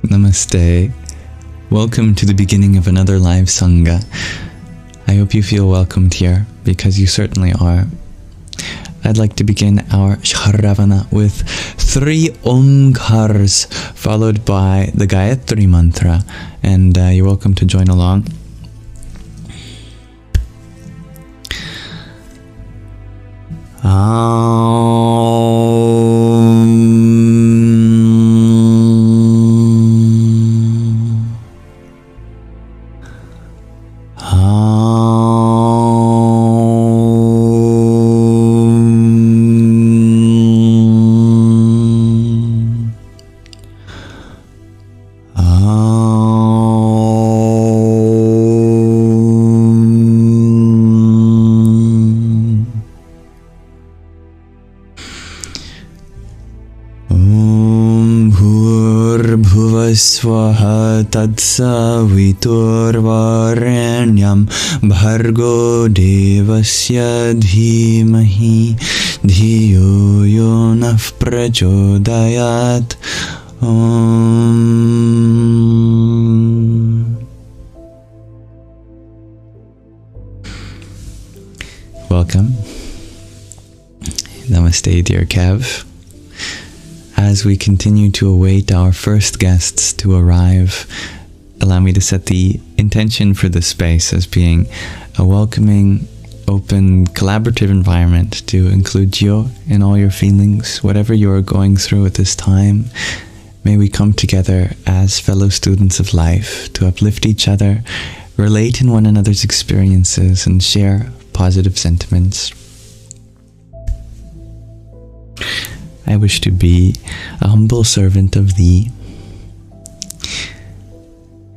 Namaste. Welcome to the beginning of another live Sangha. I hope you feel welcomed here, because you certainly are. I'd like to begin our Shravana with 3 Omkars, followed by the Gayatri Mantra, and you're welcome to join along. Swaha tatsaviturvarenyam bhargo devasya dhimahi dhiyo yonah prachodayat. Welcome. Namaste, dear Kev. As we continue to await our first guests to arrive, allow me to set the intention for this space as being a welcoming, open, collaborative environment to include you in all your feelings, whatever you are going through at this time. May we come together as fellow students of life to uplift each other, relate in one another's experiences, and share positive sentiments. I wish to be a humble servant of thee.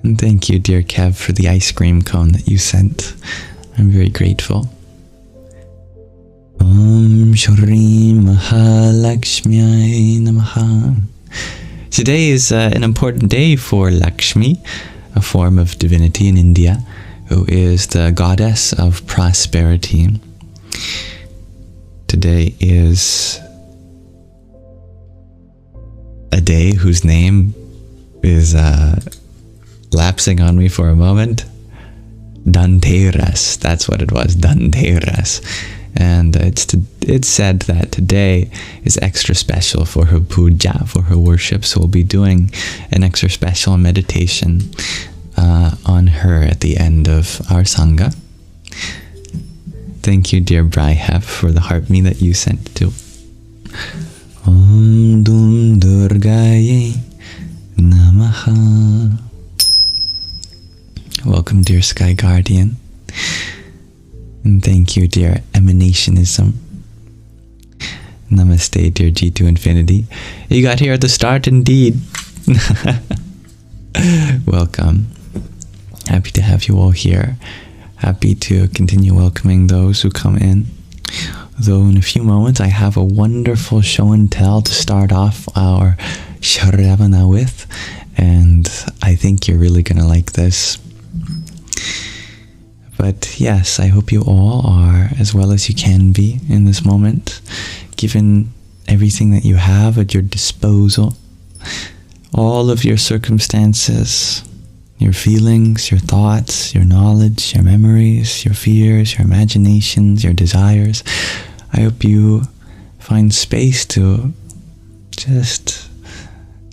And thank you, dear Kev, for the ice cream cone that you sent. I'm very grateful. Om Shri Mahalakshmi Namaha. Today is an important day for Lakshmi, a form of divinity in India, who is the goddess of prosperity. Today is a day whose name is lapsing on me for a moment. Dhanteras, that's what it was, Dhanteras. And it's said that today is extra special for her puja, for her worship, so we'll be doing an extra special meditation on her at the end of our Sangha. Thank you, dear Brihef, for the heart me that you sent too. Om Dum Durgaye Namaha. Welcome, dear Sky Guardian. And thank you, dear Emanationism. Namaste, dear G2 Infinity. You got here at the start indeed. Welcome. Happy to have you all here. Happy to continue welcoming those who come in. Though in a few moments I have a wonderful show and tell to start off our Shravana with, and I think you're really going to like this. But yes, I hope you all are as well as you can be in this moment, given everything that you have at your disposal, all of your circumstances, your feelings, your thoughts, your knowledge, your memories, your fears, your imaginations, your desires. I hope you find space to just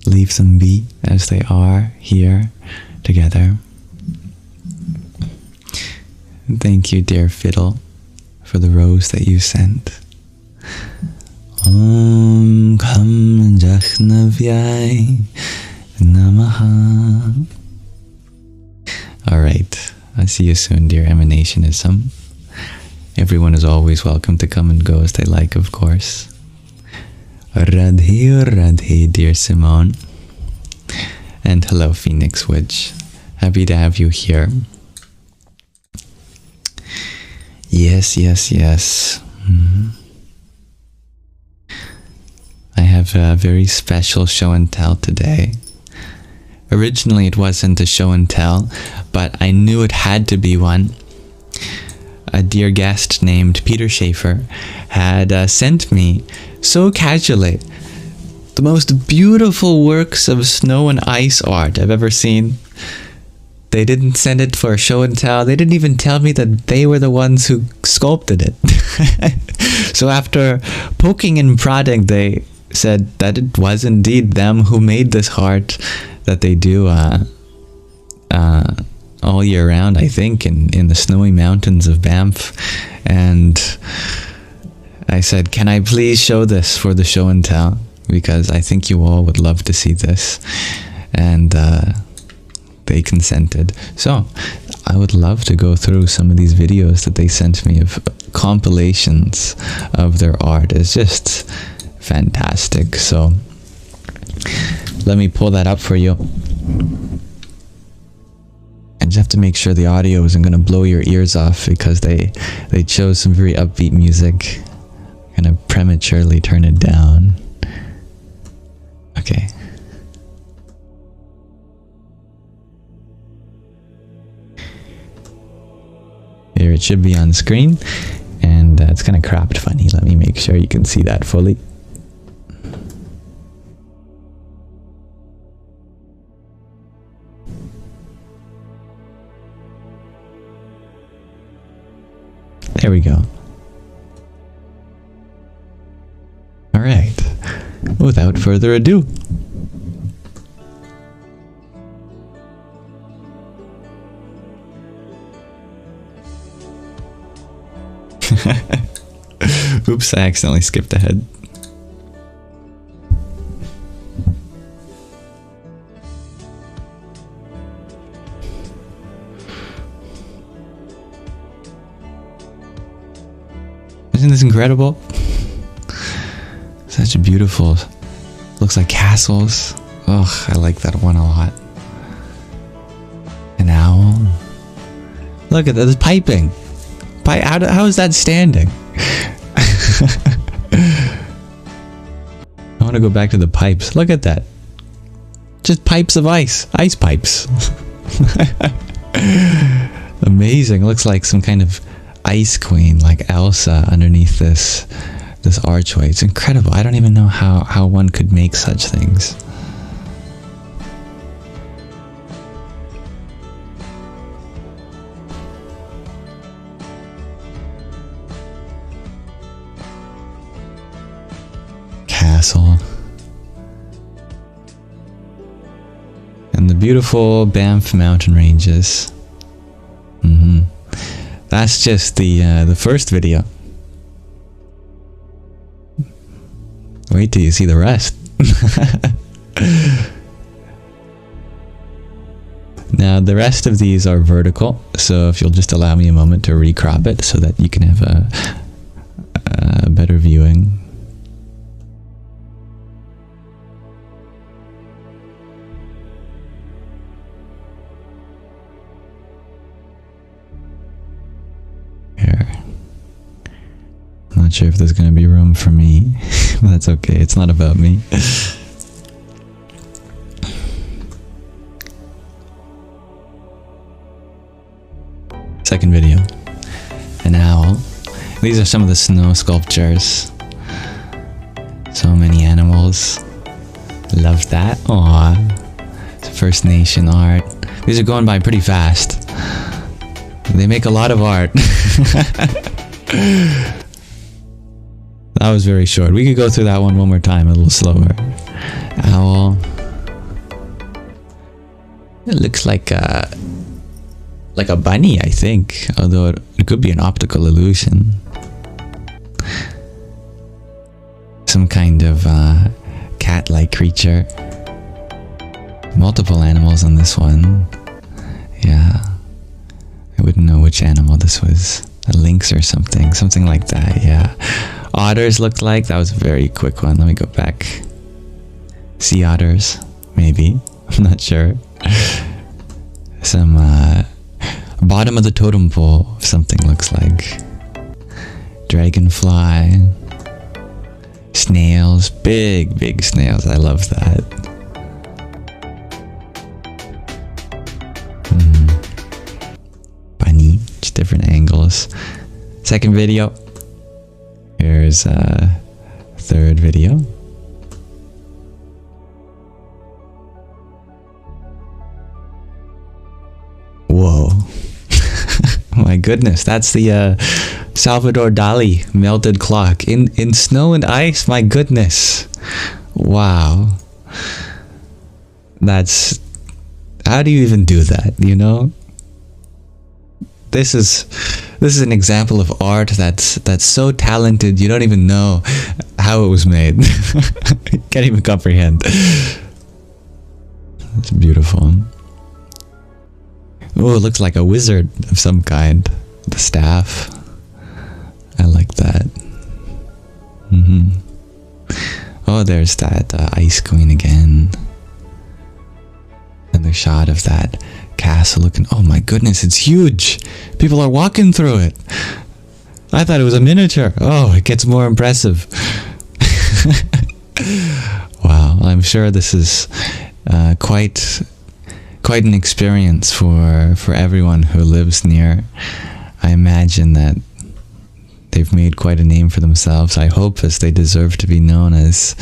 leave them be as they are here together. And thank you, dear Fiddle, for the rose that you sent. Om Kham Jahnavyai Namaha. Alright, I'll see you soon, dear Emanationism. Everyone is always welcome to come and go as they like, of course. Radhe Radhe, dear Simone. And hello, Phoenix Witch. Happy to have you here. Yes. I have a very special show and tell today. Originally it wasn't a show and tell, but I knew it had to be one. A dear guest named Peter Schaefer had sent me so casually the most beautiful works of snow and ice art I've ever seen. They didn't send it for a show and tell. They didn't even tell me that they were the ones who sculpted it. So after poking and prodding, they said that it was indeed them who made this heart that they do all year round, I think, in the snowy mountains of Banff. And I said, can I please show this for the show and tell? Because I think you all would love to see this. And they consented. So I would love to go through some of these videos that they sent me of compilations of their art. It's just fantastic. So let me pull that up for you. I just have to make sure the audio isn't going to blow your ears off, because they chose some very upbeat music. I'm going to prematurely turn it down. Okay. Here it should be on screen, and it's kind of cropped funny. Let me make sure you can see that fully. There we go. All right. Without further ado. Oops, I accidentally skipped ahead. Isn't this incredible? Such a beautiful, looks like castles. Oh, I like that one a lot. An owl. Look at that, it's piping. How is that standing? I want to go back to the pipes. Look at that. Just pipes of ice. Ice pipes. Amazing. It looks like some kind of ice queen, like Elsa, underneath this archway. It's incredible. I don't even know how one could make such things. Castle. And the beautiful Banff mountain ranges. That's just the first video. Wait till you see the rest. Now the rest of these are vertical, so if you'll just allow me a moment to recrop it so that you can have a better viewing. Not sure if there's going to be room for me, but that's okay. It's not about me. Second video. An owl. These are some of the snow sculptures. So many animals. Love that. Aww. It's First Nation art. These are going by pretty fast. They make a lot of art. That was very short. We could go through that one more time, a little slower. Owl. It looks like a bunny, I think. Although it could be an optical illusion. Some kind of cat-like creature. Multiple animals on this one. Yeah. I wouldn't know which animal this was. A lynx or something. Something like that, yeah. Otters looked like. That was a very quick one. Let me go back. Sea otters. Maybe. I'm not sure. Some bottom of the totem pole. Something looks like. Dragonfly. Snails. Big snails. I love that. Bunny. Just different angles. Second video. Here's a third video. Whoa. My goodness, that's the Salvador Dali melted clock in snow and ice. My goodness. Wow. That's, how do you even do that, you know? This is an example of art that's so talented you don't even know how it was made. You can't even comprehend. It's beautiful. Oh, it looks like a wizard of some kind. The staff. I like that. Oh, there's that ice queen again. Another shot of that castle looking. Oh my goodness, it's huge. People are walking through it. I thought it was a miniature. Oh, it gets more impressive. Wow, I'm sure this is quite an experience for everyone who lives near. I imagine that they've made quite a name for themselves. I hope as they deserve to be known, as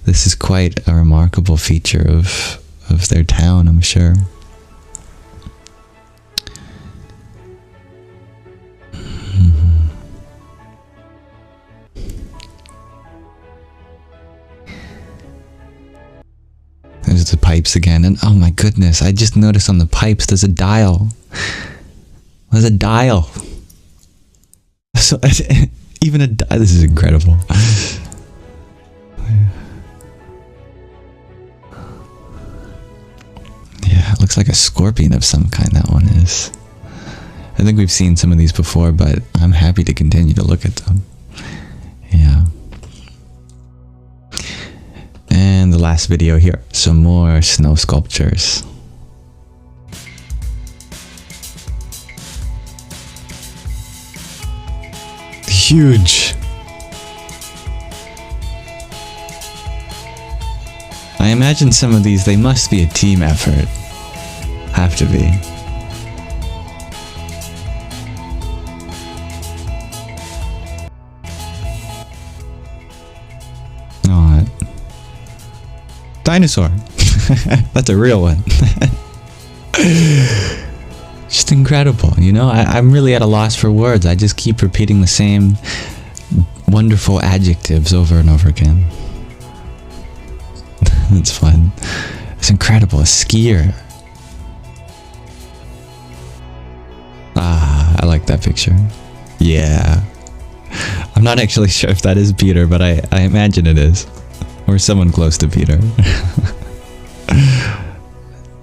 this is quite a remarkable feature of their town, I'm sure. There's the pipes again, and oh my goodness, I just noticed on the pipes there's a dial. There's a dial. So even a dial. This is incredible. Yeah, it looks like a scorpion of some kind, that one is. I think we've seen some of these before, but I'm happy to continue to look at them. Yeah. And the last video here, some more snow sculptures. Huge. I imagine some of these, they must be a team effort. Have to be. Dinosaur. That's a real one. Just incredible, you know? I'm really at a loss for words. I just keep repeating the same wonderful adjectives over and over again. It's fun. It's incredible. A skier. Ah, I like that picture. Yeah. I'm not actually sure if that is Peter, but I imagine it is. Or someone close to Peter.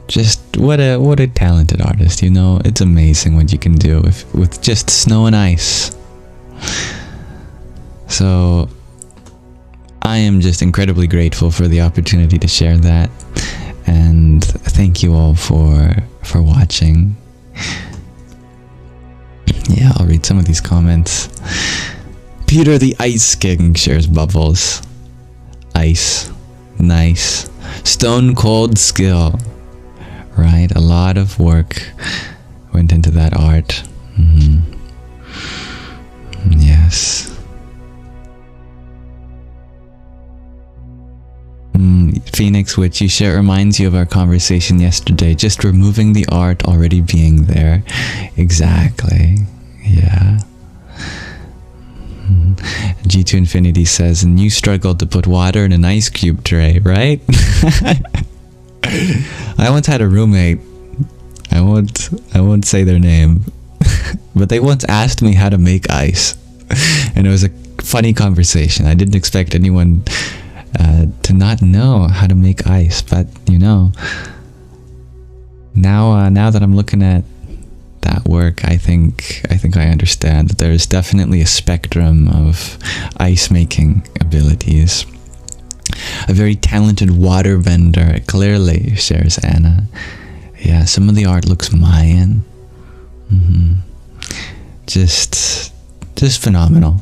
Just what a talented artist, you know? It's amazing what you can do with just snow and ice. So I am just incredibly grateful for the opportunity to share that, and thank you all for watching. Yeah, I'll read some of these comments. Peter the Ice King shares bubbles. Ice. Nice. Stone cold skill. Right? A lot of work went into that art. Yes. Phoenix Witch, you share, reminds you of our conversation yesterday. Just removing the art already being there. Exactly. Yeah. G2 Infinity says, and you struggled to put water in an ice cube tray, right? I once had a roommate, I won't say their name, but they once asked me how to make ice, and it was a funny conversation. I didn't expect anyone to not know how to make ice, but you know, now that I'm looking at that work, I think I understand that there is definitely a spectrum of ice making abilities. A very talented water bender, clearly, shares Anna. Yeah, some of the art looks Mayan. Just phenomenal.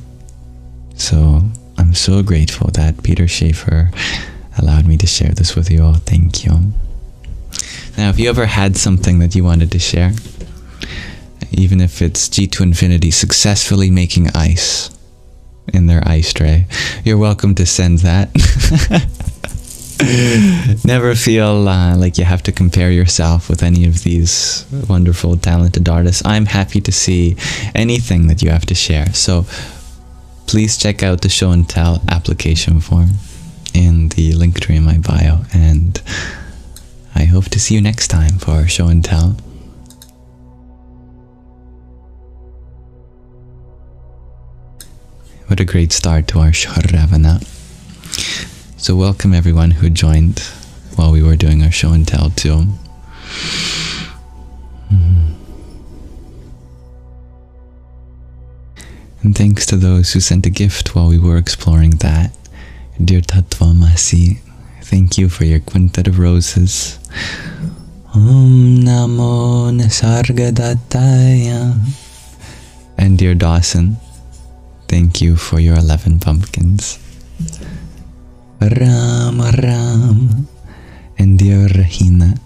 So I'm so grateful that Peter Schaefer allowed me to share this with you all. Thank you. Now, if you ever had something that you wanted to share, even if it's G2 Infinity successfully making ice in their ice tray, you're welcome to send that. Never feel like you have to compare yourself with any of these wonderful, talented artists. I'm happy to see anything that you have to share. So please check out the show and tell application form in the link tree in my bio. And I hope to see you next time for show and tell. What a great start to our Shravana. So welcome everyone who joined while we were doing our show and tell too. And thanks to those who sent a gift while we were exploring that. Dear Tattvamasi, thank you for your quintet of roses. Om Namo Nisargadattaya. And dear Dawson, thank you for your 11 pumpkins. Ram Ram. And dear Rahina,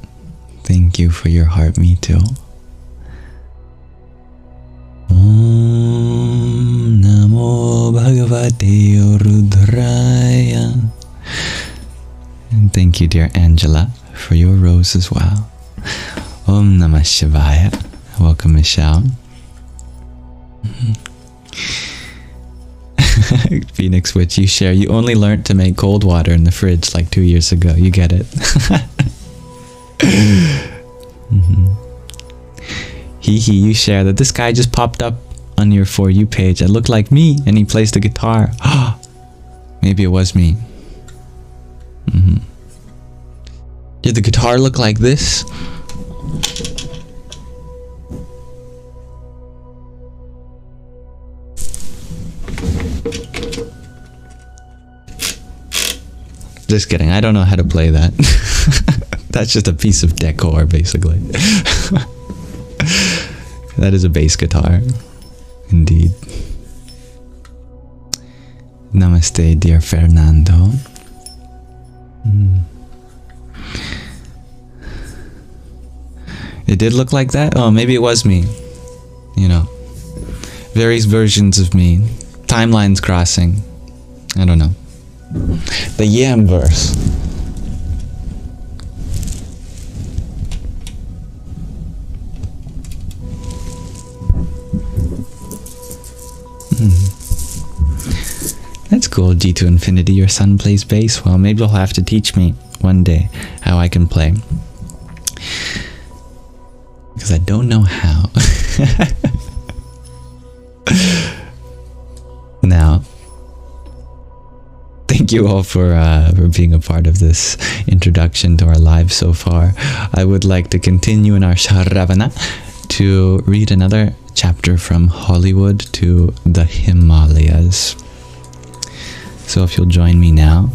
thank you for your heart, me too. Om Namo Bhagavate Rudraya. And thank you, dear Angela, for your rose as well. Om Namah Shivaya. Welcome, Michelle. Phoenix Witch, you share. You only learned to make cold water in the fridge like 2 years ago. You get it. You share that this guy just popped up on your For You page. It looked like me, and he plays the guitar. Maybe it was me. Did the guitar look like this? Just kidding, I don't know how to play that. That's just a piece of decor, basically. That is a bass guitar. Indeed. Namaste, dear Fernando. It did look like that? Oh, maybe it was me. You know. Various versions of me. Timelines crossing. I don't know. The Yam verse. That's cool, G to Infinity. Your son plays bass. Well, maybe you'll have to teach me one day how I can play. Because I don't know how. Now, thank you all for being a part of this introduction to our lives so far. I would like to continue in our Shravana to read another chapter from Hollywood to the Himalayas. So if you'll join me now.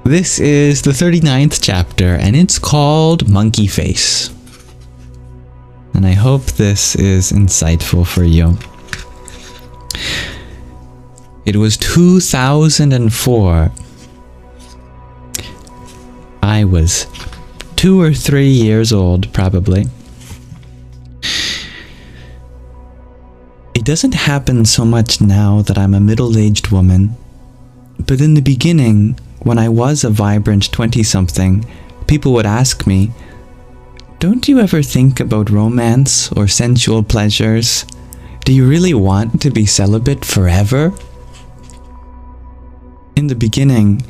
This is the 39th chapter, and it's called Monkey Face. And I hope this is insightful for you. It was 2004. I was 2 or 3 years old, probably. It doesn't happen so much now that I'm a middle-aged woman, but in the beginning, when I was a vibrant 20-something, people would ask me, "Don't you ever think about romance or sensual pleasures? Do you really want to be celibate forever?" In the beginning,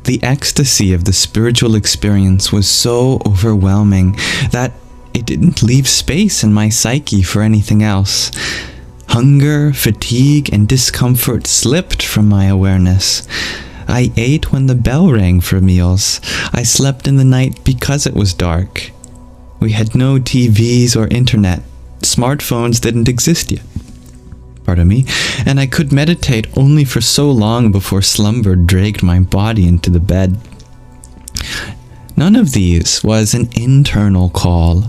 the ecstasy of the spiritual experience was so overwhelming that it didn't leave space in my psyche for anything else. Hunger, fatigue, and discomfort slipped from my awareness. I ate when the bell rang for meals. I slept in the night because it was dark. We had no TVs or internet. Smartphones didn't exist yet. Pardon me. And I could meditate only for so long before slumber dragged my body into the bed. None of these was an internal call.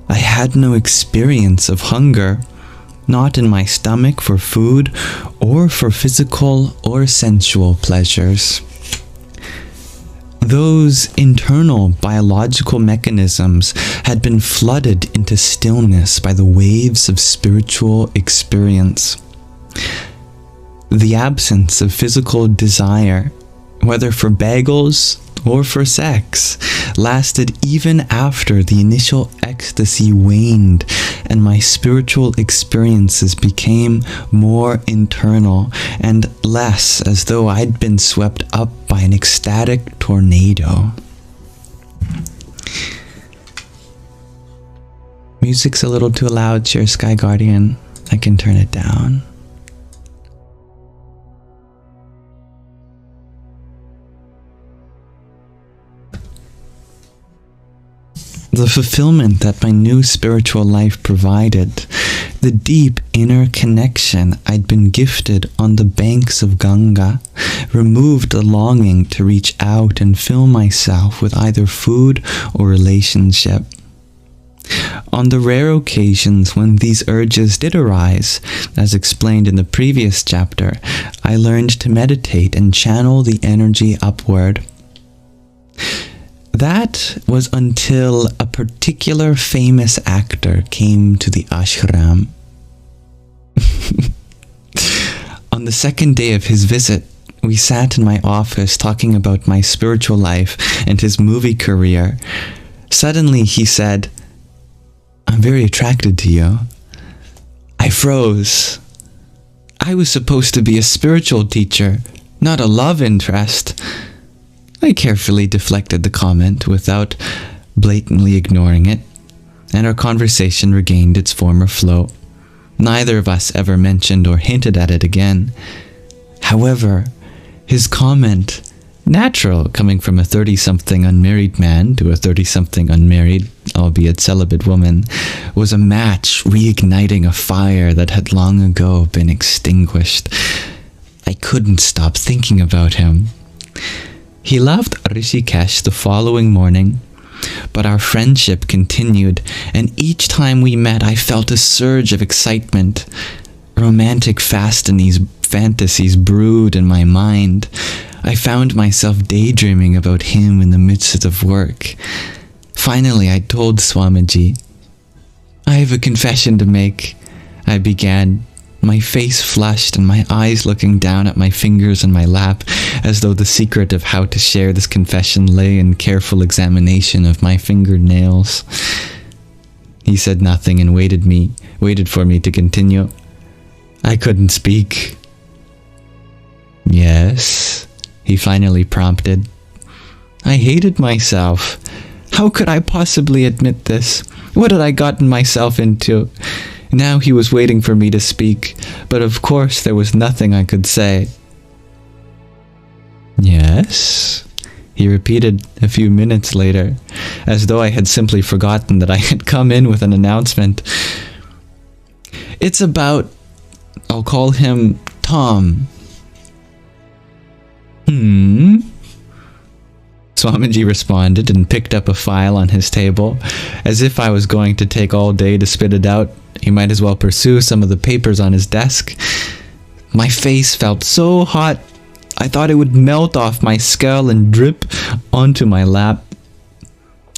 I had no experience of hunger. Not in my stomach for food or for physical or sensual pleasures. Those internal biological mechanisms had been flooded into stillness by the waves of spiritual experience. The absence of physical desire, whether for bagels or for sex, lasted even after the initial ecstasy waned and my spiritual experiences became more internal and less as though I'd been swept up by an ecstatic tornado. Music's a little too loud, Share Sky Guardian. I can turn it down. The fulfillment that my new spiritual life provided, the deep inner connection I'd been gifted on the banks of Ganga, removed the longing to reach out and fill myself with either food or relationship. On the rare occasions when these urges did arise, as explained in the previous chapter, I learned to meditate and channel the energy upward. That was until a particular famous actor came to the ashram. On the second day of his visit, we sat in my office talking about my spiritual life and his movie career. Suddenly he said, "I'm very attracted to you." I froze. I was supposed to be a spiritual teacher, not a love interest. I carefully deflected the comment without blatantly ignoring it, and our conversation regained its former flow. Neither of us ever mentioned or hinted at it again. However, his comment, natural coming from a 30-something unmarried man to a 30-something unmarried, albeit celibate woman, was a match reigniting a fire that had long ago been extinguished. I couldn't stop thinking about him. He left Rishikesh the following morning, but our friendship continued, and each time we met I felt a surge of excitement. Romantic fantasies brewed in my mind. I found myself daydreaming about him in the midst of work. Finally, I told Swamiji, "I have a confession to make," I began, my face flushed and my eyes looking down at my fingers in my lap, as though the secret of how to share this confession lay in careful examination of my fingernails. He said nothing and waited for me to continue. I couldn't speak. "Yes," he finally prompted. I hated myself. How could I possibly admit this? What had I gotten myself into? Now he was waiting for me to speak, but of course there was nothing I could say. "Yes," he repeated a few minutes later, as though I had simply forgotten that I had come in with an announcement. "It's about, I'll call him Tom." Swamiji responded and picked up a file on his table. As if I was going to take all day to spit it out, he might as well pursue some of the papers on his desk. My face felt so hot, I thought it would melt off my skull and drip onto my lap.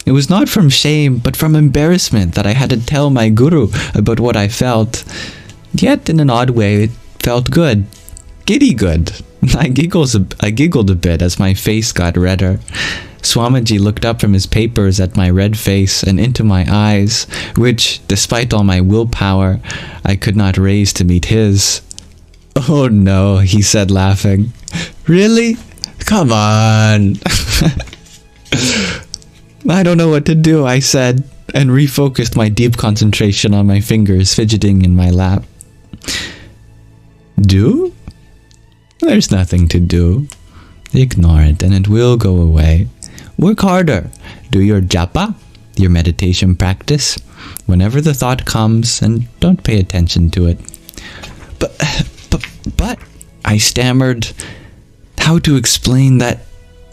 It was not from shame, but from embarrassment that I had to tell my guru about what I felt. Yet, in an odd way, it felt good. Giddy good. I giggled a bit as my face got redder. Swamiji looked up from his papers at my red face and into my eyes, which, despite all my willpower, I could not raise to meet his. "Oh no," he said, laughing. "Really? Come on." "I don't know what to do," I said, and refocused my deep concentration on my fingers fidgeting in my lap. "Do? There's nothing to do. Ignore it and it will go away. Work harder. Do your japa, your meditation practice, whenever the thought comes, and don't pay attention to it." But, I stammered, how to explain that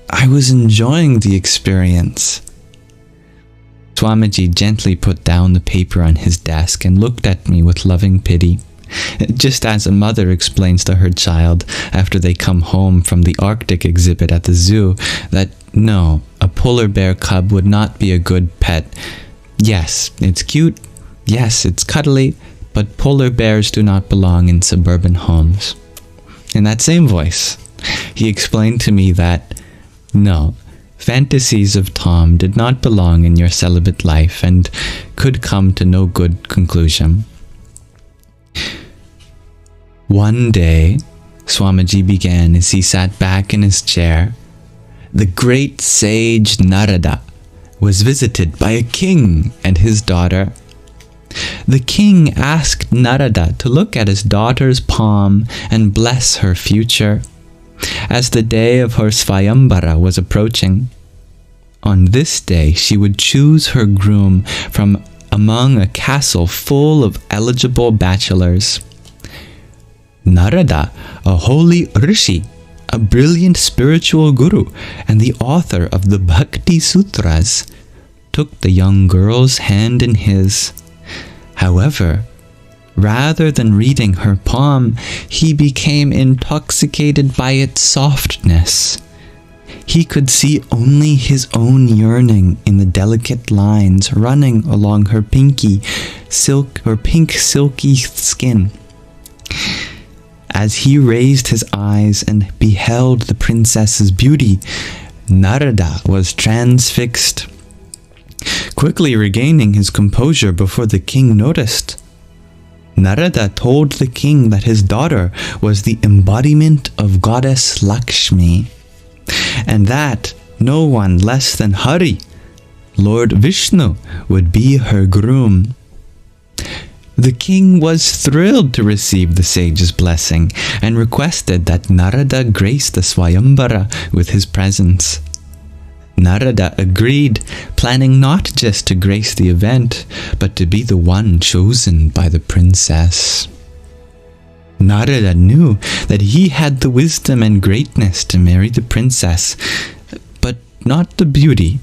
I was enjoying the experience. Swamiji gently put down the paper on his desk and looked at me with loving pity, just as a mother explains to her child after they come home from the Arctic exhibit at the zoo that No, a polar bear cub would not be a good pet. Yes, it's cute. Yes, it's cuddly. But polar bears do not belong in suburban homes. In that same voice, he explained to me that, no, fantasies of Tom did not belong in your celibate life and could come to no good conclusion. One day, Swamiji began as he sat back in his chair, the great sage Narada was visited by a king and his daughter. The king asked Narada to look at his daughter's palm and bless her future, as the day of her Svayambara was approaching. On this day, she would choose her groom from among a castle full of eligible bachelors. Narada, a holy rishi, a brilliant spiritual guru, and the author of the Bhakti Sutras, took the young girl's hand in his. However, rather than reading her palm, he became intoxicated by its softness. He could see only his own yearning in the delicate lines running along her pink silky skin. As he raised his eyes and beheld the princess's beauty, Narada was transfixed. Quickly regaining his composure before the king noticed, Narada told the king that his daughter was the embodiment of goddess Lakshmi, and that no one less than Hari, Lord Vishnu, would be her groom. The king was thrilled to receive the sage's blessing and requested that Narada grace the Swayambara with his presence. Narada agreed, planning not just to grace the event, but to be the one chosen by the princess. Narada knew that he had the wisdom and greatness to marry the princess, but not the beauty.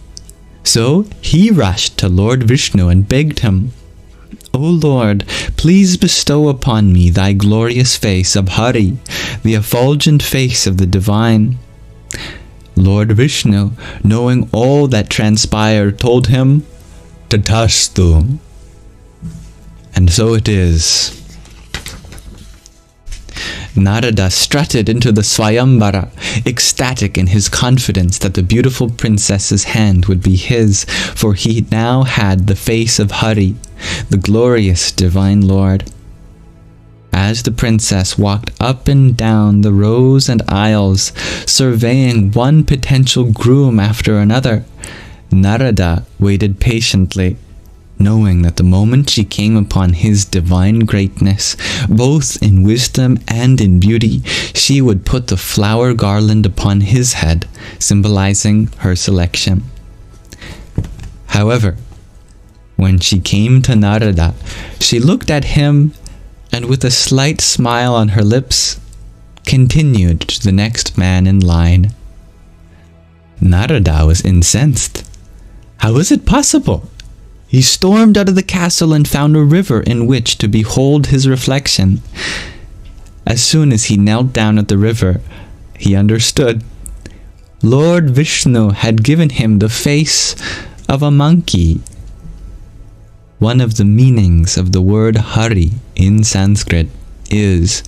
So he rushed to Lord Vishnu and begged him, "O Lord, please bestow upon me thy glorious face of Hari, the effulgent face of the divine." Lord Vishnu, knowing all that transpired, told him, "Tathastu." And so it is. Narada strutted into the Swayambara, ecstatic in his confidence that the beautiful princess's hand would be his, for he now had the face of Hari, the glorious divine Lord. As the princess walked up and down the rows and aisles, surveying one potential groom after another, Narada waited patiently, knowing that the moment she came upon his divine greatness, both in wisdom and in beauty, she would put the flower garland upon his head, symbolizing her selection. However, when she came to Narada, she looked at him and with a slight smile on her lips, continued to the next man in line. Narada was incensed. How was it possible? He stormed out of the castle and found a river in which to behold his reflection. As soon as he knelt down at the river, he understood. Lord Vishnu had given him the face of a monkey. One of the meanings of the word Hari in Sanskrit is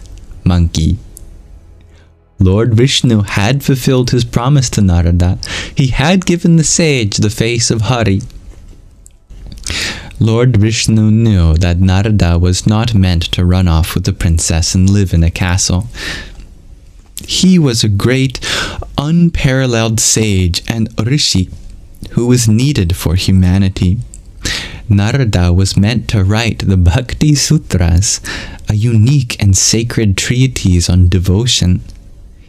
monkey. Lord Vishnu had fulfilled his promise to Narada. He had given the sage the face of Hari. Lord Vishnu knew that Narada was not meant to run off with the princess and live in a castle. He was a great, unparalleled sage and rishi who was needed for humanity. Narada was meant to write the Bhakti Sutras, a unique and sacred treatise on devotion.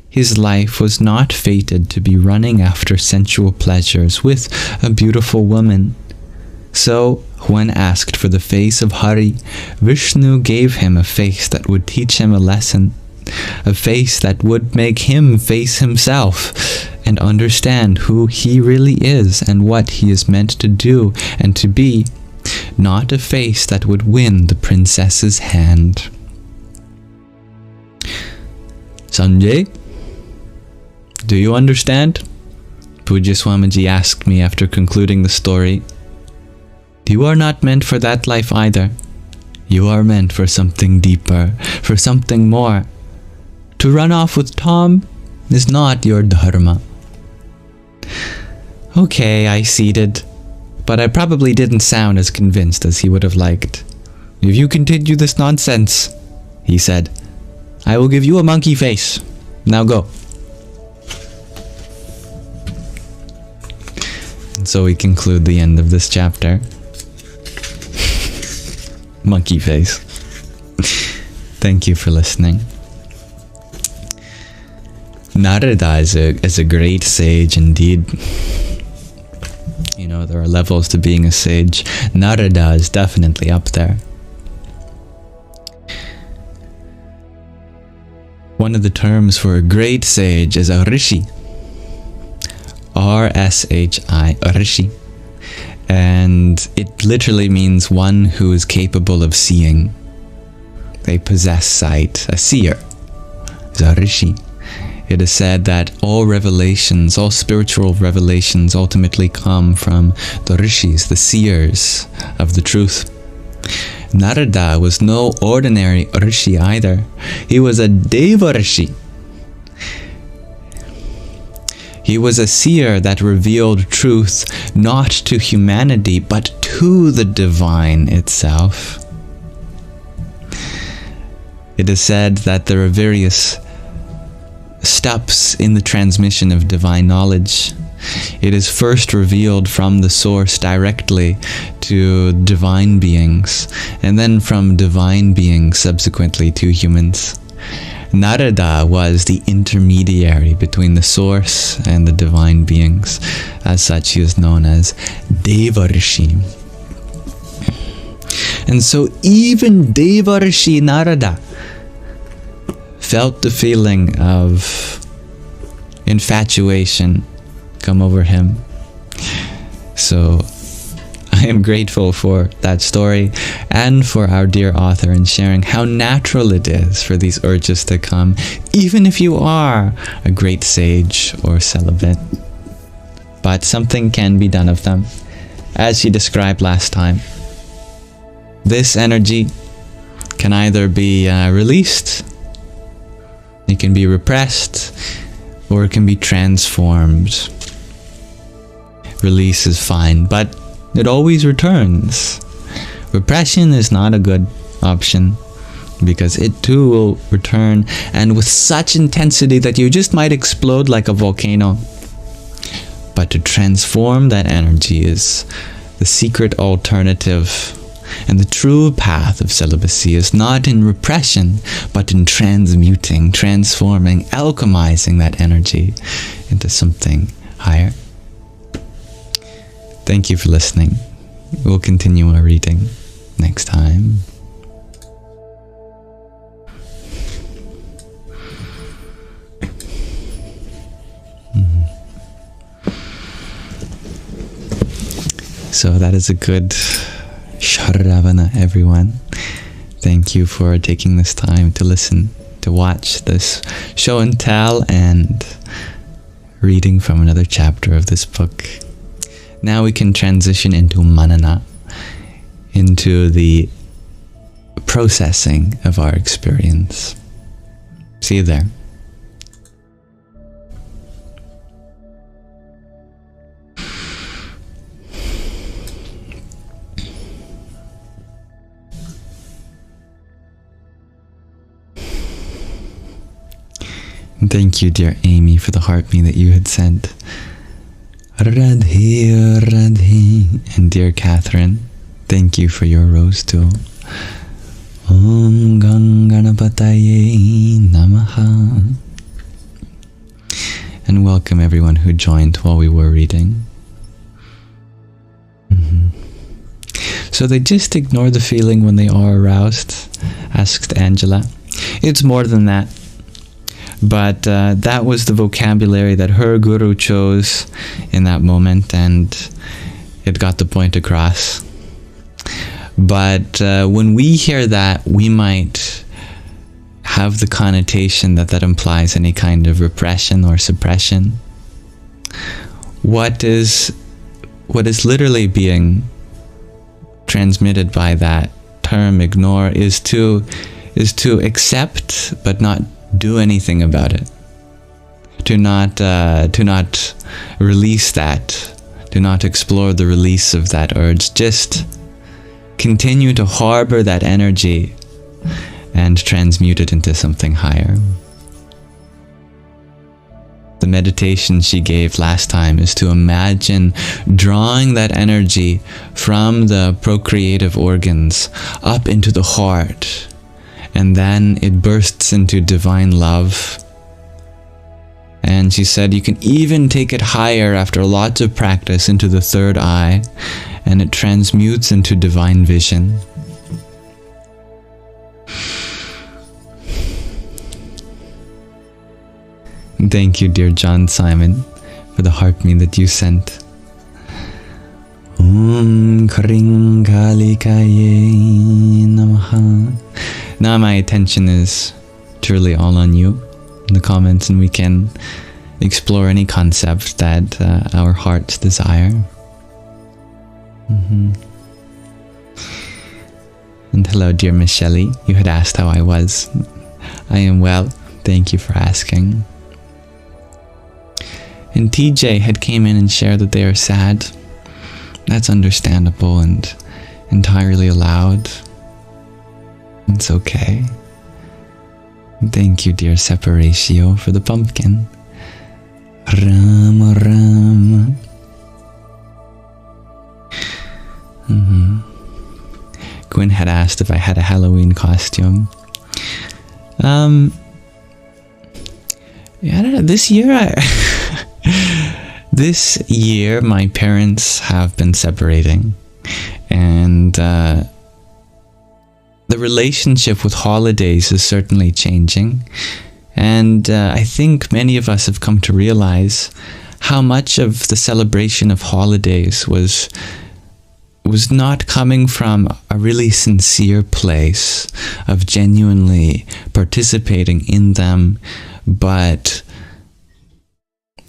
His life was not fated to be running after sensual pleasures with a beautiful woman. So, when asked for the face of Hari, Vishnu gave him a face that would teach him a lesson, a face that would make him face himself and understand who he really is and what he is meant to do and to be, not a face that would win the princess's hand. Sanjay, do you understand? Pujya Swamiji asked me after concluding the story, "You are not meant for that life either. You are meant for something deeper, for something more. To run off with Tom is not your dharma." Okay, I ceded, but I probably didn't sound as convinced as he would have liked. "If you continue this nonsense," he said, "I will give you a monkey face. Now go." And so we conclude the end of this chapter. Monkey face. Thank you for listening. Narada is a great sage indeed. You know, there are levels to being a sage. Narada is definitely up there. One of the terms for a great sage is a rishi. R-S-H-I, a rishi. And it literally means one who is capable of seeing. They possess sight. A seer is a rishi. It is said that all revelations, all spiritual revelations ultimately come from the rishis, the seers of the truth. Narada was no ordinary rishi either. He was a deva rishi. He was a seer that revealed truth not to humanity, but to the divine itself. It is said that there are various steps in the transmission of divine knowledge. It is first revealed from the source directly to divine beings, and then from divine beings subsequently to humans. Narada was the intermediary between the source and the divine beings. As such, he is known as Deva Rishi. And so even Deva Rishi Narada felt the feeling of infatuation come over him. So I am grateful for that story and for our dear author in sharing how natural it is for these urges to come, even if you are a great sage or celibate. But something can be done of them, as he described last time. This energy can either be released, it can be repressed, or it can be transformed. Release is fine, but it always returns. Repression is not a good option, because it too will return, and with such intensity that you just might explode like a volcano. But to transform that energy is the secret alternative. And the true path of celibacy is not in repression, but in transmuting, transforming, alchemizing that energy into something higher. Thank you for listening. We'll continue our reading next time. So that is a good Shravana, everyone. Thank you for taking this time to listen, to watch this show and tell and reading from another chapter of this book. Now we can transition into manana, into the processing of our experience. See you there. Thank you, dear Amy, for the heartbeat that you had sent. Radhe, Radhe. And dear Catherine, thank you for your rose too. Om Ganganapataye Namaha. And welcome everyone who joined while we were reading. So they just ignore the feeling when they are aroused? Asked Angela. It's more than that. But that was the vocabulary that her guru chose in that moment, and it got the point across. But when we hear that, we might have the connotation that that implies any kind of repression or suppression. what is literally being transmitted by that term ignore is to accept but not do anything about it. To not release that. Do not explore the release of that urge. Just continue to harbor that energy and transmute it into something higher. The meditation she gave last time is to imagine drawing that energy from the procreative organs up into the heart, and then it bursts into divine love. And she said you can even take it higher after lots of practice into the third eye, and it transmutes into divine vision. Thank you, dear John Simon, for the heartbeat that you sent. Om Kring Kalikaye Namaha. Now my attention is truly all on you in the comments, and we can explore any concept that our hearts desire. And hello, dear Miss Shelley. You had asked how I was. I am well. Thank you for asking. And TJ had came in and shared that they are sad. That's understandable and entirely allowed. It's okay. Thank you, dear Separatio, for the pumpkin. Rama Rama. Gwen had asked if I had a Halloween costume. Yeah, I don't know. This year my parents have been separating, and the relationship with holidays is certainly changing, and I think many of us have come to realize how much of the celebration of holidays was not coming from a really sincere place of genuinely participating in them, but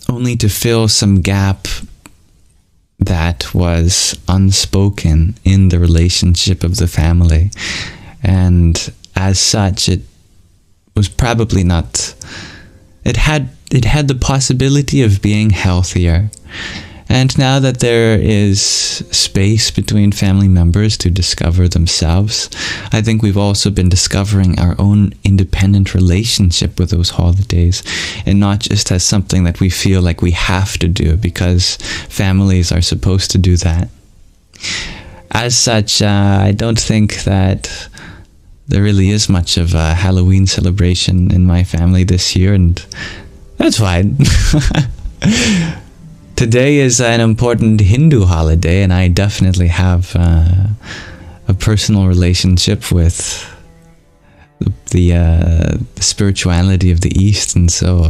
only to fill some gap that was unspoken in the relationship of the family. And as such, it was probably not, it had the possibility of being healthier. And now that there is space between family members to discover themselves, I think we've also been discovering our own independent relationship with those holidays, and not just as something that we feel like we have to do because families are supposed to do that. As such, I don't think that there really is much of a Halloween celebration in my family this year, and that's fine. Today is an important Hindu holiday, and I definitely have a personal relationship with the spirituality of the East, and so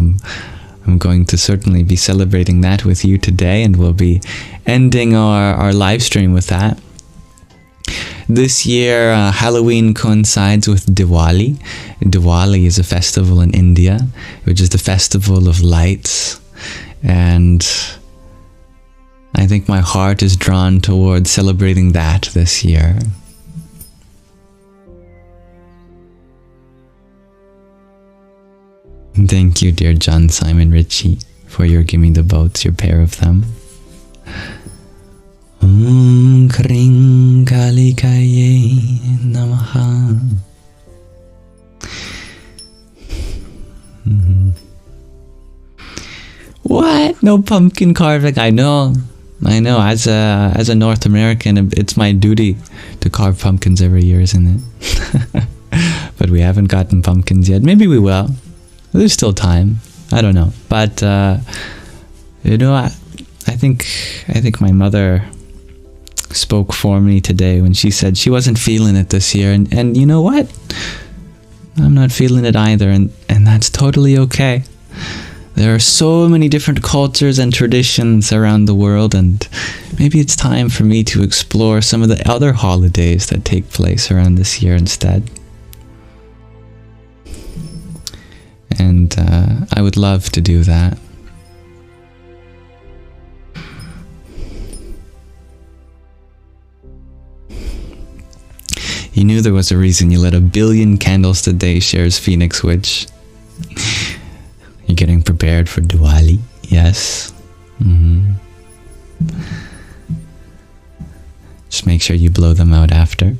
I'm going to certainly be celebrating that with you today, and we'll be ending our live stream with that. This year, Halloween coincides with Diwali. Diwali is a festival in India, which is the festival of lights, and I think my heart is drawn towards celebrating that this year. Thank you, dear John Simon Ritchie, for your Gimme the Boats, your pair of them. Om Kring Kalikaye Namaha. What? No pumpkin carving? I know. As a North American, it's my duty to carve pumpkins every year, isn't it? But we haven't gotten pumpkins yet. Maybe we will. There's still time. I don't know. But I think my mother spoke for me today when she said she wasn't feeling it this year, and you know what? I'm not feeling it either, and that's totally okay. There are so many different cultures and traditions around the world, and maybe it's time for me to explore some of the other holidays that take place around this year instead. And I would love to do that. You knew there was a reason you lit 1 billion candles today, shares Phoenix Witch. You're getting prepared for Diwali. Yes. Just make sure you blow them out after.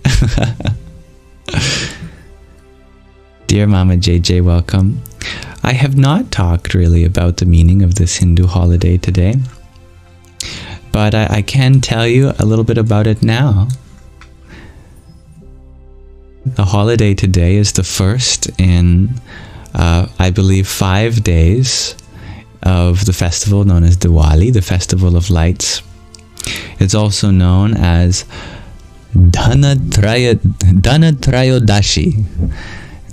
Dear Mama JJ, welcome. I have not talked really about the meaning of this Hindu holiday today, but I can tell you a little bit about it now. The holiday today is the first in, I believe, 5 days of the festival known as Diwali, the Festival of Lights. It's also known as Dhanatrayodashi.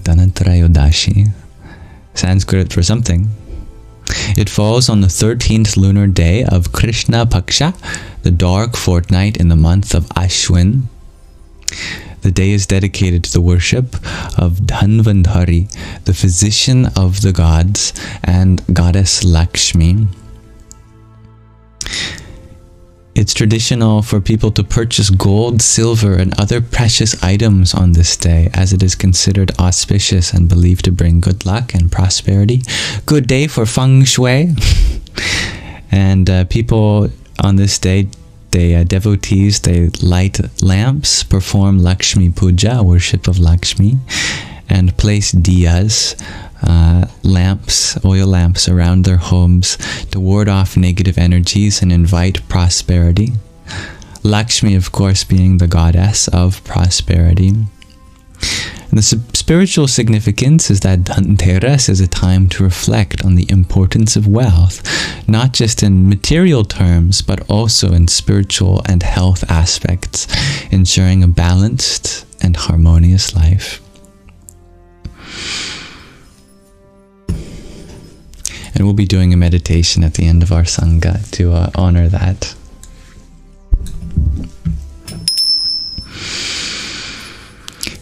Dhanatrayodashi. Sanskrit for something. It falls on the 13th lunar day of Krishna Paksha, the dark fortnight in the month of Ashwin. The day is dedicated to the worship of Dhanvantari, the physician of the gods, and goddess Lakshmi. It's traditional for people to purchase gold, silver, and other precious items on this day, as it is considered auspicious and believed to bring good luck and prosperity. Good day for feng shui. And people on this day, devotees, they light lamps, perform Lakshmi Puja, worship of Lakshmi, and place diyas, lamps, oil lamps around their homes to ward off negative energies and invite prosperity. Lakshmi, of course, being the goddess of prosperity. And the spiritual significance is that Dhanteras is a time to reflect on the importance of wealth, not just in material terms, but also in spiritual and health aspects, ensuring a balanced and harmonious life. And we'll be doing a meditation at the end of our Sangha to honor that.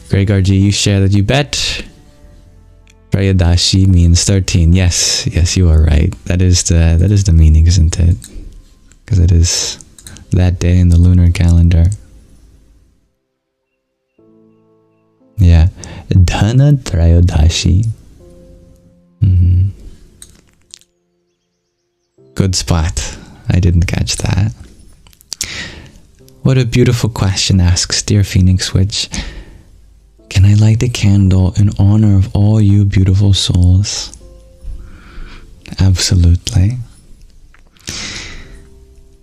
Gregorji, you share that you bet Trayadashi means 13. Yes, you are right. That is the meaning, isn't it? Because it is that day in the lunar calendar. Yeah, Dhana Trayadashi. Good spot. I didn't catch that. What a beautiful question, asks Dear Phoenix Witch. Can I light a candle in honor of all you beautiful souls? Absolutely.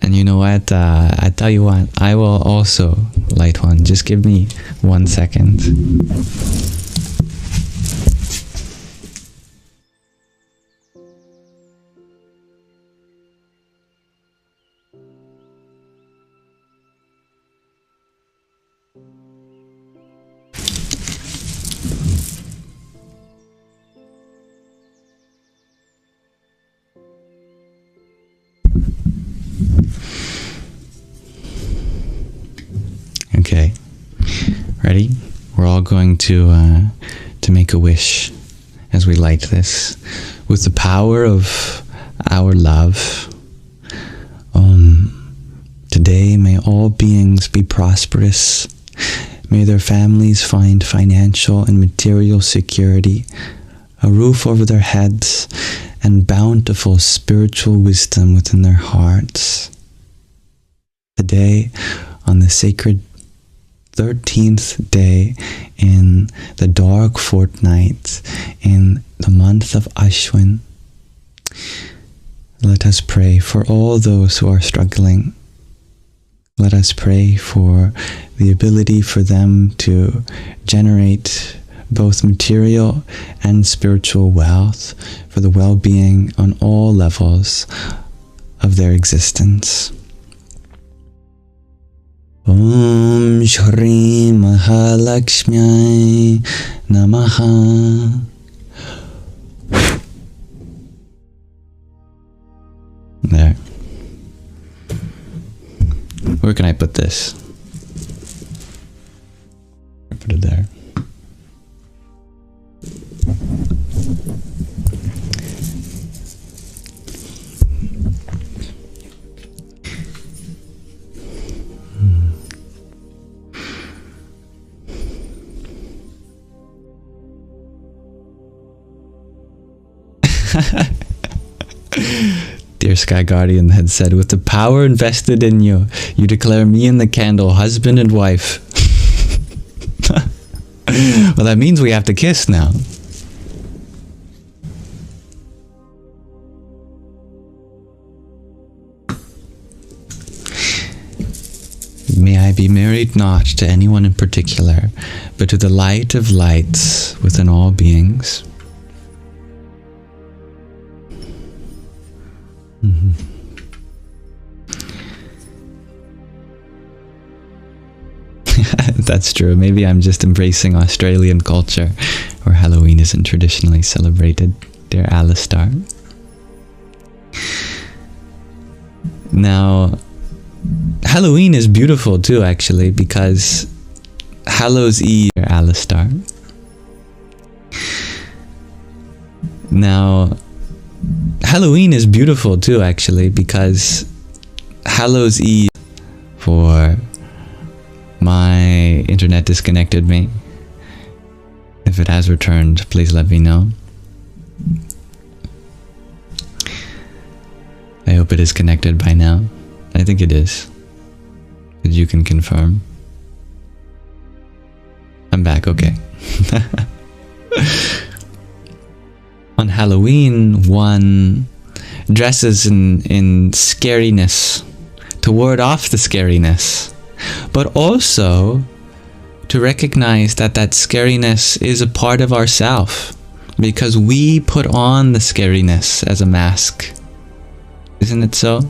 And you know what? I tell you what, I will also light one. Just give me 1 second. Okay, ready? We're all going to make a wish as we light this with the power of our love. Today, may all beings be prosperous. May their families find financial and material security, a roof over their heads, and bountiful spiritual wisdom within their hearts. Today, on the sacred 13th day in the dark fortnight in the month of Ashwin, let us pray for all those who are struggling. Let us pray for the ability for them to generate both material and spiritual wealth for the well-being on all levels of their existence. Om Shri Mahalakshmi Namaha. There. Where can I put this? I'll put it there. Dear Sky Guardian had said, with the power invested in you, you declare me and the candle husband and wife. Well, that means we have to kiss now. May I be married not to anyone in particular, but to the light of lights within all beings. That's true. Maybe I'm just embracing Australian culture, where Halloween isn't traditionally celebrated. Dear Alistar. Now, Halloween is beautiful too, actually, because Hallows Eve, dear Alistar. Now, Halloween is beautiful too, actually, because Hallows Eve for my internet disconnected me. If it has returned, please let me know. I hope it is connected by now. I think it is. But you can confirm. I'm back, okay. On Halloween, one dresses in scariness to ward off the scariness, but also to recognize that that scariness is a part of ourself, because we put on the scariness as a mask. Isn't it so?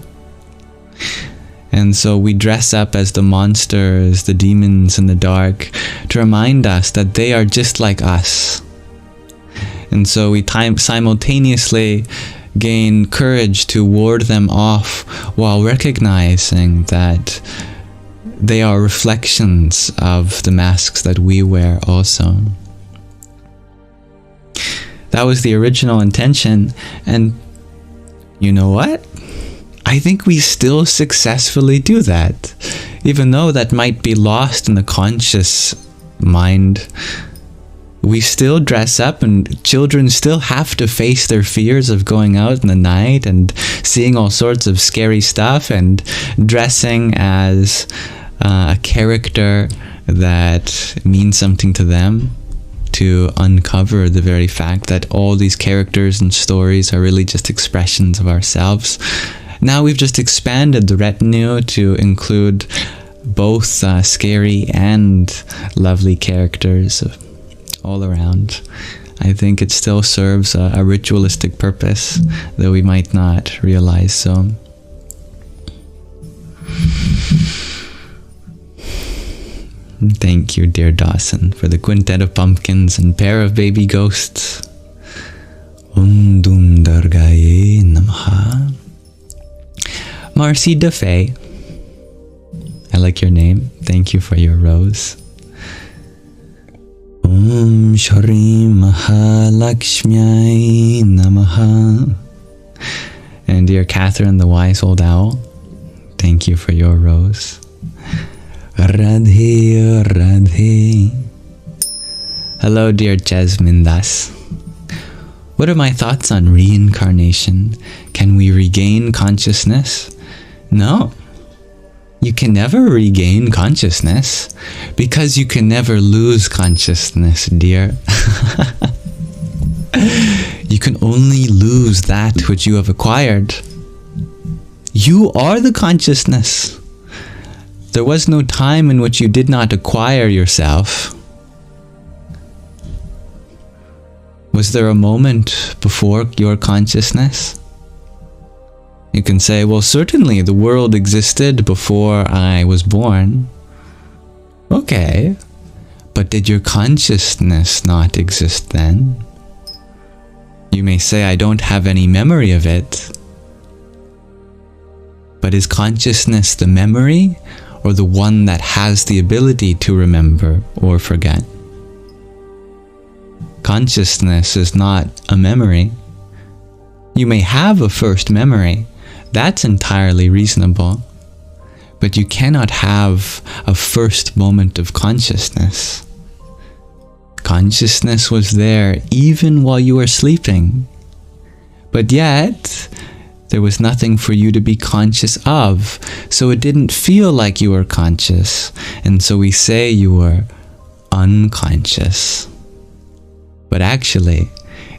And so we dress up as the monsters, the demons in the dark, to remind us that they are just like us. And so we simultaneously gain courage to ward them off while recognizing that they are reflections of the masks that we wear also. That was the original intention, and you know what? I think we still successfully do that, even though that might be lost in the conscious mind. We still dress up, and children still have to face their fears of going out in the night and seeing all sorts of scary stuff, and dressing as a character that means something to them, to uncover the very fact that all these characters and stories are really just expressions of ourselves. Now we've just expanded the retinue to include both scary and lovely characters all around. I think it still serves a ritualistic purpose, though we might not realize so. Thank you, dear Dawson, for the quintet of pumpkins and pair of baby ghosts. Undum Dargaye Namaha. Marcy DeFay, I like your name. Thank you for your rose. Shri Mahalakshmi Namaha. And dear Catherine, the wise old owl, thank you for your rose. Radhe Radhe. Hello, dear Jasmine Das. What are my thoughts on reincarnation? Can we regain consciousness? No. You can never regain consciousness, because you can never lose consciousness, dear. You can only lose that which you have acquired. You are the consciousness. There was no time in which you did not acquire yourself. Was there a moment before your consciousness? You can say, well, certainly the world existed before I was born. Okay, but did your consciousness not exist then? You may say, I don't have any memory of it. But is consciousness the memory, or the one that has the ability to remember or forget? Consciousness is not a memory. You may have a first memory. That's entirely reasonable. But you cannot have a first moment of consciousness. Consciousness was there even while you were sleeping. But yet, there was nothing for you to be conscious of. So it didn't feel like you were conscious. And so we say you were unconscious. But actually,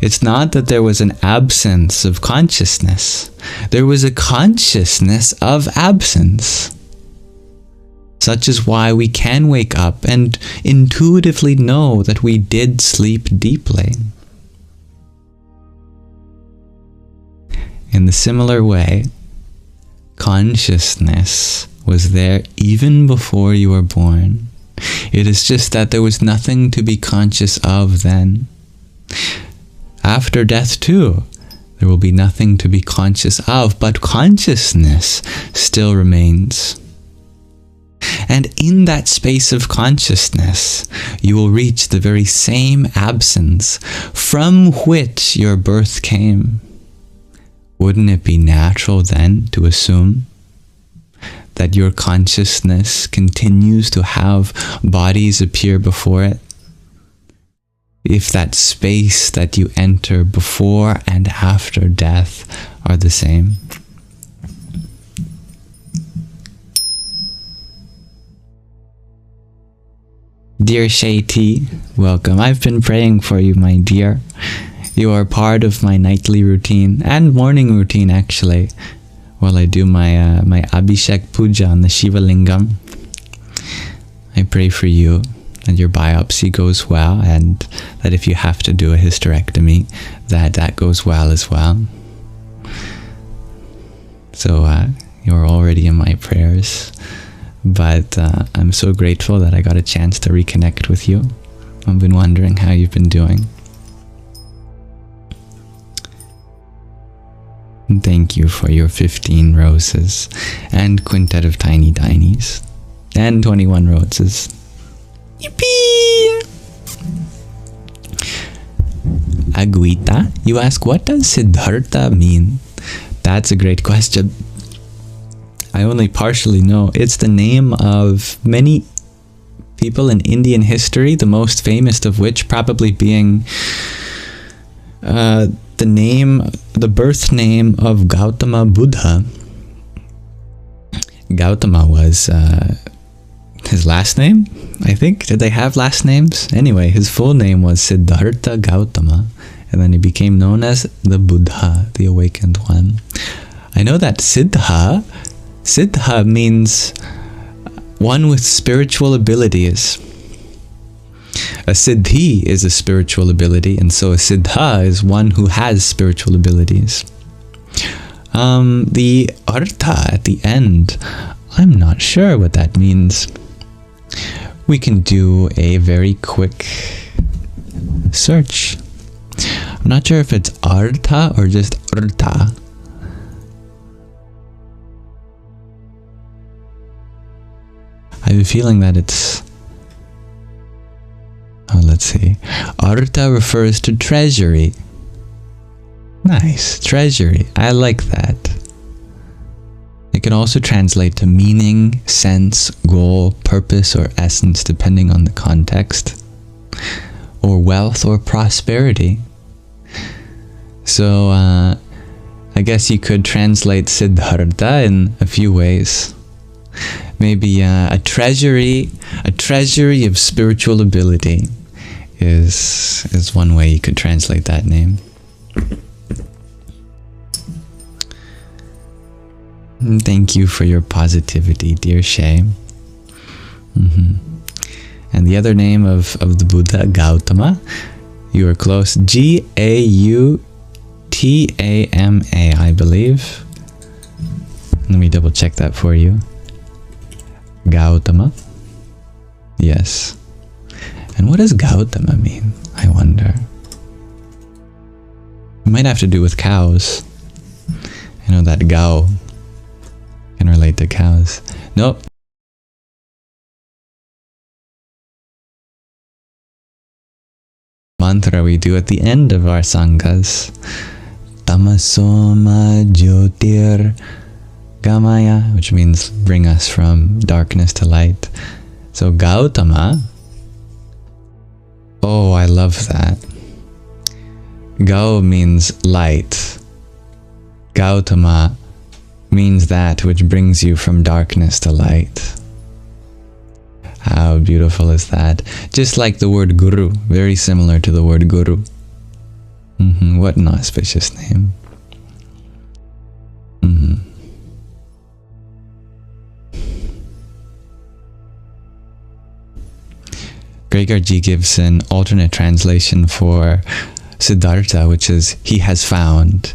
it's not that there was an absence of consciousness. There was a consciousness of absence. Such is why we can wake up and intuitively know that we did sleep deeply. In the similar way, consciousness was there even before you were born. It is just that there was nothing to be conscious of then. After death too, there will be nothing to be conscious of, but consciousness still remains. And in that space of consciousness, you will reach the very same absence from which your birth came. Wouldn't it be natural then to assume that your consciousness continues to have bodies appear before it? If that space that you enter before and after death are the same. Dear Shaiti, welcome. I've been praying for you, my dear. You are part of my nightly routine and morning routine, actually, while I do my my Abhishek Puja on the Shiva Lingam. I pray for you that your biopsy goes well, and that if you have to do a hysterectomy, that goes well as well. So you're already in my prayers. But I'm so grateful that I got a chance to reconnect with you. I've been wondering how you've been doing. And thank you for your 15 roses and quintet of tiny tinies and 21 roses. Yippee! Agwita, you ask, what does Siddhārtha mean? That's a great question. I only partially know. It's the name of many people in Indian history, the most famous of which probably being the birth name of Gautama Buddha. Gautama was his last name, I think. Did they have last names? Anyway, his full name was Siddhartha Gautama, and then he became known as the Buddha, the awakened one. I know that Siddha means one with spiritual abilities. A siddhi is a spiritual ability, and so a siddha is one who has spiritual abilities. The artha at the end, I'm not sure what that means. We can do a very quick search. I'm not sure if it's artha or just artha. I have a feeling that it's... Oh, let's see. Artha refers to treasury. Nice. Treasury. I like that. It can also translate to meaning, sense, goal, purpose, or essence, depending on the context. Or wealth or prosperity. So, I guess you could translate Siddhārtha in a few ways. Maybe a treasury of spiritual ability is one way you could translate that name. Thank you for your positivity, dear Shay. And the other name of the Buddha, Gautama, you are close. Gautama, I believe. Let me double check that for you. Gautama. Yes. And what does Gautama mean? I wonder. It might have to do with cows. I know that Gau can relate to cows. Nope. Mantra we do at the end of our sanghas. Tamasoma Jyotir Gamaya, which means bring us from darkness to light. So Gautama, oh, I love that. Gau means light, Gautama means that which brings you from darkness to light. How beautiful is that? Just like the word guru, very similar to the word guru. What an auspicious name. Gregor-G gives an alternate translation for Siddhartha, which is, he has found,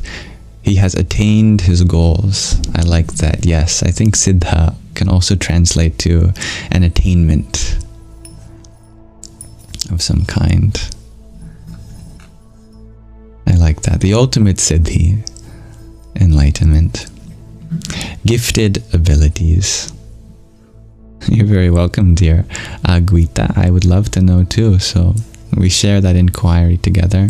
he has attained his goals. I like that, yes. I think Siddha can also translate to an attainment of some kind. I like that. The ultimate siddhi, enlightenment. Gifted abilities. You're very welcome, dear Gītā. I would love to know too, so we share that inquiry together.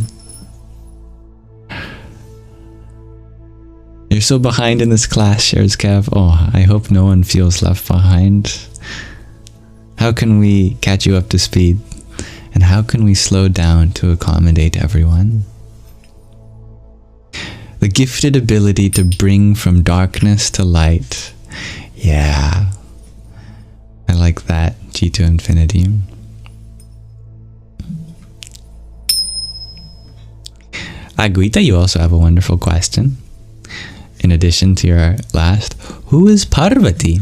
You're so behind in this class, shares Kev. Oh, I hope no one feels left behind. How can we catch you up to speed? And how can we slow down to accommodate everyone? The gifted ability to bring from darkness to light. Yeah. I like that, G to infinity. Gītā, you also have a wonderful question. In addition to your last, who is Parvati?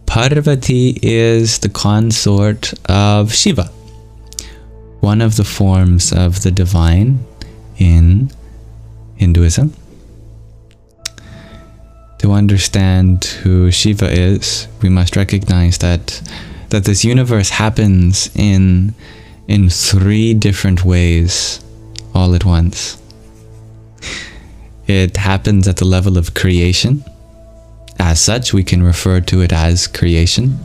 Parvati is the consort of Shiva, one of the forms of the divine in Hinduism. To understand who Shiva is, we must recognize that this universe happens in 3 different ways all at once. It happens at the level of creation. As such, we can refer to it as creation.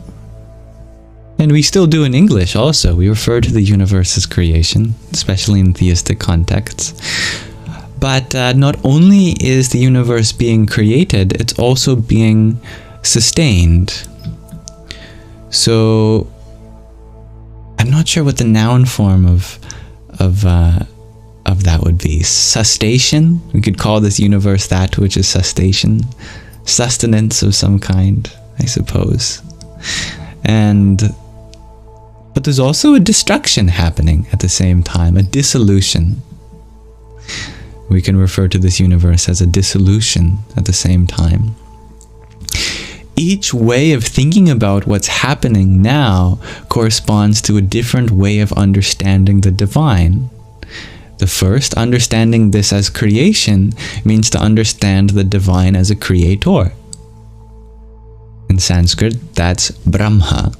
And we still do in English also. We refer to the universe as creation, especially in theistic contexts. But not only is the universe being created, it's also being sustained. So I'm not sure what the noun form of that would be. Sustation? We could call this universe that which is sustation. Sustenance of some kind, I suppose. But there's also a destruction happening at the same time, a dissolution. We can refer to this universe as a dissolution at the same time. Each way of thinking about what's happening now corresponds to a different way of understanding the divine. The first, understanding this as creation, means to understand the divine as a creator. In Sanskrit, that's Brahma.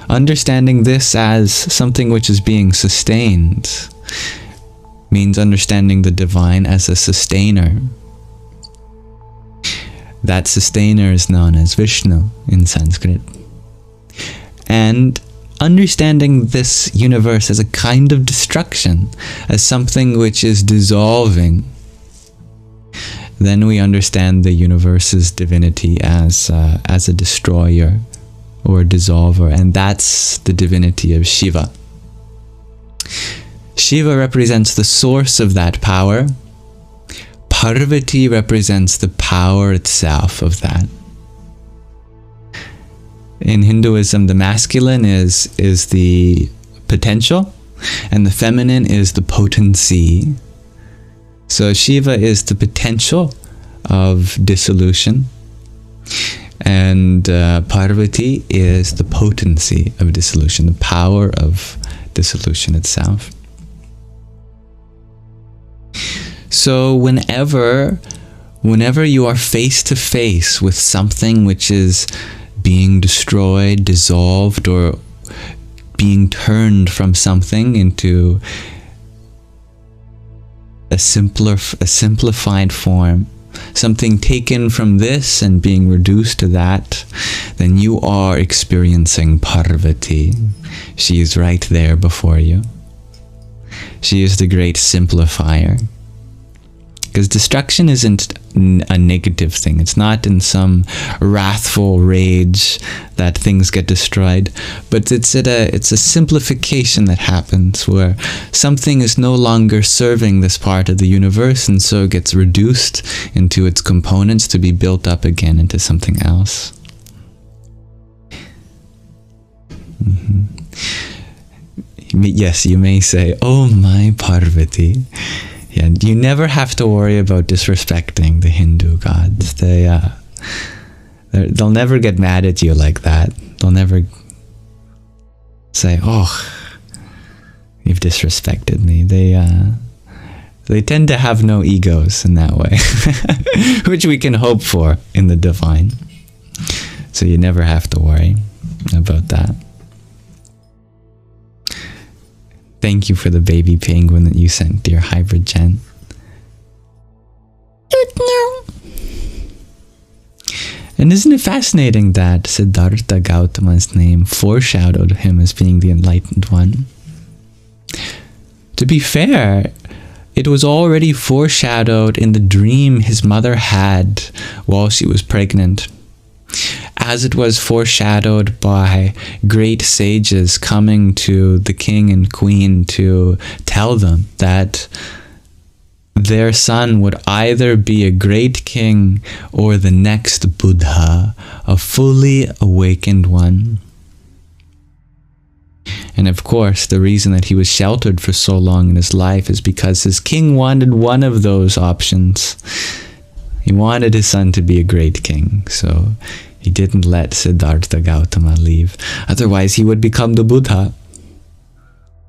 Understanding this as something which is being sustained means understanding the divine as a sustainer. That sustainer is known as Vishnu in Sanskrit. And understanding this universe as a kind of destruction, as something which is dissolving, then we understand the universe's divinity as a destroyer or a dissolver, and that's the divinity of Shiva. Shiva represents the source of that power. Parvati represents the power itself of that. In Hinduism, the masculine is the potential, and the feminine is the potency. So Shiva is the potential of dissolution, and Parvati is the potency of dissolution, the power of dissolution itself. So whenever you are face to face with something which is being destroyed, dissolved, or being turned from something into a simplified form, something taken from this and being reduced to that, then you are experiencing Parvati. She is right there before you. She is the great simplifier. Because destruction isn't a negative thing. It's not in some wrathful rage that things get destroyed, but it's a simplification that happens where something is no longer serving this part of the universe, and so it gets reduced into its components to be built up again into something else. Yes, you may say, "Oh my Parvati." Yeah, you never have to worry about disrespecting the Hindu gods. They'll never get mad at you like that. They'll never say, "Oh, you've disrespected me." They tend to have no egos in that way, which we can hope for in the divine. So you never have to worry about that. Thank you for the baby penguin that you sent, dear Hybrid Jen. And isn't it fascinating that Siddhartha Gautama's name foreshadowed him as being the enlightened one? To be fair, it was already foreshadowed in the dream his mother had while she was pregnant, as it was foreshadowed by great sages coming to the king and queen to tell them that their son would either be a great king or the next Buddha, a fully awakened one. And of course, the reason that he was sheltered for so long in his life is because his king wanted one of those options. He wanted his son to be a great king, so he didn't let Siddhartha Gautama leave. Otherwise, he would become the Buddha.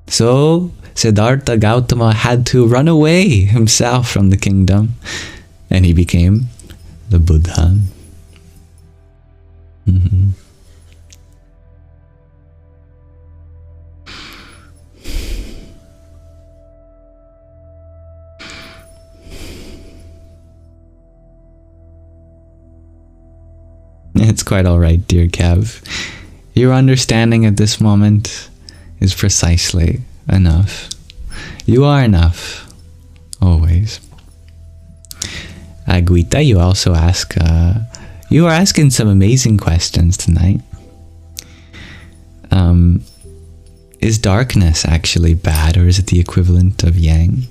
So, Siddhartha Gautama had to run away himself from the kingdom, and he became the Buddha. It's quite alright, dear Kev. Your understanding at this moment is precisely enough. You are enough. Always. Gītā, you also ask, you are asking some amazing questions tonight. Is darkness actually bad, or is it the equivalent of yang?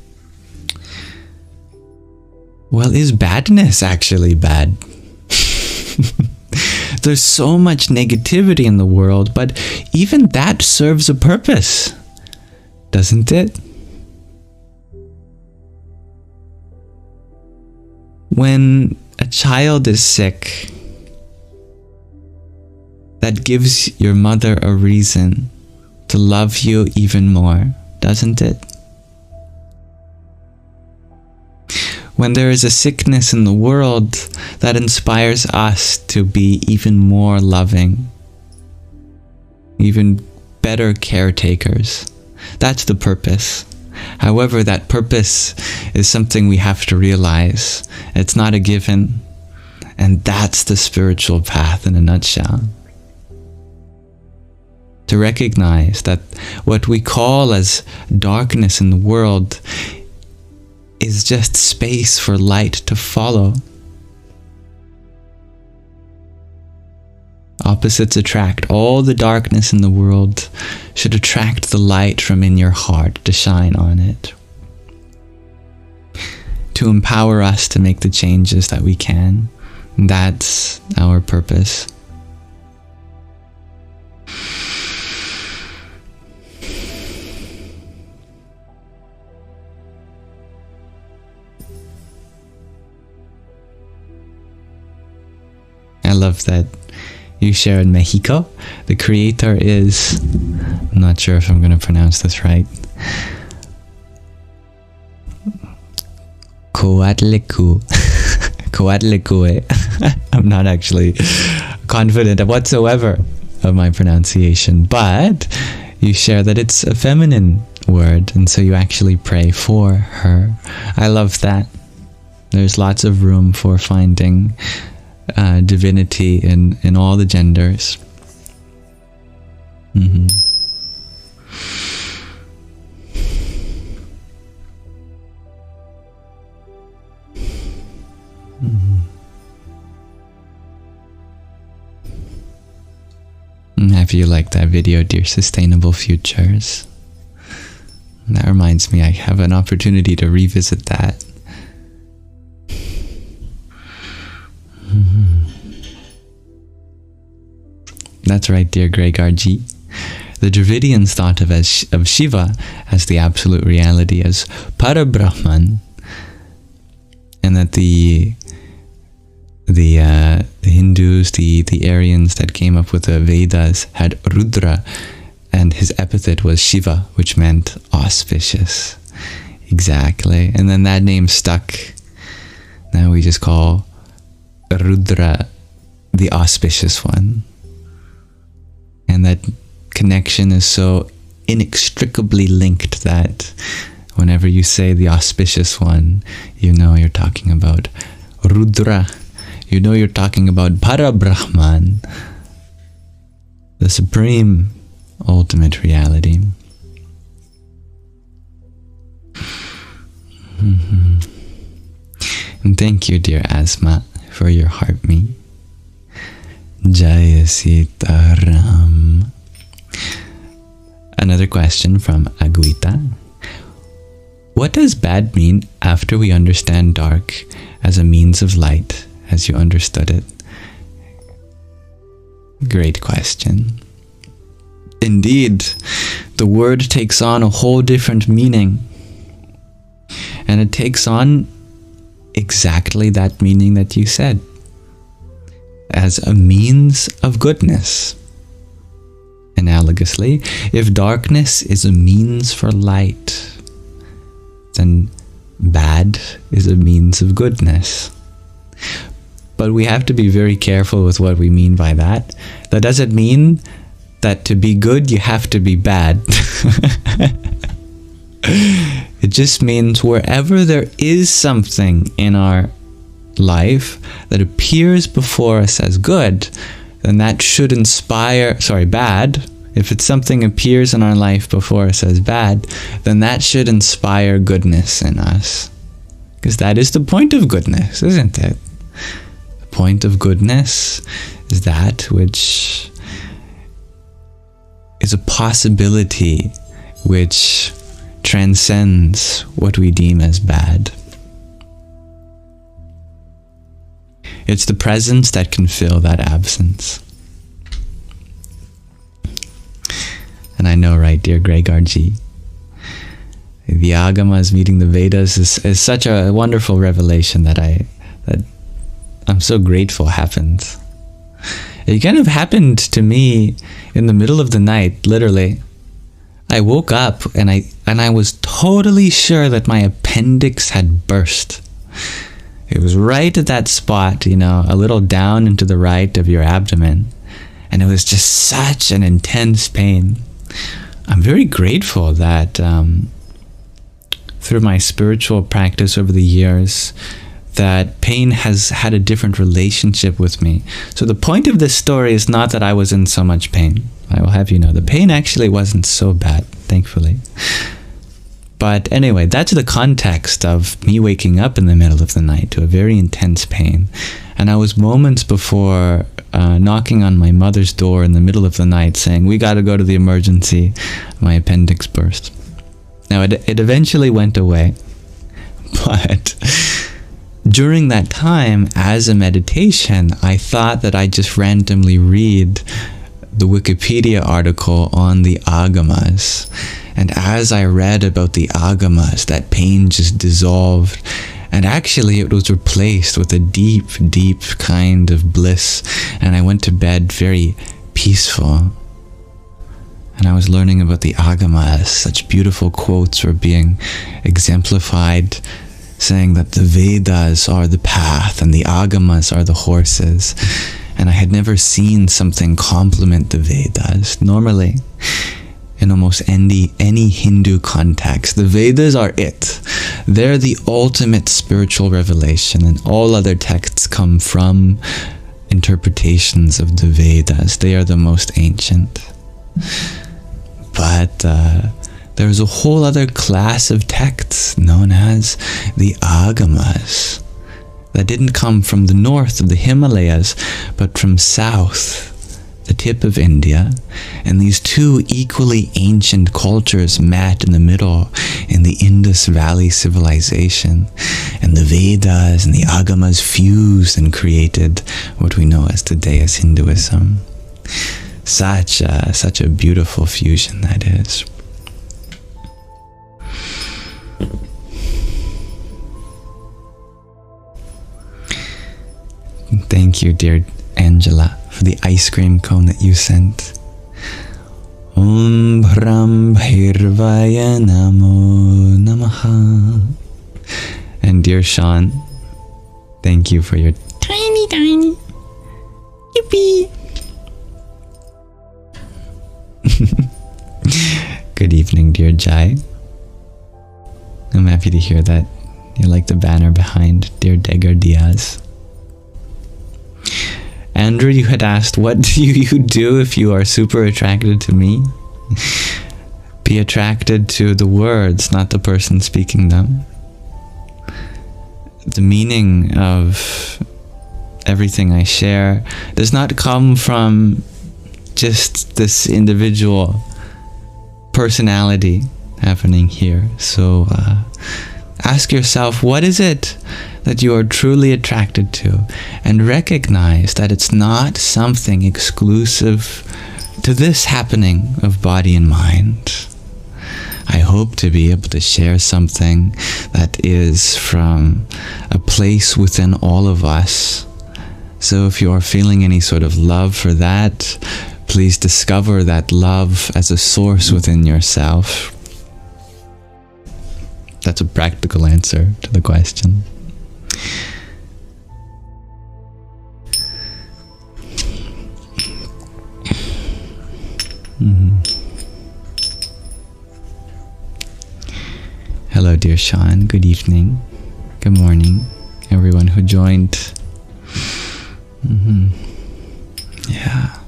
Well, is badness actually bad? There's so much negativity in the world, but even that serves a purpose, doesn't it? When a child is sick, that gives your mother a reason to love you even more, doesn't it? When there is a sickness in the world, that inspires us to be even more loving, even better caretakers. That's the purpose. However, that purpose is something we have to realize. It's not a given. And that's the spiritual path in a nutshell. To recognize that what we call as darkness in the world is just space for light to follow. Opposites attract. All the darkness in the world should attract the light from in your heart to shine on it, to empower us to make the changes that we can. That's our purpose. I love that you share in Mexico. The creator is, I'm not sure if I'm going to pronounce this right, Coatlicue. I'm not actually confident whatsoever of my pronunciation, but you share that it's a feminine word, and so you actually pray for her. I love that. There's lots of room for finding divinity in all the genders. if you like that video, Dear Sustainable Futures. That reminds me, I have an opportunity to revisit that. That's right, dear Gregorji. The Dravidians thought of Shiva as the absolute reality, as Parabrahman, and that the Hindus, the Aryans that came up with the Vedas had Rudra, and his epithet was Shiva, which meant auspicious. Exactly. And then that name stuck. Now we just call Rudra the auspicious one. And that connection is so inextricably linked that whenever you say the auspicious one, you know you're talking about Rudra. You know you're talking about Parabrahman, the supreme ultimate reality. And thank you, dear Asma, for your heart me. Jaya Sitaram. Another question from Aguita. What does bad mean after we understand dark as a means of light, as you understood it? Great question. Indeed, the word takes on a whole different meaning. And it takes on exactly that meaning that you said, as a means of goodness. Analogously, if darkness is a means for light, then bad is a means of goodness. But we have to be very careful with what we mean by that. That doesn't mean that to be good, you have to be bad. It just means wherever there is something in our life that appears before us as good, then that should inspire, bad. If it's something appears in our life before us as bad, then that should inspire goodness in us. Because that is the point of goodness, isn't it? The point of goodness is that which is a possibility which transcends what we deem as bad. It's the presence that can fill that absence. And I know, right, dear Gregorji, the Agamas meeting the Vedas is such a wonderful revelation that I'm so grateful happened. It kind of happened to me in the middle of the night, literally. I woke up and I was totally sure that my appendix had burst. It was right at that spot, a little down into the right of your abdomen. And it was just such an intense pain. I'm very grateful that through my spiritual practice over the years, that pain has had a different relationship with me. So the point of this story is not that I was in so much pain. I will have you know, the pain actually wasn't so bad, thankfully. But anyway, that's the context of me waking up in the middle of the night to a very intense pain. And I was moments before knocking on my mother's door in the middle of the night saying, we got to go to the emergency. My appendix burst. Now, it eventually went away. But during that time, as a meditation, I thought that I'd just randomly read the Wikipedia article on the Agamas. And as I read about the Agamas, that pain just dissolved. And actually it was replaced with a deep, deep kind of bliss. And I went to bed very peaceful. And I was learning about the Agamas. Such beautiful quotes were being exemplified, saying that the Vedas are the path and the Agamas are the horses. And I had never seen something complement the Vedas. Normally, in almost any Hindu context, the Vedas are it. They're the ultimate spiritual revelation, and all other texts come from interpretations of the Vedas. They are the most ancient. But there's a whole other class of texts known as the Agamas that didn't come from the north of the Himalayas, but from south, the tip of India, and these two equally ancient cultures met in the middle in the Indus Valley civilization, and the Vedas and the Agamas fused and created what we know as today as Hinduism. Such a beautiful fusion that is. Thank you, dear Angela, for the ice cream cone that you sent. Om Bhram Bhairvaya Namo Namaha. And dear Sean, thank you for your tiny yippee. Good evening, dear Jai. I'm happy to hear that you like the banner behind dear Degar Diaz. Andrew, you had asked, what do you do if you are super attracted to me? Be attracted to the words, not the person speaking them. The meaning of everything I share does not come from just this individual personality happening here. So ask yourself, what is it that you are truly attracted to, and recognize that it's not something exclusive to this happening of body and mind. I hope to be able to share something that is from a place within all of us. So if you are feeling any sort of love for that, please discover that love as a source within yourself. That's a practical answer to the question. Hello, dear Sean. Good evening. Good morning, everyone who joined. Yeah.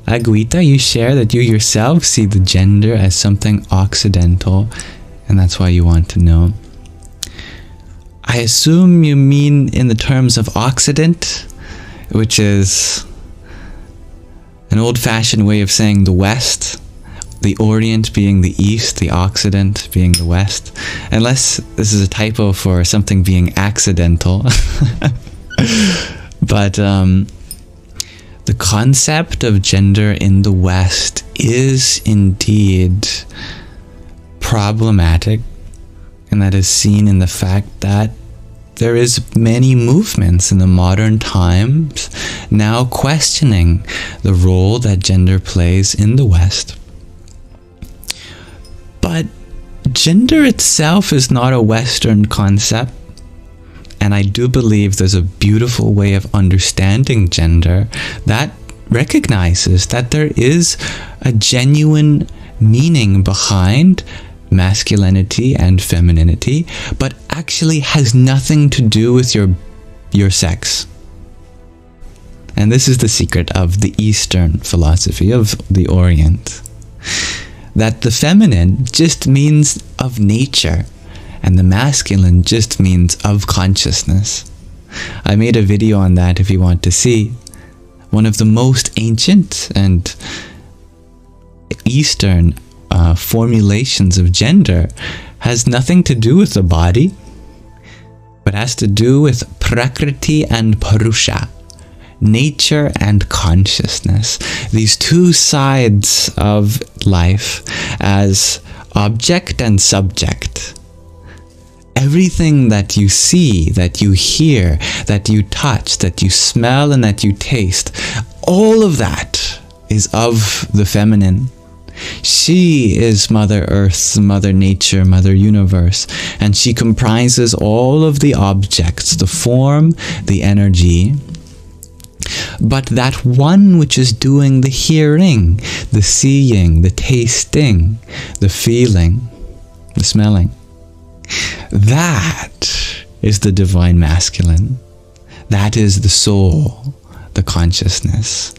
Gītā, you share that you yourself see the gender as something occidental, and that's why you want to know. I assume you mean in the terms of Occident, which is an old-fashioned way of saying the West, the Orient being the East, the Occident being the West, unless this is a typo for something being accidental. But the concept of gender in the West is indeed problematic, and that is seen in the fact that there is many movements in the modern times now questioning the role that gender plays in the West. But gender itself is not a Western concept, and I do believe there's a beautiful way of understanding gender that recognizes that there is a genuine meaning behind masculinity and femininity, but actually has nothing to do with your sex. And this is the secret of the Eastern philosophy of the Orient, that the feminine just means of nature, and the masculine just means of consciousness. I made a video on that if you want to see. One of the most ancient and Eastern formulations of gender has nothing to do with the body, but has to do with Prakriti and Purusha, nature and consciousness. These two sides of life as object and subject. Everything that you see, that you hear, that you touch, that you smell, and that you taste, all of that is of the feminine. She is Mother Earth, Mother Nature, Mother Universe, and she comprises all of the objects, the form, the energy. But that one which is doing the hearing, the seeing, the tasting, the feeling, the smelling, that is the divine masculine. That is the soul, the consciousness.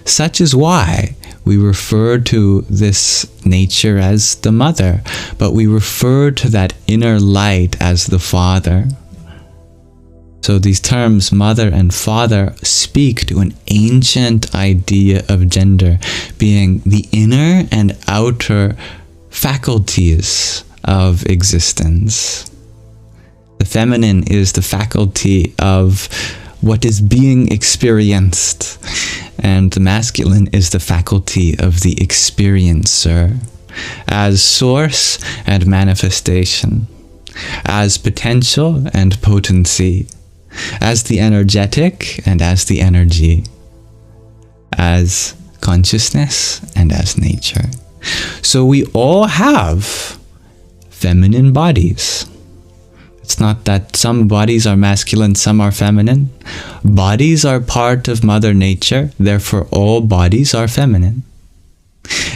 Such is why we refer to this nature as the mother, but we refer to that inner light as the father. So these terms, mother and father, speak to an ancient idea of gender being the inner and outer faculties of existence. The feminine is the faculty of what is being experienced, and the masculine is the faculty of the experiencer, as source and manifestation, as potential and potency, as the energetic and as the energy, as consciousness and as nature. So we all have feminine bodies. It's not that some bodies are masculine, some are feminine. Bodies are part of Mother Nature, therefore all bodies are feminine.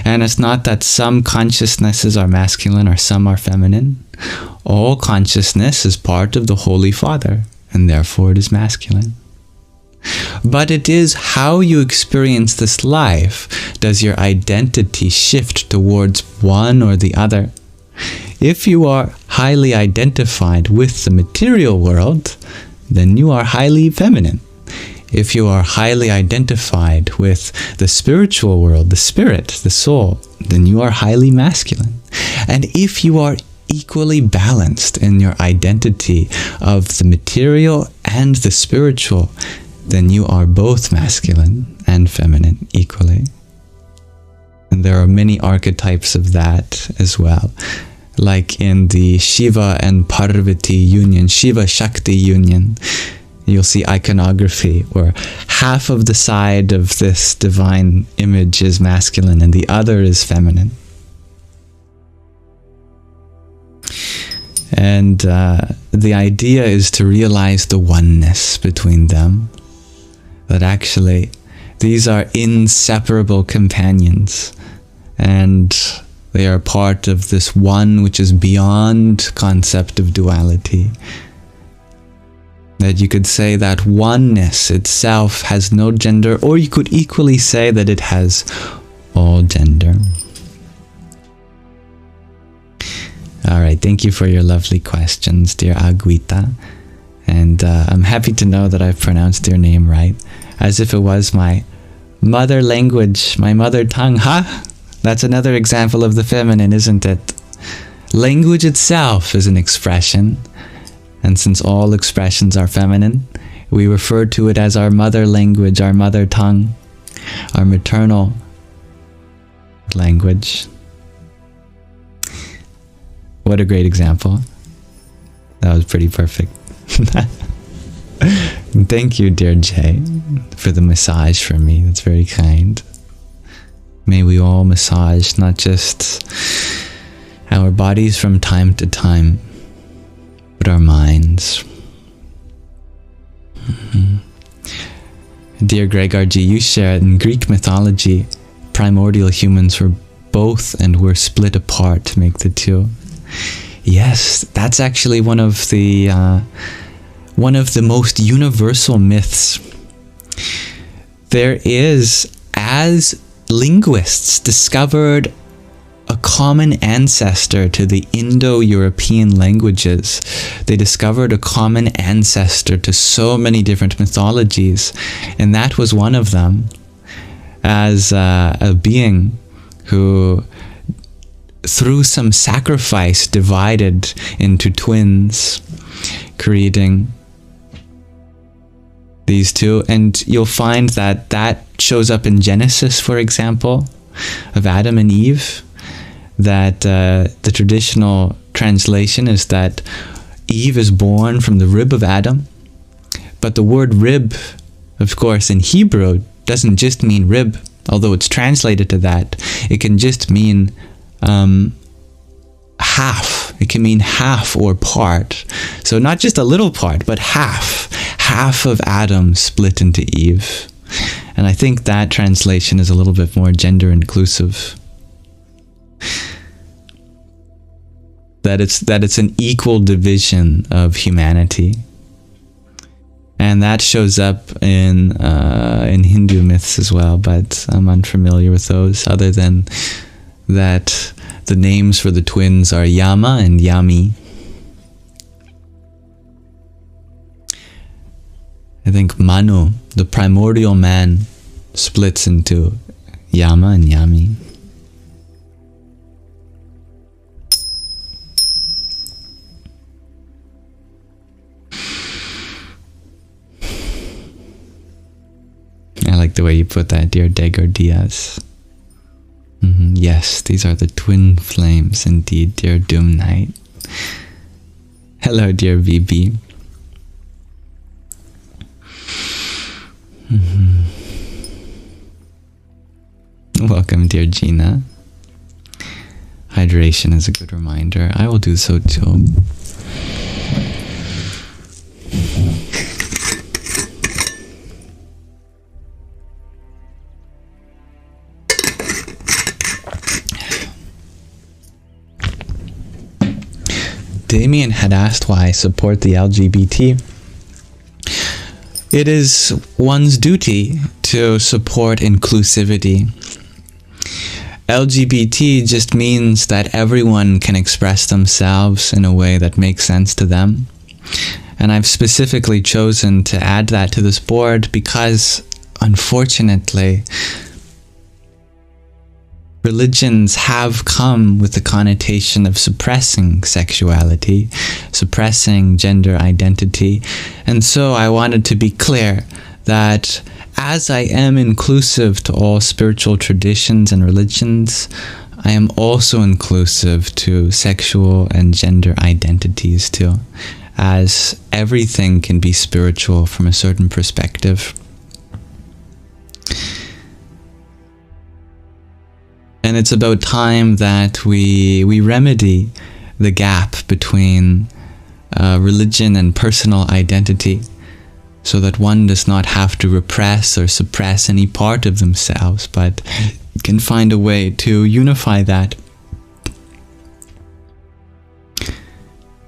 And it's not that some consciousnesses are masculine or some are feminine. All consciousness is part of the Holy Father, and therefore it is masculine. But it is how you experience this life. Does your identity shift towards one or the other? If you are highly identified with the material world, then you are highly feminine. If you are highly identified with the spiritual world, the spirit, the soul, then you are highly masculine. And if you are equally balanced in your identity of the material and the spiritual, then you are both masculine and feminine equally. And there are many archetypes of that as well. Like in the Shiva and Parvati union, Shiva Shakti union, you'll see iconography where half of the side of this divine image is masculine and the other is feminine. And the idea is to realize the oneness between them. That actually, these are inseparable companions. And they are part of this one which is beyond concept of duality. That you could say that oneness itself has no gender, or you could equally say that it has all gender. Alright, thank you for your lovely questions, dear Agwita. And I'm happy to know that I've pronounced your name right, as if it was my mother language, my mother tongue. Huh? That's another example of the feminine, isn't it? Language itself is an expression, and since all expressions are feminine, we refer to it as our mother language, our mother tongue, our maternal language. What a great example. That was pretty perfect. Thank you, dear Jay, for the massage for me. That's very kind. May we all massage not just our bodies from time to time, but our minds. Dear Gregor G, you shared in Greek mythology, primordial humans were both and were split apart to make the two. Yes, that's actually one of the most universal myths. There is, as linguists discovered a common ancestor to the Indo-European languages, they discovered a common ancestor to so many different mythologies, and that was one of them, as a being who through some sacrifice divided into twins, creating these two. And you'll find that that shows up in Genesis, for example, of Adam and Eve, that the traditional translation is that Eve is born from the rib of Adam. But the word rib, of course, in Hebrew doesn't just mean rib, although it's translated to that. It can just mean half. It can mean half or part. So not just a little part, but half. Half of Adam split into Eve. And I think that translation is a little bit more gender inclusive. That it's an equal division of humanity. And that shows up in Hindu myths as well, but I'm unfamiliar with those, other than that the names for the twins are Yama and Yami. I think Manu, the primordial man, splits into Yama and Yami. I like the way you put that, dear Degar Diaz. Yes, these are the twin flames indeed, dear Doom Knight. Hello, dear VB. Welcome, dear Gina. Hydration is a good reminder. I will do so too. Damien had asked why I support the LGBT. It is one's duty to support inclusivity. LGBT just means that everyone can express themselves in a way that makes sense to them. And I've specifically chosen to add that to this board because, unfortunately, religions have come with the connotation of suppressing sexuality, suppressing gender identity, and so I wanted to be clear that as I am inclusive to all spiritual traditions and religions, I am also inclusive to sexual and gender identities too, as everything can be spiritual from a certain perspective. And it's about time that we remedy the gap between religion and personal identity, so that one does not have to repress or suppress any part of themselves, but can find a way to unify that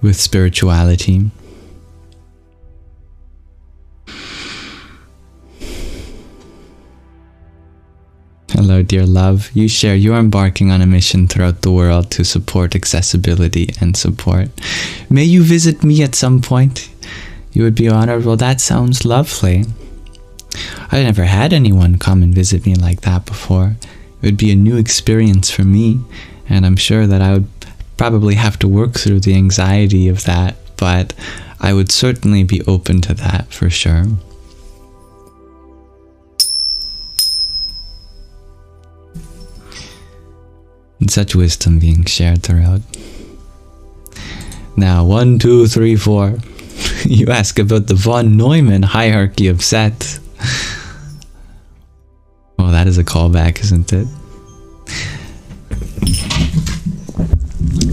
with spirituality. Hello, dear love. You share you're embarking on a mission throughout the world to support accessibility and support. May you visit me at some point. You would be honored. Well, that sounds lovely. I never had anyone come and visit me like that before. It would be a new experience for me, and I'm sure that I would probably have to work through the anxiety of that, but I would certainly be open to that for sure. And such wisdom being shared throughout. Now, 1, 2, 3, 4. You ask about the von Neumann hierarchy of sets. Well, that is a callback, isn't it?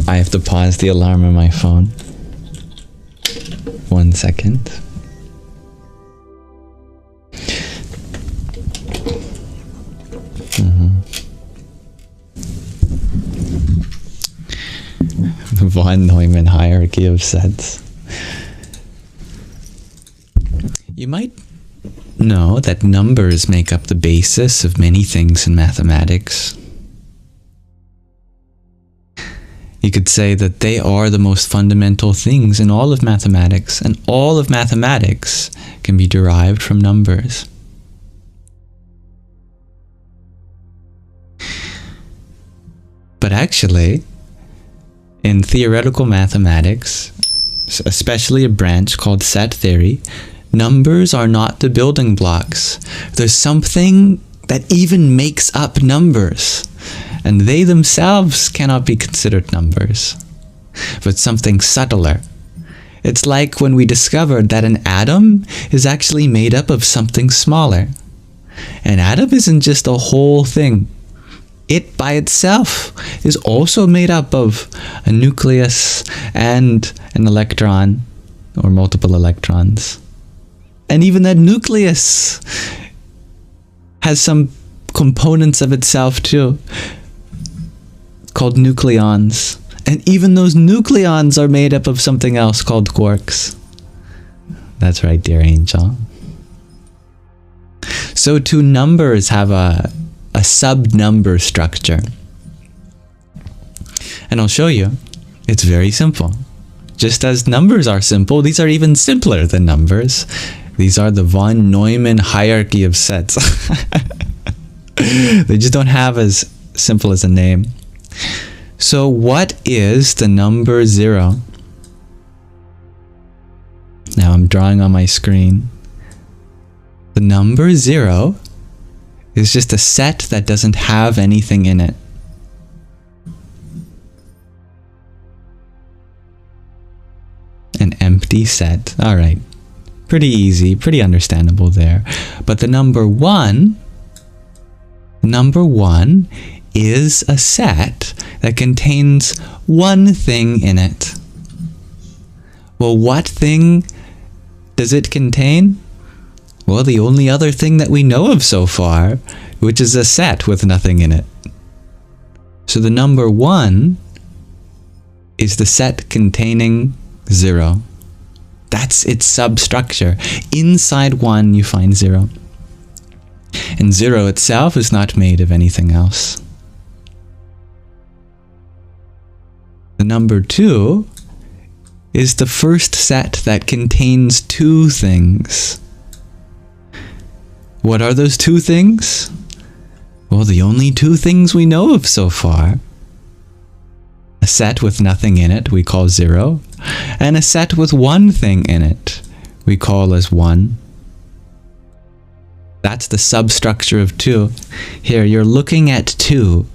I have to pause the alarm on my phone. 1 second. Von Neumann hierarchy of sets. You might know that numbers make up the basis of many things in mathematics. You could say that they are the most fundamental things in all of mathematics, and all of mathematics can be derived from numbers. But actually, in theoretical mathematics, especially a branch called set theory, numbers are not the building blocks. There's something that even makes up numbers, and they themselves cannot be considered numbers, but something subtler. It's like when we discovered that an atom is actually made up of something smaller. An atom isn't just a whole thing. It by itself is also made up of a nucleus and an electron, or multiple electrons. And even that nucleus has some components of itself too, called nucleons. And even those nucleons are made up of something else called quarks. That's right, dear angel. So too, numbers have a sub-number structure. And I'll show you. It's very simple. Just as numbers are simple, these are even simpler than numbers. These are the von Neumann hierarchy of sets. They just don't have as simple as a name. So what is the number 0? Now I'm drawing on my screen. The number 0 is just a set that doesn't have anything in it. An empty set. All right. Pretty easy, pretty understandable there. But the number 1 is a set that contains one thing in it. Well, what thing does it contain? Well, the only other thing that we know of so far, which is a set with nothing in it. So the number 1 is the set containing 0. That's its substructure. Inside 1 you find 0. And 0 itself is not made of anything else. The number 2 is the first set that contains 2 things. What are those 2 things? Well, the only 2 things we know of so far. A set with nothing in it we call 0, and a set with one thing in it we call as 1. That's the substructure of 2. Here, you're looking at 2.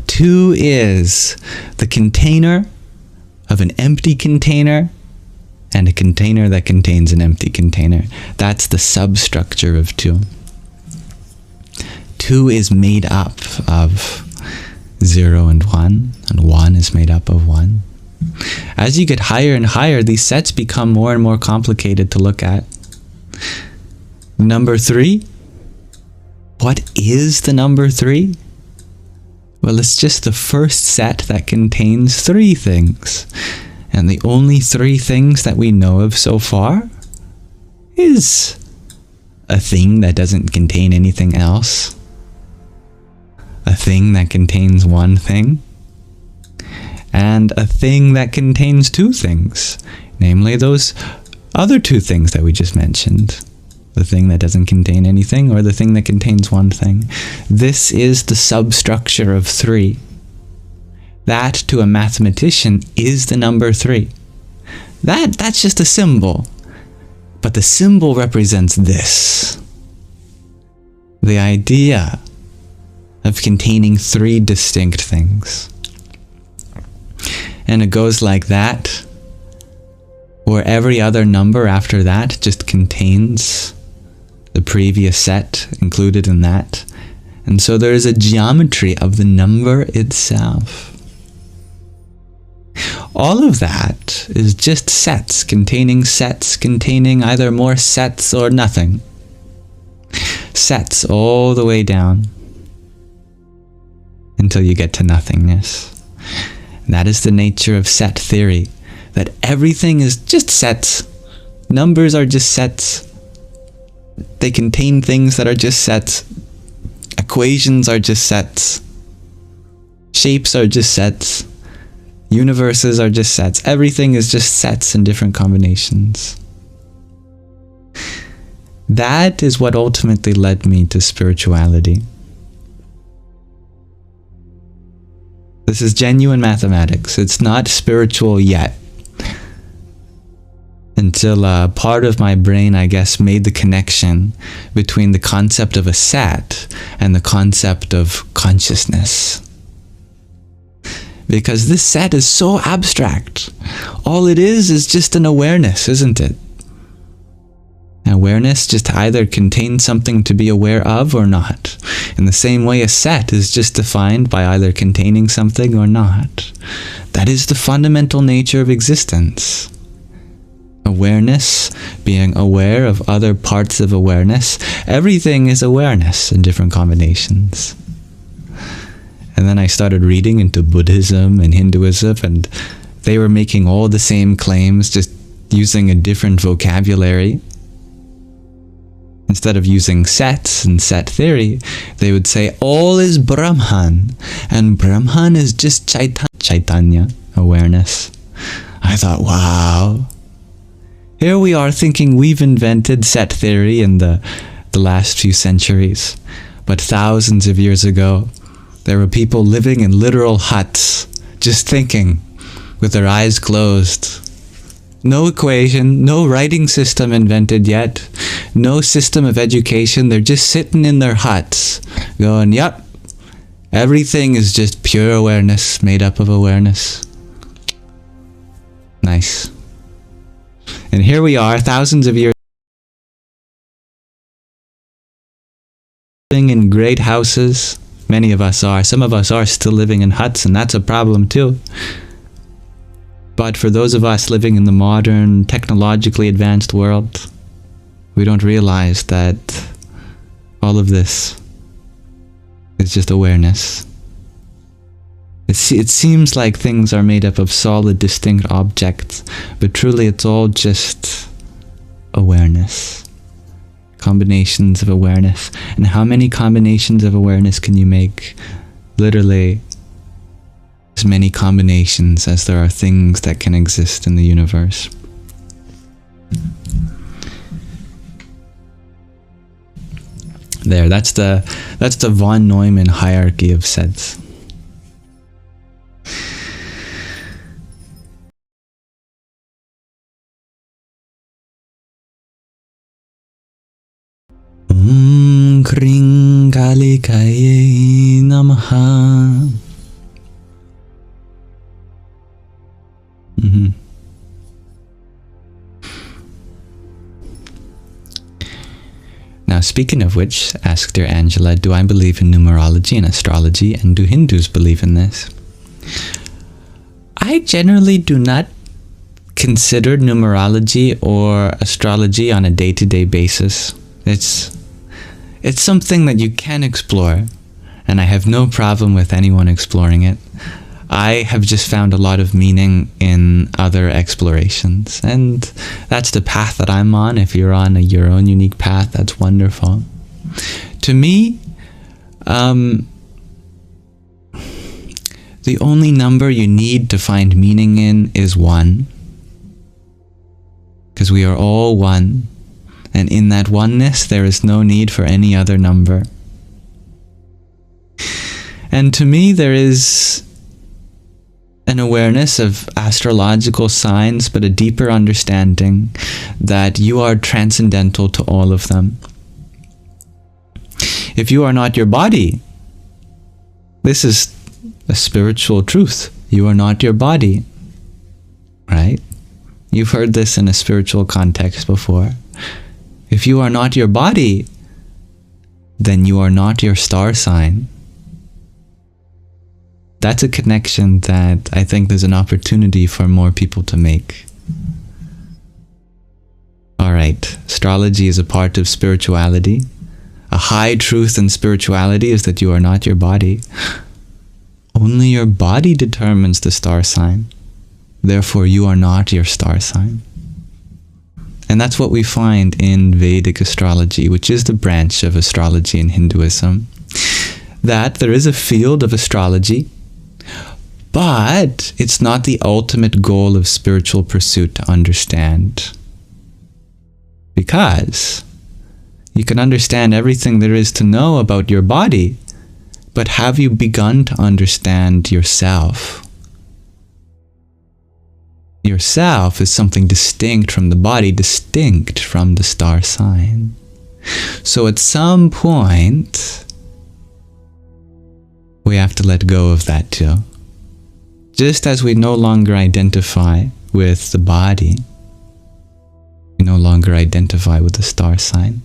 2 is the container of an empty container and a container that contains an empty container. That's the substructure of 2. 2 is made up of 0 and 1, and 1 is made up of 1. As you get higher and higher, these sets become more and more complicated to look at. Number 3. What is the number 3? Well, it's just the first set that contains 3 things. And the only 3 things that we know of so far is a thing that doesn't contain anything else, a thing that contains one thing, and a thing that contains 2 things, namely those other 2 things that we just mentioned. The thing that doesn't contain anything, or the thing that contains one thing. This is the substructure of 3. That, to a mathematician, is the number 3. That's just a symbol. But the symbol represents this. The idea of containing 3 distinct things. And it goes like that, where every other number after that just contains the previous set included in that. And so there is a geometry of the number itself. All of that is just sets containing either more sets or nothing. Sets all the way down until you get to nothingness. And that is the nature of set theory, that everything is just sets. Numbers are just sets. They contain things that are just sets. Equations are just sets. Shapes are just sets. Universes are just sets. Everything is just sets in different combinations. That is what ultimately led me to spirituality. This is genuine mathematics. It's not spiritual yet. Until part of my brain, I guess, made the connection between the concept of a set and the concept of consciousness. Because this set is so abstract. All it is just an awareness, isn't it? Awareness just either contains something to be aware of or not. In the same way, a set is just defined by either containing something or not. That is the fundamental nature of existence. Awareness, being aware of other parts of awareness. Everything is awareness in different combinations. And then I started reading into Buddhism and Hinduism, and they were making all the same claims, just using a different vocabulary. Instead of using sets and set theory, they would say all is Brahman, and Brahman is just Chaitanya, awareness. I thought, wow, Here we are thinking we've invented set theory in the last few centuries. But thousands of years ago, there were people living in literal huts, just thinking, with their eyes closed. No equation, no writing system invented yet, no system of education. They're just sitting in their huts, going, yep, everything is just pure awareness, made up of awareness. Nice. And here we are, thousands of years, living in great houses. Many of us are. Some of us are still living in huts, and that's a problem too. But for those of us living in the modern, technologically advanced world, we don't realize that all of this is just awareness. It seems like things are made up of solid, distinct objects, but truly it's all just awareness. Combinations of awareness. And how many combinations of awareness can you make? Literally, as many combinations as there are things that can exist in the universe. There, that's the von Neumann hierarchy of sets. Kring Kalikaye Namaha. Now, speaking of which, asked dear Angela, do I believe in numerology and astrology, and do Hindus believe in this? I generally do not consider numerology or astrology on a day-to-day basis. It's something that you can explore, and I have no problem with anyone exploring it. I have just found a lot of meaning in other explorations, and that's the path that I'm on. If you're on your own unique path, that's wonderful. To me, the only number you need to find meaning in is 1. Because we are all one, and in that oneness, there is no need for any other number. And to me, there is an awareness of astrological signs, but a deeper understanding that you are transcendental to all of them. If you are not your body, this is a spiritual truth. You are not your body, right? You've heard this in a spiritual context before. If you are not your body, then you are not your star sign. That's a connection that I think there's an opportunity for more people to make. Alright, astrology is a part of spirituality. A high truth in spirituality is that you are not your body. Only your body determines the star sign. Therefore, you are not your star sign. And that's what we find in Vedic astrology, which is the branch of astrology in Hinduism. That there is a field of astrology, but it's not the ultimate goal of spiritual pursuit to understand. Because you can understand everything there is to know about your body, but have you begun to understand yourself? Yourself is something distinct from the body, distinct from the star sign. So at some point, we have to let go of that too. Just as we no longer identify with the body, we no longer identify with the star sign.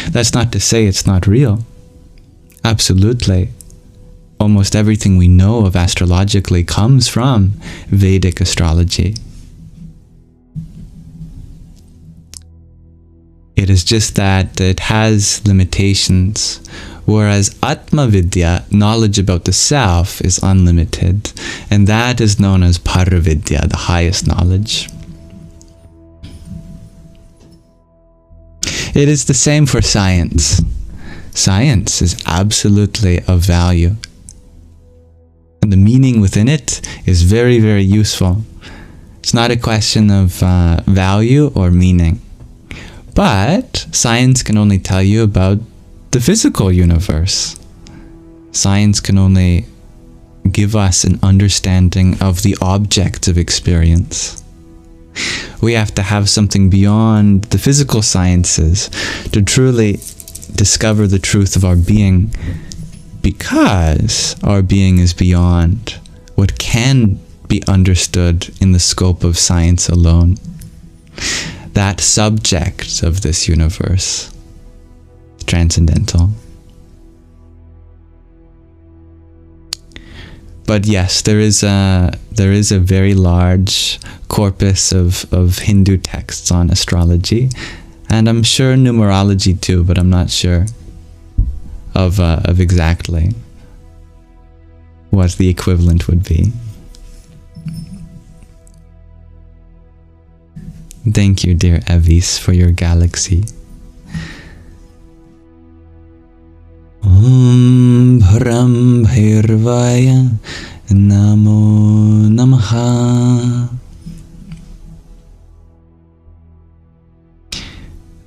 That's not to say it's not real. Absolutely. Almost everything we know of astrologically comes from Vedic astrology. It is just that it has limitations, whereas Atma Vidya, knowledge about the self, is unlimited, and that is known as Paravidya, the highest knowledge. It is the same for science. Science is absolutely of value, and the meaning within it is very, very useful. It's not a question of value or meaning. But science can only tell you about the physical universe. Science can only give us an understanding of the objects of experience. We have to have something beyond the physical sciences to truly discover the truth of our being, because our being is beyond what can be understood in the scope of science alone. That subject of this universe, transcendental. But yes, there is a very large corpus of Hindu texts on astrology, and I'm sure numerology too, but I'm not sure of exactly what the equivalent would be. Thank you, dear Evis, for your galaxy. Om Bharam Bhairvaya Namo Namaha.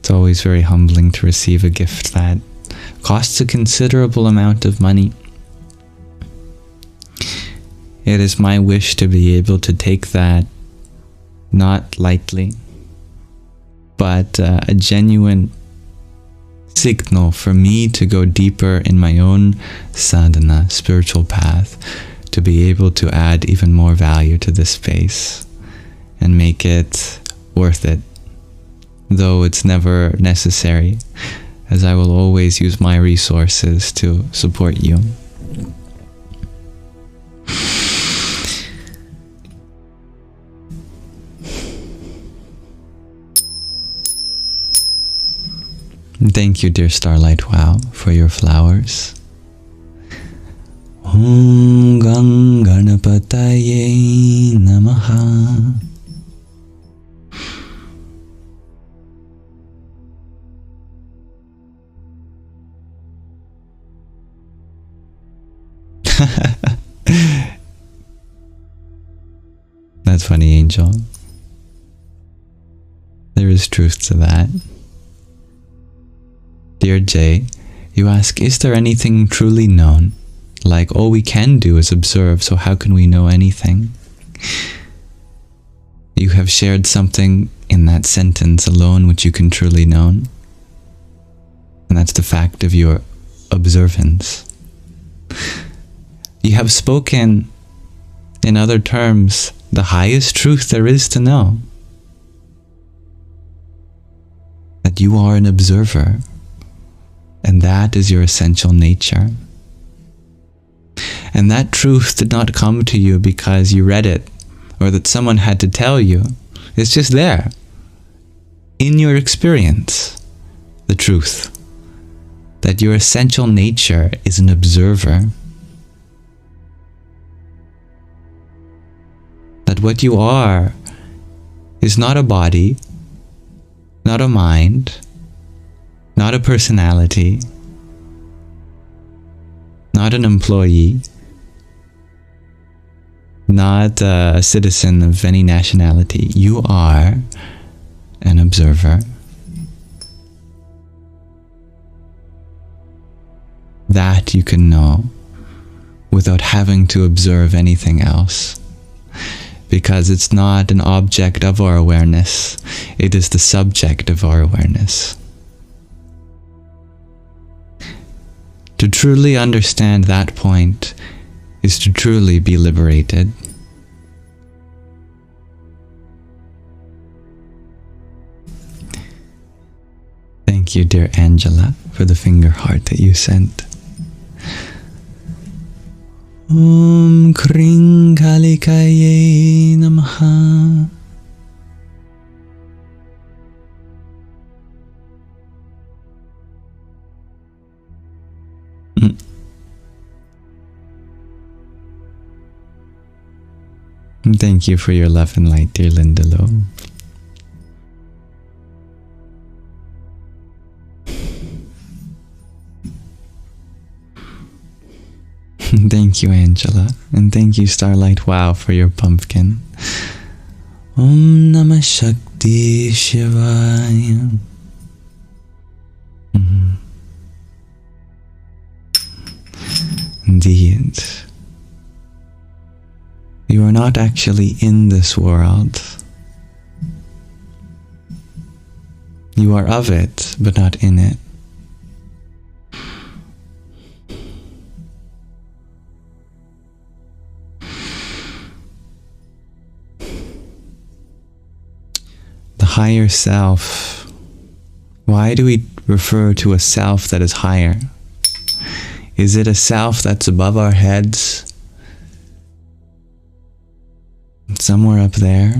It's always very humbling to receive a gift that costs a considerable amount of money. It is my wish to be able to take that not lightly, but a genuine signal for me to go deeper in my own sadhana, spiritual path, to be able to add even more value to this space and make it worth it, though it's never necessary, as I will always use my resources to support you. Thank you, dear Starlight Wow, for your flowers. Om Ganganapataye Namaha. That's funny, Angel. There is truth to that. Dear Jay, you ask, is there anything truly known? Like, all we can do is observe, so how can we know anything? You have shared something in that sentence alone which you can truly know, and that's the fact of your observance. You have spoken, in other terms, the highest truth there is to know. That you are an observer. And that is your essential nature. And that truth did not come to you because you read it or that someone had to tell you. It's just there. In your experience, the truth. That your essential nature is an observer. That what you are is not a body, not a mind, not a personality, not an employee, not a citizen of any nationality. You are an observer. That you can know without having to observe anything else. Because it's not an object of our awareness, it is the subject of our awareness. To truly understand that point is to truly be liberated. Thank you, dear Angela, for the finger heart that you sent. Om Kring Kalikaye Namaha. Thank you for your love and light, dear Lindelo. Thank you, Angela. And thank you, Starlight Wow, for your pumpkin. Om Namah Shakti Shivaya. Indeed, you are not actually in this world. You are of it, but not in it. The higher self. Why do we refer to a self that is higher? Is it a self that's above our heads? Somewhere up there?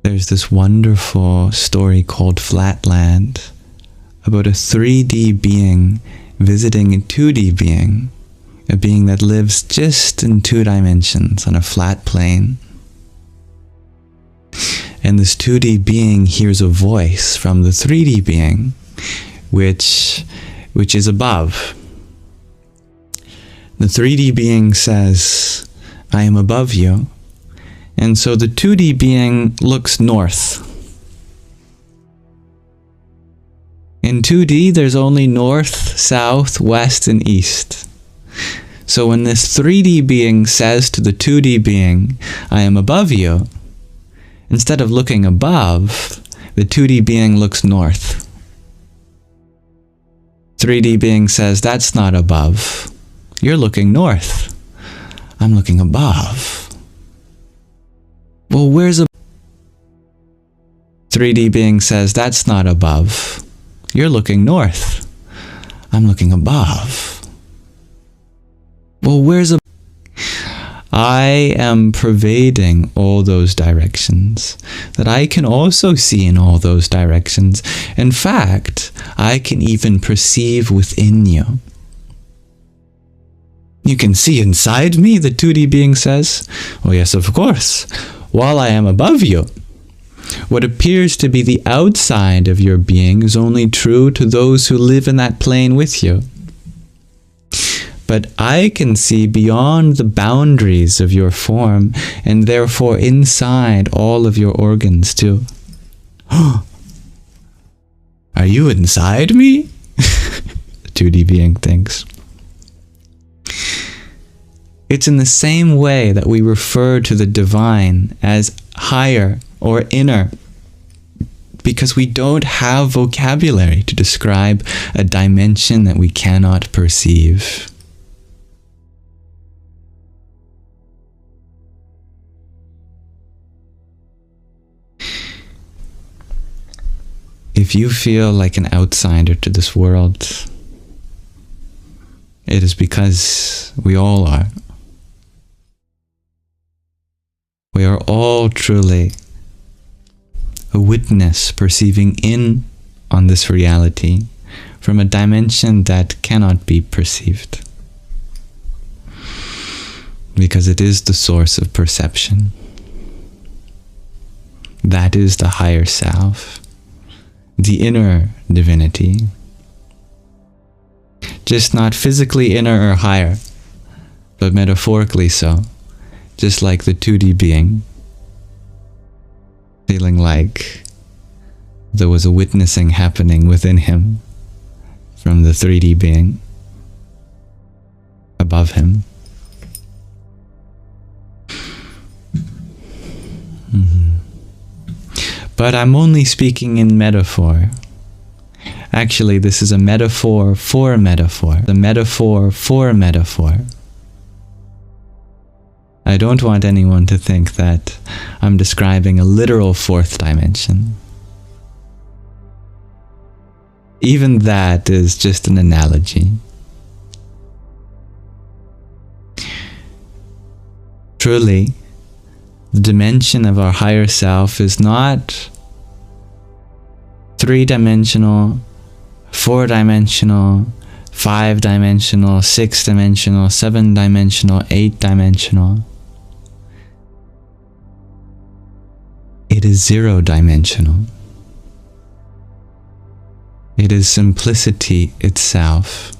There's this wonderful story called Flatland about a 3D being visiting a 2D being, a being that lives just in 2 dimensions on a flat plane. And this 2D being hears a voice from the 3D being, which is above. The 3D being says, I am above you. And so the 2D being looks north. In 2D, there's only north, south, west, and east. So when this 3D being says to the 2D being, I am above you, instead of looking above, the 2D being looks north. 3D being says, that's not above. You're looking north. I'm looking above. Well, where's a 3D being says, that's not above. You're looking north. I'm looking above. Well, where's a I am pervading all those directions, that I can also see in all those directions. In fact, I can even perceive within you. You can see inside me, the 2D being says. Oh yes, of course. While I am above you, what appears to be the outside of your being is only true to those who live in that plane with you. But I can see beyond the boundaries of your form, and therefore inside all of your organs too. Are you inside me? The 2D being thinks. It's in the same way that we refer to the divine as higher or inner, because we don't have vocabulary to describe a dimension that we cannot perceive. If you feel like an outsider to this world, it is because we all are. We are all truly a witness perceiving in on this reality from a dimension that cannot be perceived, because it is the source of perception. That is the higher self, the inner divinity. Just not physically inner or higher, but metaphorically so. Just like the 2D being, feeling like there was a witnessing happening within him from the 3D being above him. But I'm only speaking in metaphor. Actually, this is a metaphor for metaphor. The metaphor for metaphor. I don't want anyone to think that I'm describing a literal 4th dimension. Even that is just an analogy. Truly, the dimension of our higher self is not 3-dimensional, 4-dimensional, 5-dimensional, 6-dimensional, 7-dimensional, 8-dimensional. It is 0-dimensional. It is simplicity itself.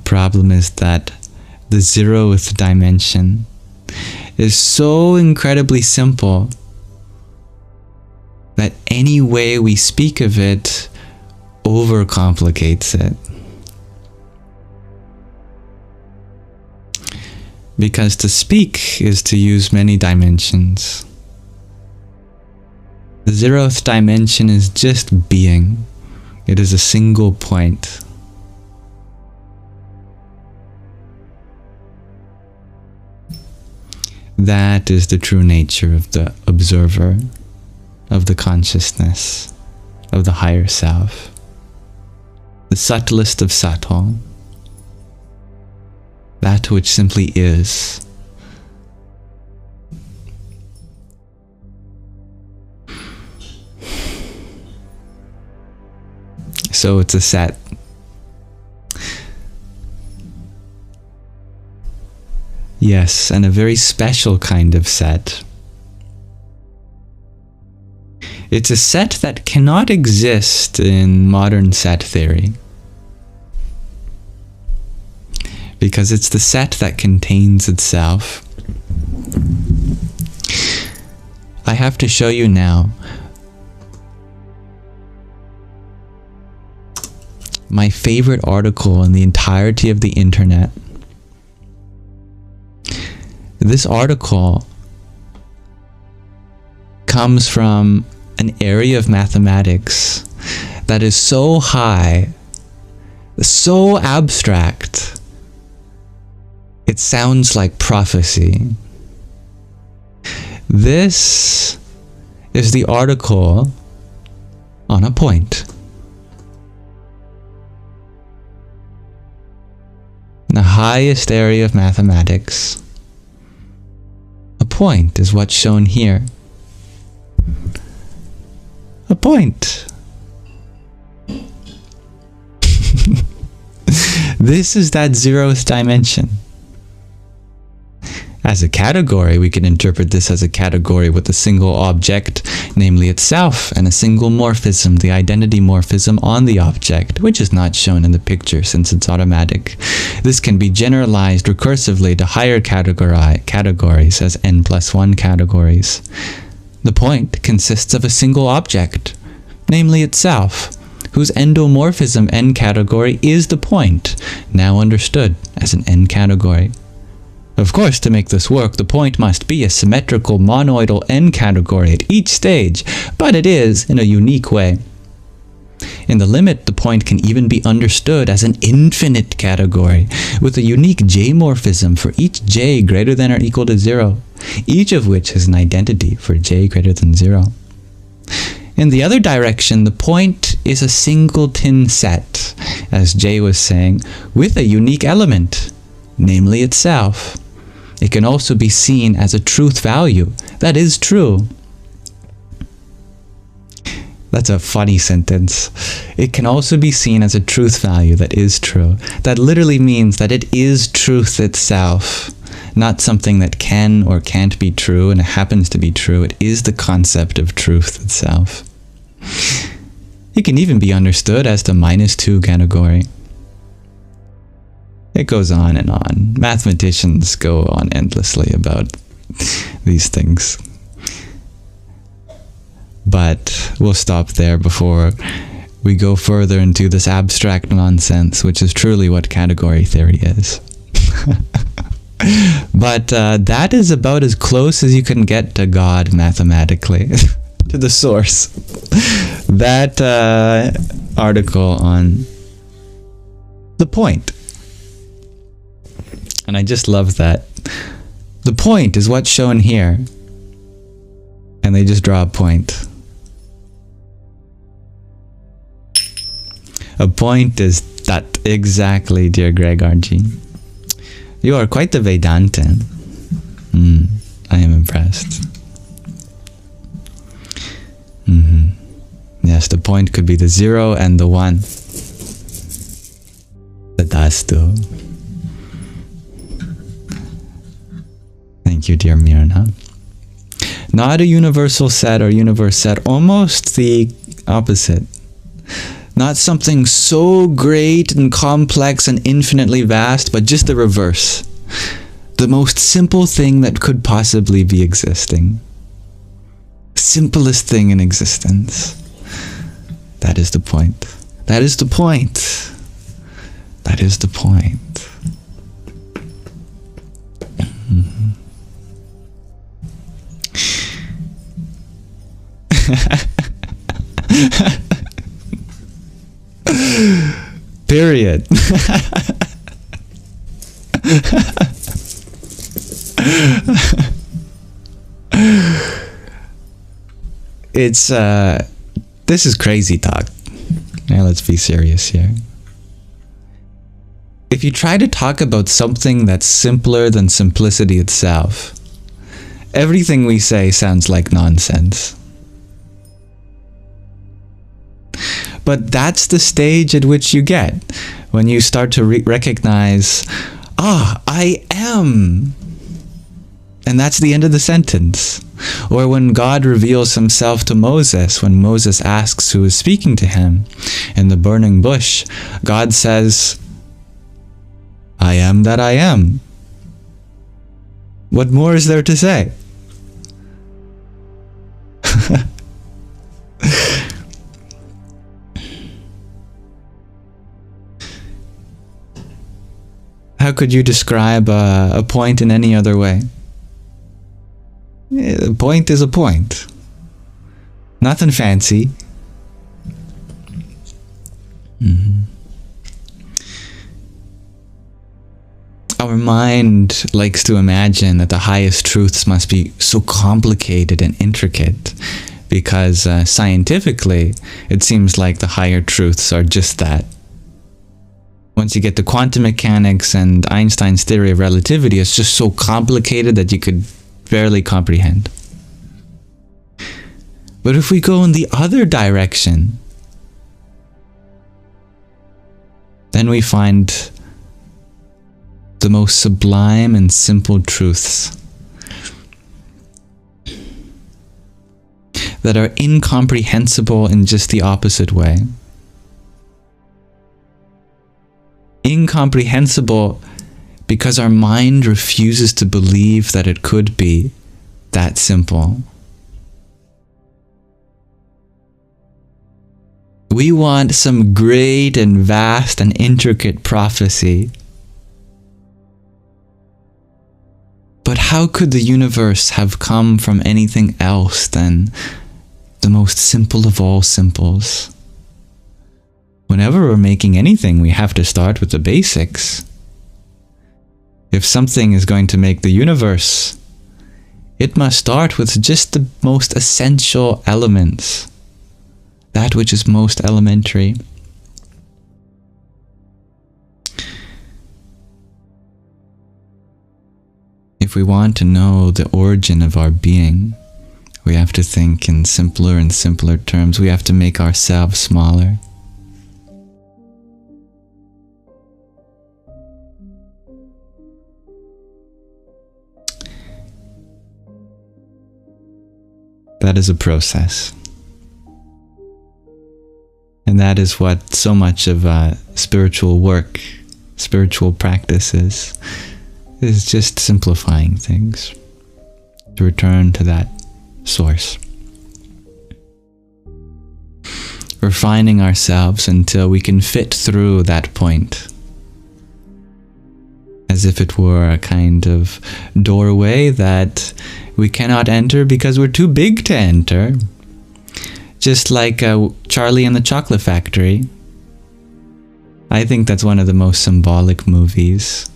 problem is that the zeroth dimension is so incredibly simple that any way we speak of it overcomplicates it. Because to speak is to use many dimensions. The zeroth dimension is just being. It is a single point. That is the true nature of the observer, of the consciousness, of the higher self. The subtlest of subtle. That which simply is. So it's a set. Yes, and a very special kind of set. It's a set that cannot exist in modern set theory. Because it's the set that contains itself. I have to show you now my favorite article in the entirety of the internet. This article comes from an area of mathematics that is so high, so abstract, it sounds like prophecy. This is the article on a point. The highest area of mathematics. A point is what's shown here. A point. This is that zeroth dimension. As a category, we can interpret this as a category with a single object, namely itself, and a single morphism, the identity morphism on the object, which is not shown in the picture since it's automatic. This can be generalized recursively to higher categories as n+1 categories. The point consists of a single object, namely itself, whose endomorphism n category is the point, now understood as an n category. Of course, to make this work, the point must be a symmetrical monoidal n category at each stage, but it is in a unique way. In the limit, the point can even be understood as an infinite category, with a unique j-morphism for each j greater than or equal to 0, each of which has an identity for j greater than 0. In the other direction, the point is a singleton set, as Jay was saying, with a unique element, namely itself. It can also be seen as a truth value that is true. That's a funny sentence. It can also be seen as a truth value that is true. That literally means that it is truth itself, not something that can or can't be true and it happens to be true. It is the concept of truth itself. It can even be understood as the -2 category. It goes on and on. Mathematicians go on endlessly about these things. But we'll stop there before we go further into this abstract nonsense, which is truly what category theory is. But that is about as close as you can get to God mathematically, to the source. That article on the point. And I just love that. The point is what's shown here. And they just draw a point. A point is that exactly, dear Greg RG. You are quite the Vedantin. I am impressed. Yes, the point could be the 0 and the 1. Tadastu. Thank you, dear Mirna. Not a universal set or universe set, almost the opposite. Not something so great and complex and infinitely vast, but just the reverse. The most simple thing that could possibly be existing. Simplest thing in existence. That is the point. That is the point. That is the point. Mm-hmm. Period. It's this is crazy talk. Now let's be serious here. If you try to talk about something that's simpler than simplicity itself, everything we say sounds like nonsense. But that's the stage at which you get when you start to recognize, I am. And that's the end of the sentence. Or when God reveals himself to Moses, when Moses asks who is speaking to him in the burning bush, God says, I am that I am. What more is there to say? How could you describe a point in any other way? A point is a point. Nothing fancy. Mm-hmm. Our mind likes to imagine that the highest truths must be so complicated and intricate because scientifically it seems like the higher truths are just that. Once you get to quantum mechanics and Einstein's theory of relativity, it's just so complicated that you could barely comprehend. But if we go in the other direction, then we find the most sublime and simple truths that are incomprehensible in just the opposite way. Incomprehensible because our mind refuses to believe that it could be that simple. We want some great and vast and intricate prophecy. But how could the universe have come from anything else than the most simple of all simples? Whenever we're making anything, we have to start with the basics. If something is going to make the universe, it must start with just the most essential elements, that which is most elementary. If we want to know the origin of our being, we have to think in simpler and simpler terms. We have to make ourselves smaller. That is a process. And that is what so much of spiritual work, spiritual practice is just simplifying things to return to that source. Refining ourselves until we can fit through that point, as if it were a kind of doorway that we cannot enter because we're too big to enter. Just like Charlie and the Chocolate Factory. I think that's one of the most symbolic movies.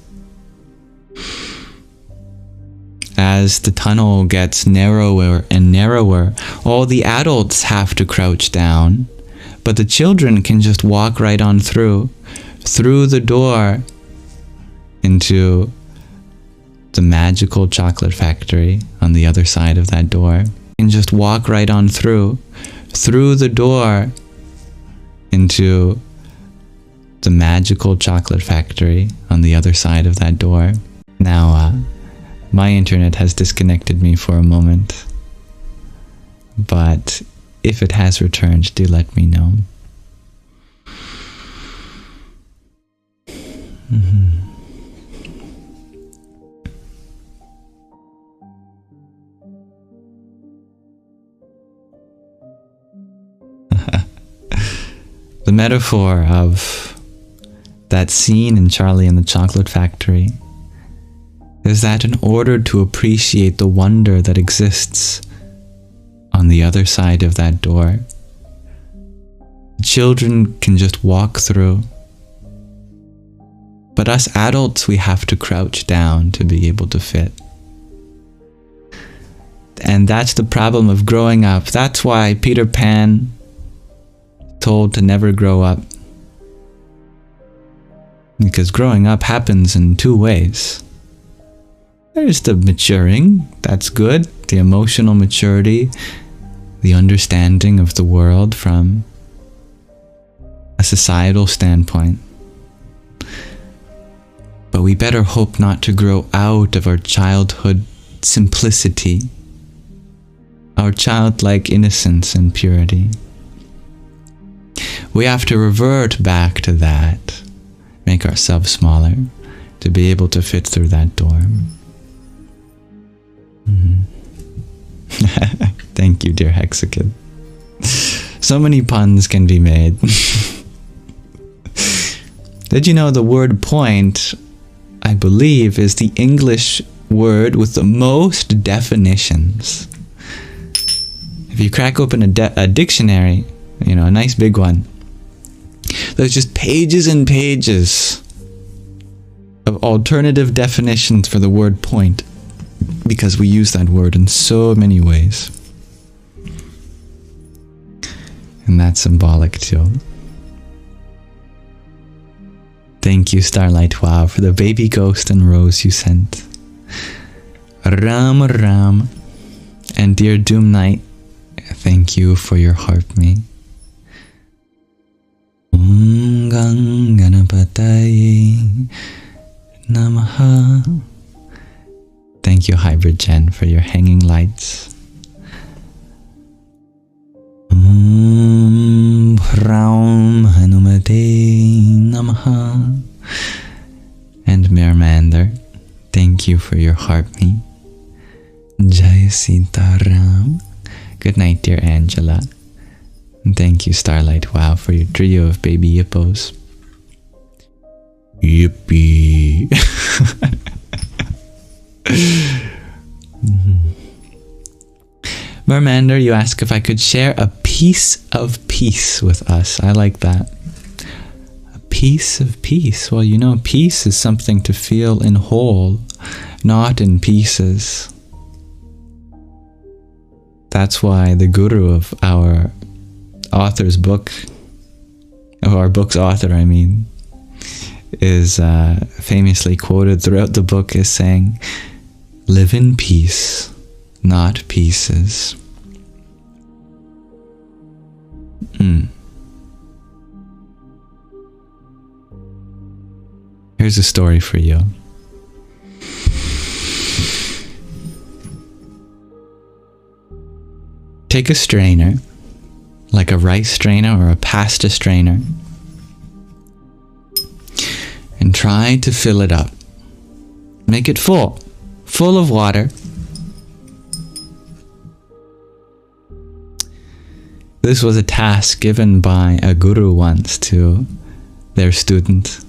As the tunnel gets narrower and narrower, all the adults have to crouch down, but the children can just walk right on through the door into the magical chocolate factory on the other side of that door. You can just walk right on through the door into the magical chocolate factory on the other side of that door. Now, my internet has disconnected me for a moment, but if it has returned, do let me know. The metaphor of that scene in Charlie and the Chocolate Factory is that in order to appreciate the wonder that exists on the other side of that door, children can just walk through. But us adults, we have to crouch down to be able to fit. And that's the problem of growing up. That's why Peter Pan told to never grow up. Because growing up happens in two ways. There's the maturing, that's good, the emotional maturity, the understanding of the world from a societal standpoint. But we better hope not to grow out of our childhood simplicity, our childlike innocence and purity. We have to revert back to that, make ourselves smaller, to be able to fit through that door. Thank you, dear Hexakid. So many puns can be made. Did you know the word point, I believe, is the English word with the most definitions? If you crack open a dictionary, you know, a nice big one, there's just pages and pages of alternative definitions for the word point, because we use that word in so many ways. And that's symbolic too. Thank you, Starlight Wow, for the baby ghost and rose you sent. Ram Ram. And dear Doom Knight, thank you for your harp-me. Om Ganganapataye Namaha. Thank you, Hybrid Jen, for your hanging lights. Om Ram Hanumate Namaha. And Mirmander, thank you for your harp-me. Jai Sitaram. Good night, dear Angela. And thank you, Starlight Wow, for your trio of baby hippos. Yippee. Mermander, you ask if I could share a piece of peace with us. I like that. A piece of peace. Well, you know, peace is something to feel in whole, not in pieces. That's why the guru of our author's book, of our book's author, I mean, is famously quoted throughout the book as saying, live in peace, not pieces. Here's a story for you. Take a strainer, like a rice strainer or a pasta strainer, and try to fill it up. Make it full of water. This was a task given by a guru once to their student.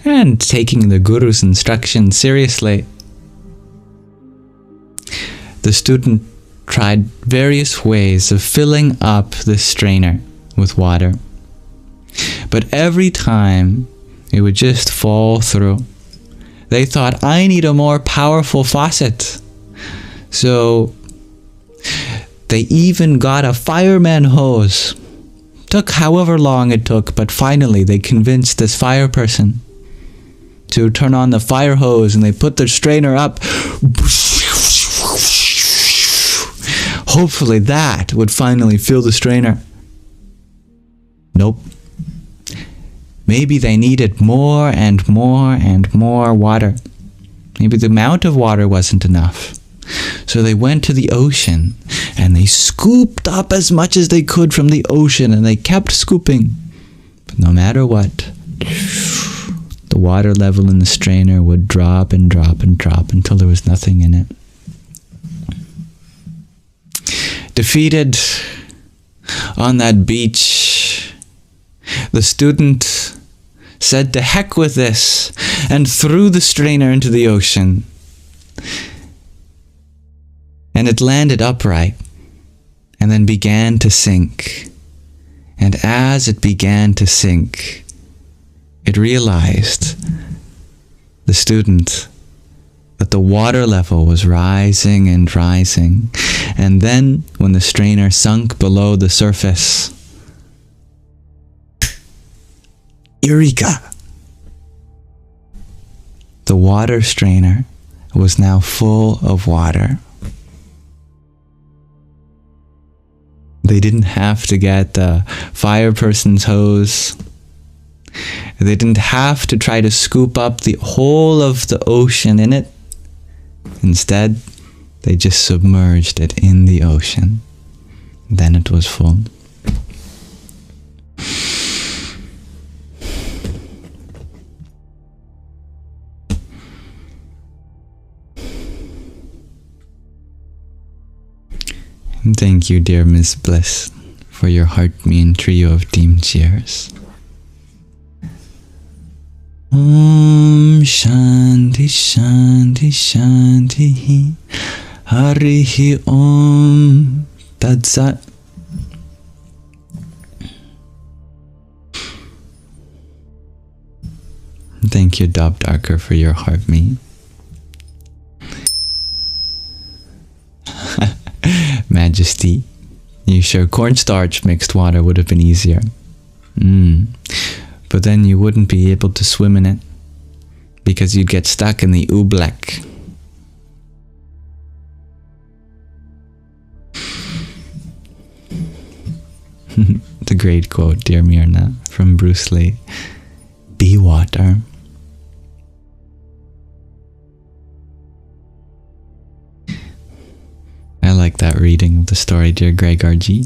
And taking the guru's instructions seriously, the student tried various ways of filling up the strainer with water. But every time, it would just fall through. They thought, I need a more powerful faucet. So they even got a fireman hose. Took however long it took, but finally they convinced this fire person to turn on the fire hose, and they put their strainer up. Hopefully that would finally fill the strainer. Nope. Maybe they needed more and more and more water. Maybe the amount of water wasn't enough. So they went to the ocean and they scooped up as much as they could from the ocean, and they kept scooping. But no matter what, the water level in the strainer would drop and drop and drop until there was nothing in it. Defeated on that beach, the student said, "To heck with this," and threw the strainer into the ocean. And it landed upright and then began to sink. And as it began to sink, it realized, the student, that the water level was rising and rising. And then, when the strainer sunk below the surface, Eureka! The water strainer was now full of water. They didn't have to get the fire person's hose. They didn't have to try to scoop up the whole of the ocean in it. Instead, they just submerged it in the ocean. Then it was full. And thank you, dear Miss Bliss, for your heart-me trio of team cheers. Om Shanti Shanti Shanti Harihi Om Tat Sat. Thank you, Dob Darker, for your heart-me. Majesty, you sure cornstarch mixed water would have been easier. But then you wouldn't be able to swim in it, because you'd get stuck in the oobleck. The great quote, dear Myrna, from Bruce Lee. Be water. I like that reading of the story, dear Greg R.G.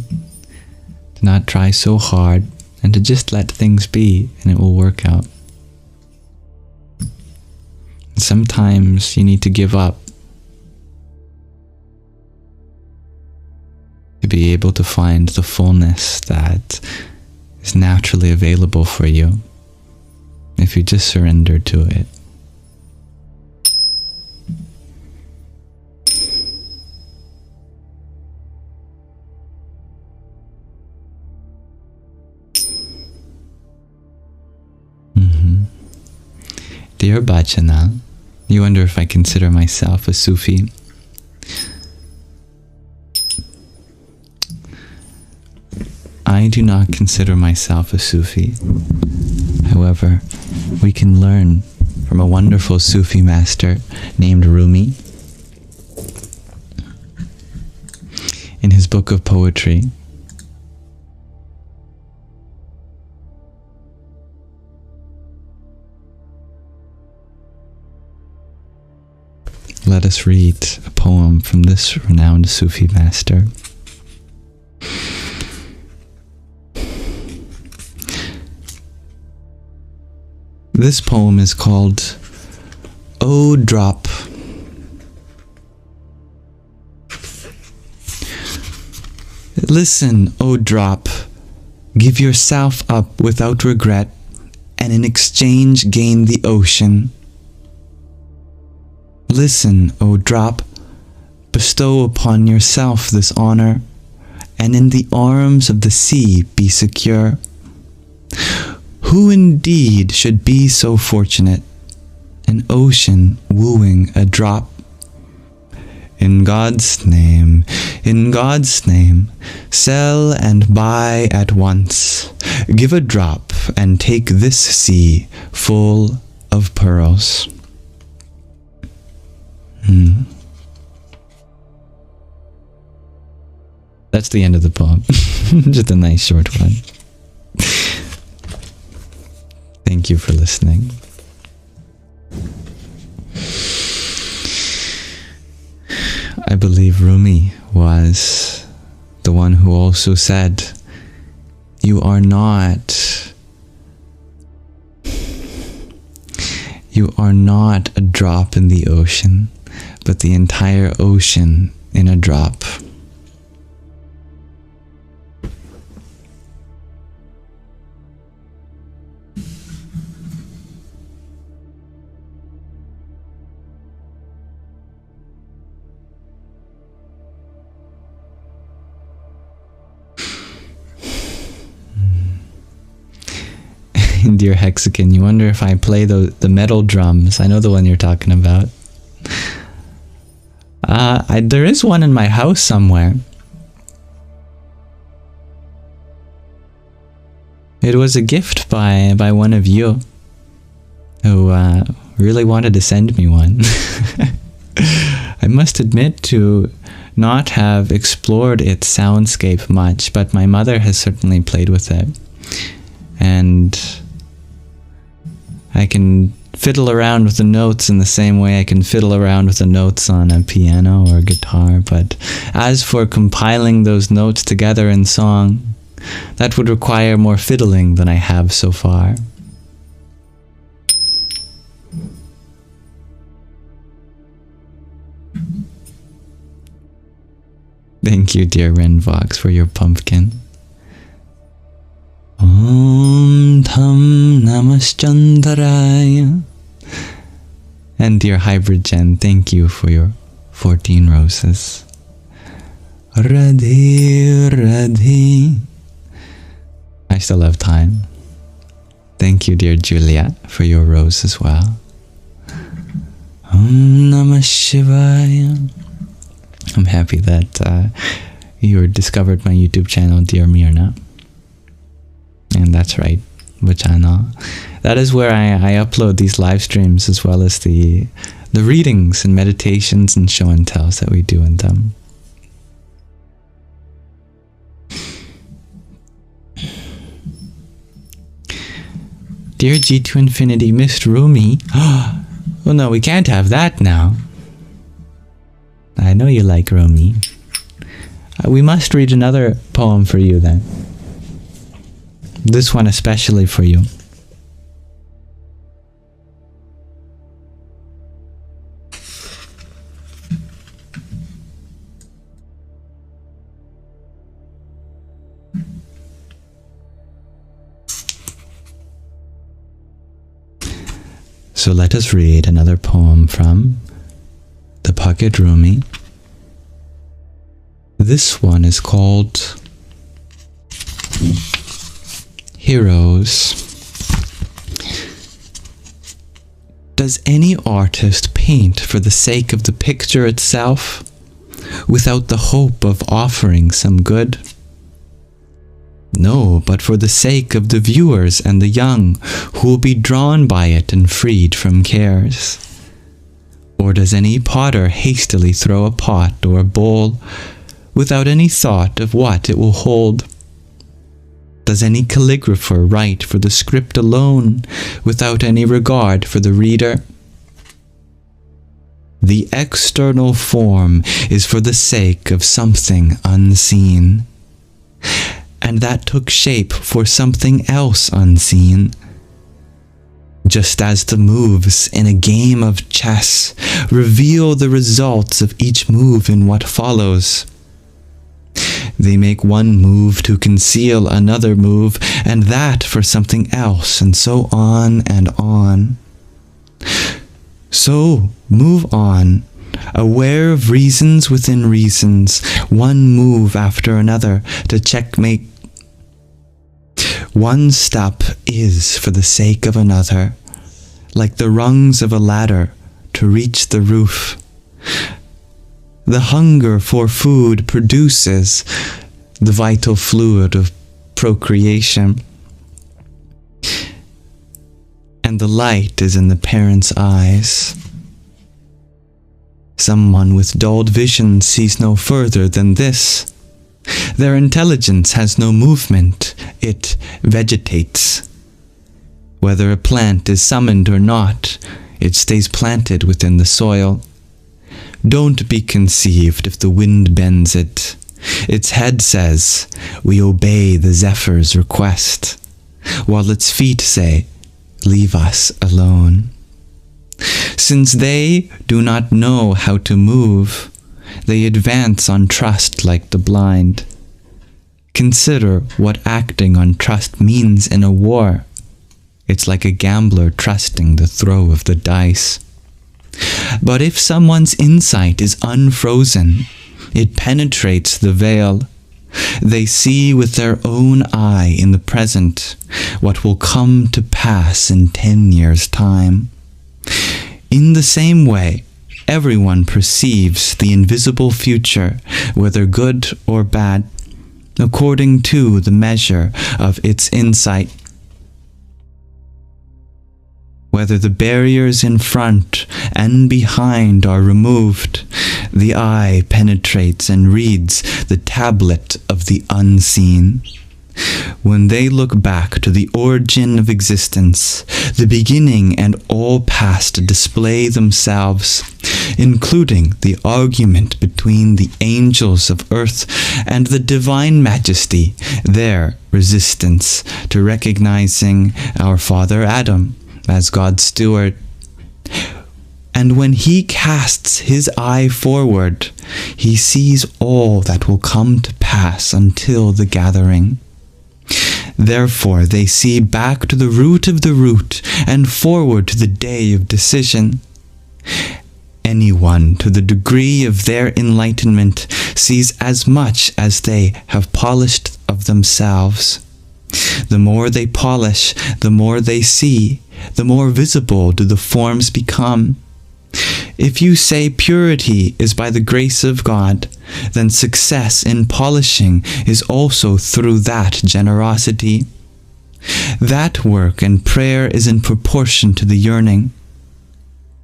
To not try so hard and to just let things be, and it will work out. Sometimes you need to give up to be able to find the fullness that is naturally available for you if you just surrender to it. Dear Bachana, you wonder if I consider myself a Sufi. I do not consider myself a Sufi. However, we can learn from a wonderful Sufi master named Rumi. In his book of poetry, let us read a poem from this renowned Sufi master. This poem is called O Drop. Listen, O drop, give yourself up without regret, and in exchange gain the ocean. Listen, O drop, bestow upon yourself this honor, and in the arms of the sea be secure. Who indeed should be so fortunate, an ocean wooing a drop? In God's name, sell and buy at once. Give a drop and take this sea full of pearls. That's the end of the poem. Just a nice short one. Thank you for listening. I believe Rumi the one who also said, you are not You are not a drop in the ocean, but the entire ocean in a drop. Dear Hexagon, you wonder if I play the metal drums. I know the one you're talking about. There is one in my house somewhere. It was a gift by one of you who really wanted to send me one. I must admit to not have explored its soundscape much, but my mother has certainly played with it. And I can fiddle around with the notes in the same way I can fiddle around with the notes on a piano or a guitar, but as for compiling those notes together in song, that would require more fiddling than I have so far. Thank you, dear Renvox, for your pumpkin. Om Tham Namaschandaraya. And dear Hybrid Gen, thank you for your 14 roses. Radhe Radhe. I still have time. Thank you, dear Juliet, for your rose as well. Om Namah Shivaya. I'm happy that you discovered my YouTube channel, dear Mirna. And that's right, Vachana. That is where I upload these live streams as well as the readings and meditations and show and tells that we do in them. Dear G2 Infinity, Missed Rumi. Well, no, we can't have that now. I know you like Rumi. We must read another poem for you then. This one especially for you. So let us read another poem from the Pocket Rumi. This one is called Heroes. Does any artist paint for the sake of the picture itself, without the hope of offering some good? No, but for the sake of the viewers and the young, who will be drawn by it and freed from cares. Or does any potter hastily throw a pot or a bowl, without any thought of what it will hold? Does any calligrapher write for the script alone, without any regard for the reader? The external form is for the sake of something unseen, and that took shape for something else unseen. Just as the moves in a game of chess reveal the results of each move in what follows. They make one move to conceal another move, and that for something else, and so on and on. So, move on, aware of reasons within reasons, one move after another to checkmate. One step is for the sake of another, like the rungs of a ladder to reach the roof. The hunger for food produces the vital fluid of procreation, and the light is in the parent's eyes. Someone with dulled vision sees no further than this. Their intelligence has no movement, it vegetates. Whether a plant is summoned or not, it stays planted within the soil. Don't be conceived if the wind bends it. Its head says, we obey the zephyr's request, while its feet say, leave us alone. Since they do not know how to move, they advance on trust like the blind. Consider what acting on trust means in a war. It's like a gambler trusting the throw of the dice. But if someone's insight is unfrozen, it penetrates the veil. They see with their own eye in the present what will come to pass in 10 years' time. In the same way, everyone perceives the invisible future, whether good or bad, according to the measure of its insight. Whether the barriers in front and behind are removed, the eye penetrates and reads the tablet of the unseen. When they look back to the origin of existence, the beginning and all past display themselves, including the argument between the angels of earth and the divine majesty, their resistance to recognizing our father Adam as God's steward. And when he casts his eye forward, he sees all that will come to pass until the gathering. Therefore, they see back to the root of the root and forward to the day of decision. Anyone, to the degree of their enlightenment, sees as much as they have polished of themselves. The more they polish, the more they see, the more visible do the forms become. If you say purity is by the grace of God, then success in polishing is also through that generosity. That work and prayer is in proportion to the yearning.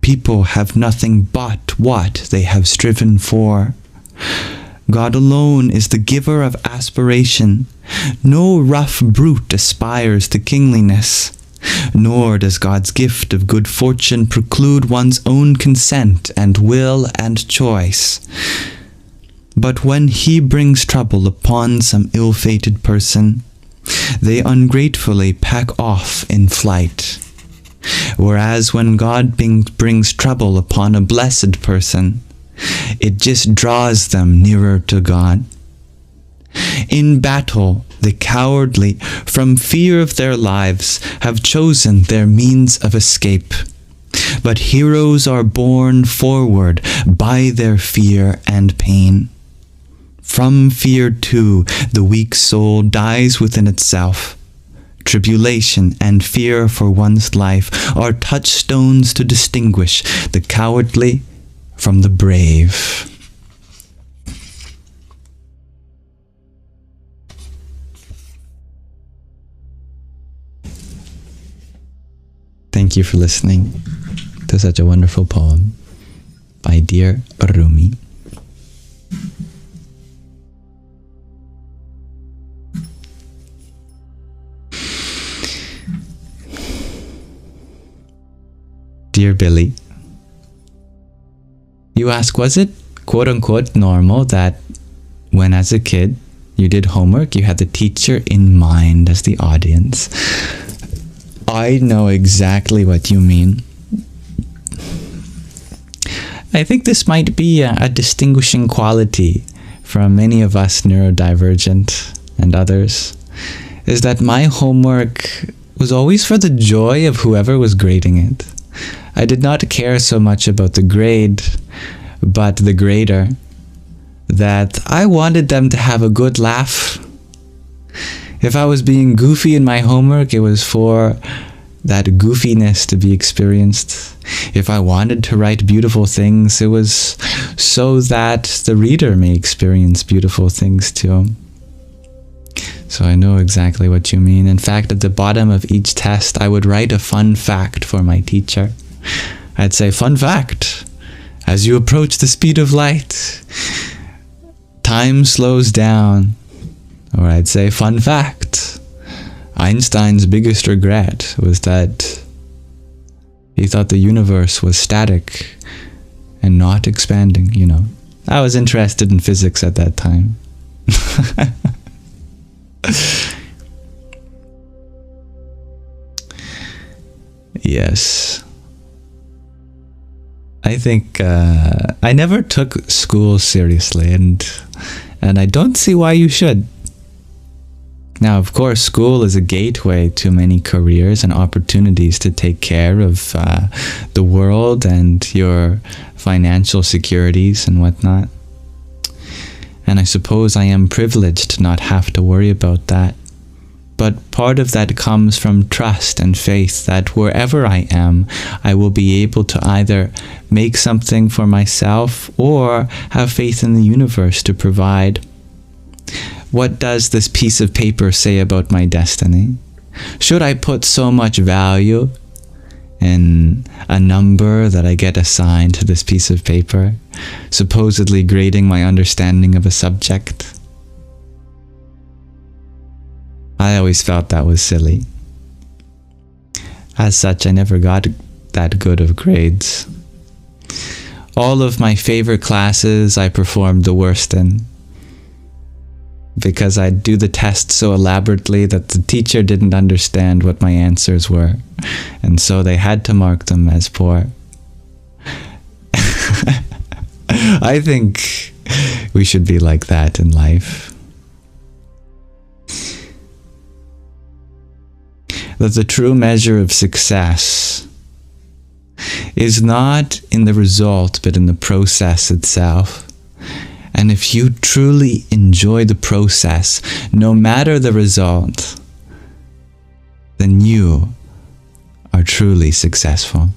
People have nothing but what they have striven for. God alone is the giver of aspiration. No rough brute aspires to kingliness. Nor does God's gift of good fortune preclude one's own consent and will and choice. But when he brings trouble upon some ill-fated person, they ungratefully pack off in flight. Whereas when God brings trouble upon a blessed person, it just draws them nearer to God. In battle, the cowardly, from fear of their lives, have chosen their means of escape. But heroes are borne forward by their fear and pain. From fear, too, the weak soul dies within itself. Tribulation and fear for one's life are touchstones to distinguish the cowardly from the brave. Thank you for listening to such a wonderful poem by dear Rumi. Dear Billy, you ask, was it quote-unquote normal that when as a kid you did homework, you had the teacher in mind as the audience? I know exactly what you mean. I think this might be a distinguishing quality from many of us neurodivergent and others, is that my homework was always for the joy of whoever was grading it. I did not care so much about the grade, but the grader, that I wanted them to have a good laugh. If I was being goofy in my homework, it was for that goofiness to be experienced. If I wanted to write beautiful things, it was so that the reader may experience beautiful things too. So I know exactly what you mean. In fact, at the bottom of each test, I would write a fun fact for my teacher. I'd say, fun fact, as you approach the speed of light, time slows down. Or I'd say, fun fact, Einstein's biggest regret was that he thought the universe was static and not expanding, you know. I was interested in physics at that time. Yes. I think I never took school seriously, and I don't see why you should. Now, of course, school is a gateway to many careers and opportunities to take care of the world and your financial securities and whatnot. And I suppose I am privileged to not have to worry about that. But part of that comes from trust and faith that wherever I am, I will be able to either make something for myself or have faith in the universe to provide. What does this piece of paper say about my destiny? Should I put so much value in a number that I get assigned to this piece of paper, supposedly grading my understanding of a subject? I always felt that was silly. As such, I never got that good of grades. All of my favorite classes I performed the worst in, because I'd do the test so elaborately that the teacher didn't understand what my answers were, and so they had to mark them as poor. I think we should be like that in life. That the true measure of success is not in the result, but in the process itself. And if you truly enjoy the process, no matter the result, then you are truly successful.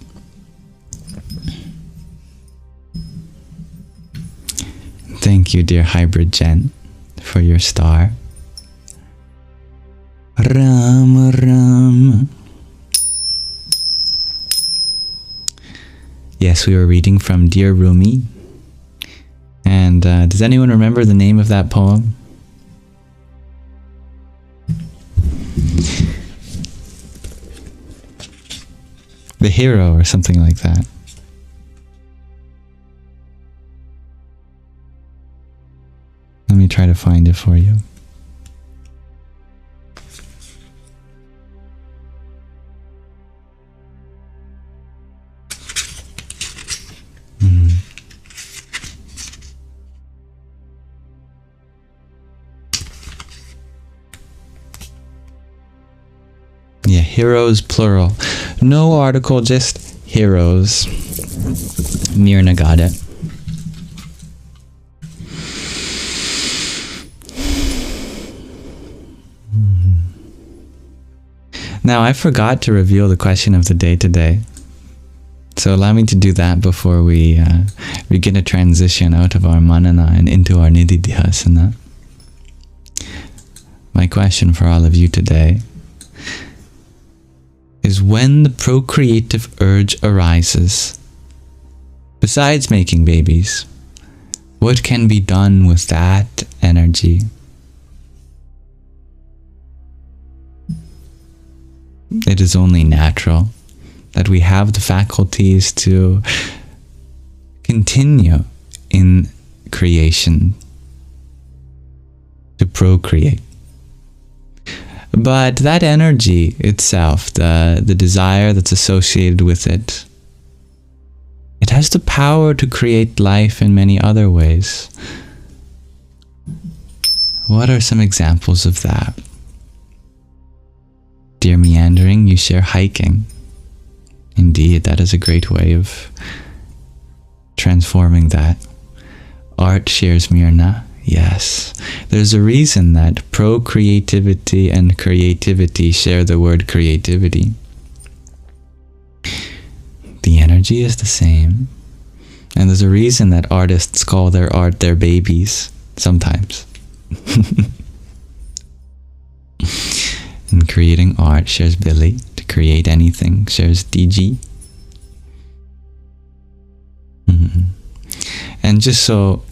Thank you, dear Hybrid Jen, for your star. Ram Ram. Yes, we were reading from Dear Rumi. And does anyone remember the name of that poem? The Hero or something like that. Let me try to find it for you. Yeah, heroes plural. No article, just heroes. Mirna got it. Now, I forgot to reveal the question of the day today. So allow me to do that before we begin a transition out of our manana and into our nididhyasana. My question for all of you today is, when the procreative urge arises, besides making babies, what can be done with that energy? It is only natural that we have the faculties to continue in creation, to procreate. But that energy itself, the desire that's associated with it, it has the power to create life in many other ways. What are some examples of that? Dear Meandering, you share hiking. Indeed, that is a great way of transforming that. Art shares Mirna. Yes, there's a reason that procreativity and creativity share the word creativity. The energy is the same. And there's a reason that artists call their art their babies, sometimes. And creating art shares Billy. To create anything shares DG. And just so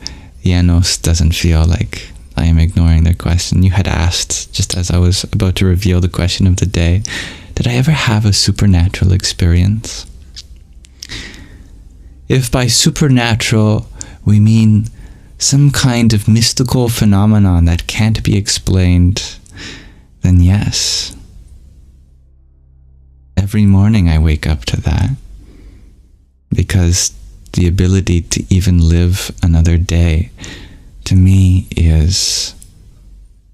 Janos doesn't feel like I am ignoring their question, you had asked, just as I was about to reveal the question of the day, did I ever have a supernatural experience? If by supernatural we mean some kind of mystical phenomenon that can't be explained, then yes. Every morning I wake up to that, because the ability to even live another day, to me is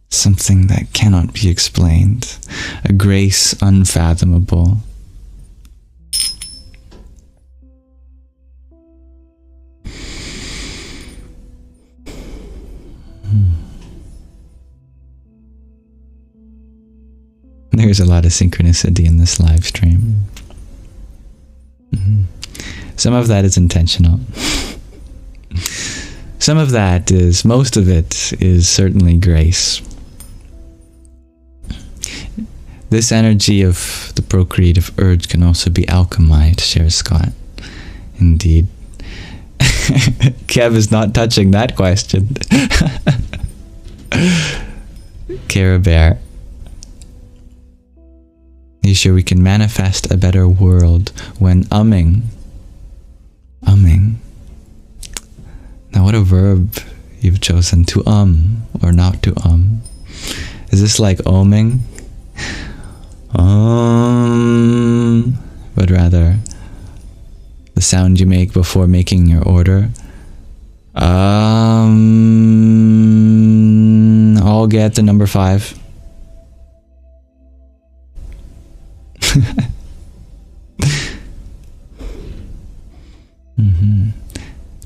something that cannot be explained, a grace unfathomable. There's a lot of synchronicity in this live stream. Some of that is intentional. Some of that is, most of it is certainly grace. This energy of the procreative urge can also be alchemized, shares Scott. Indeed. Kev is not touching that question. Cara Bear. You sure we can manifest a better world when umming? Now what a verb you've chosen, to or not to Is this like oming? But rather the sound you make before making your order. I'll get the number 5.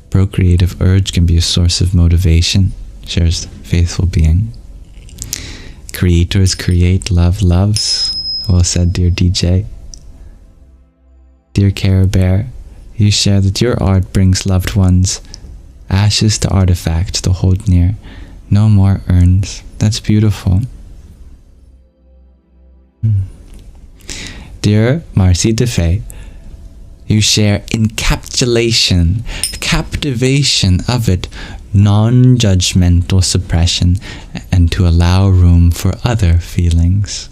Procreative urge can be a source of motivation, shares Faithful Being. Creators create, love loves. Well said, dear DJ. Dear Cara Bear, you share that your art brings loved ones ashes to artifacts to hold near, no more urns. That's beautiful. Dear Marcy DeFay, you share encapsulation, captivation of it, non-judgmental suppression, and to allow room for other feelings.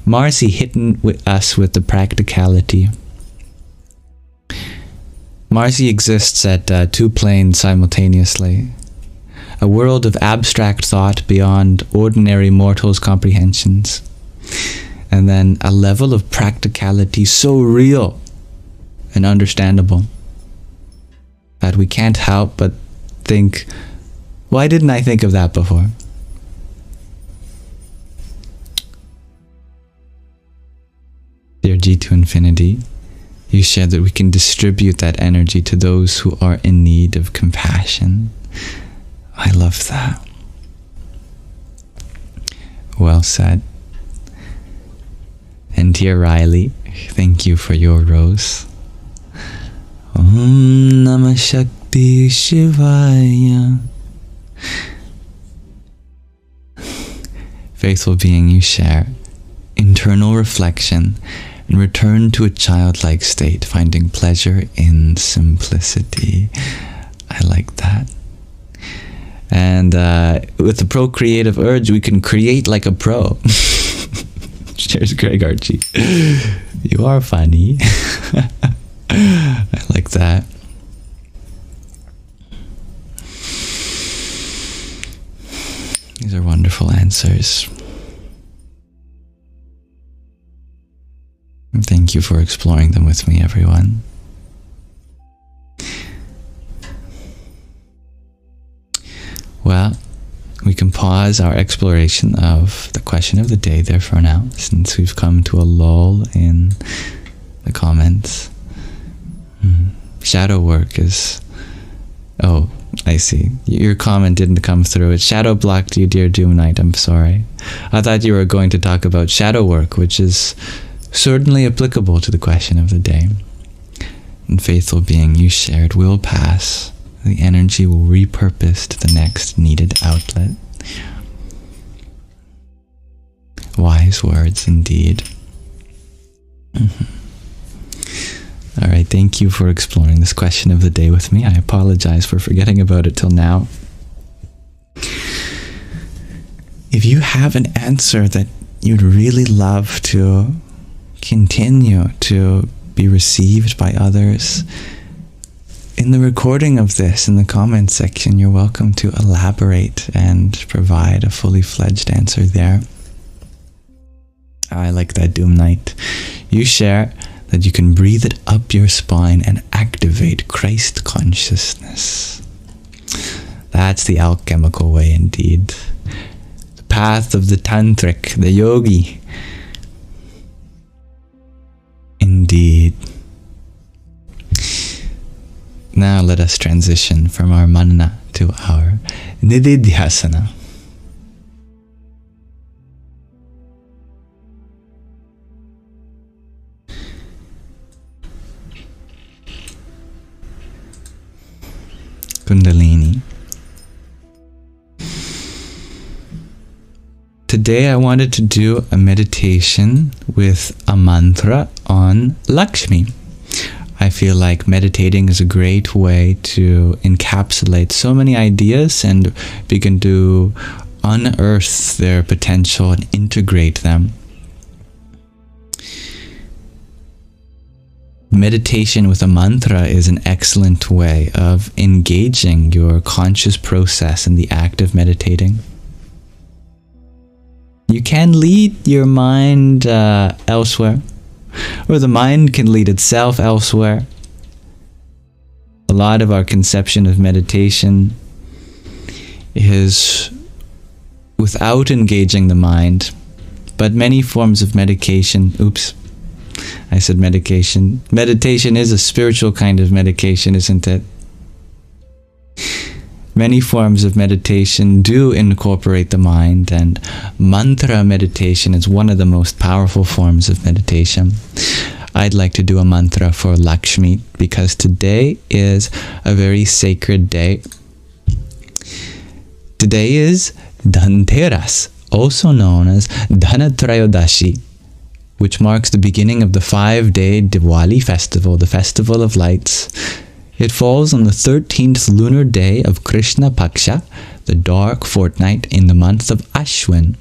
Marcy hitting us with the practicality. Marcy exists at 2 planes simultaneously. A world of abstract thought beyond ordinary mortals' comprehensions. And then a level of practicality so real and understandable that we can't help but think, why didn't I think of that before? Dear G to Infinity, you share that we can distribute that energy to those who are in need of compassion. I love that. Well said. And dear Riley, thank you for your rose. Om Namah Shakti Shivaya. Faithful Being, you share internal reflection and return to a childlike state, finding pleasure in simplicity. I like that. And with the procreative urge, we can create like a pro. Cheers, Greg Archie. You are funny. I like that. These are wonderful answers. Thank you for exploring them with me, everyone. Well, we can pause our exploration of the question of the day there for now, since we've come to a lull in the comments. Shadow work is... Oh, I see. Your comment didn't come through. It shadow blocked you, dear Doom Knight. I'm sorry. I thought you were going to talk about shadow work, which is certainly applicable to the question of the day. And Faithful Being, you shared, will pass. The energy will repurpose to the next needed outlet. Wise words indeed. Alright, thank you for exploring this question of the day with me. I apologize for forgetting about it till now. If you have an answer that you'd really love to continue to be received by others, in the recording of this, in the comments section, you're welcome to elaborate and provide a fully fledged answer there. I like that, Doom Knight. You share that you can breathe it up your spine and activate Christ consciousness. That's the alchemical way indeed. The path of the tantric, the yogi. Indeed. Now let us transition from our manana to our nididhyasana. Kundalini. Today I wanted to do a meditation with a mantra on Lakshmi. I feel like meditating is a great way to encapsulate so many ideas and begin to unearth their potential and integrate them. Meditation with a mantra is an excellent way of engaging your conscious process in the act of meditating. You can lead your mind elsewhere, or the mind can lead itself elsewhere. A lot of our conception of meditation is without engaging the mind, but many forms of medication, I said medication. Meditation is a spiritual kind of medication, isn't it? Many forms of meditation do incorporate the mind, and mantra meditation is one of the most powerful forms of meditation. I'd like to do a mantra for Lakshmi because today is a very sacred day. Today is Dhanteras, also known as Dhanatrayodashi, which marks the beginning of the 5-day Diwali festival, the festival of lights. It falls on the 13th lunar day of Krishna Paksha, the dark fortnight in the month of Ashwin.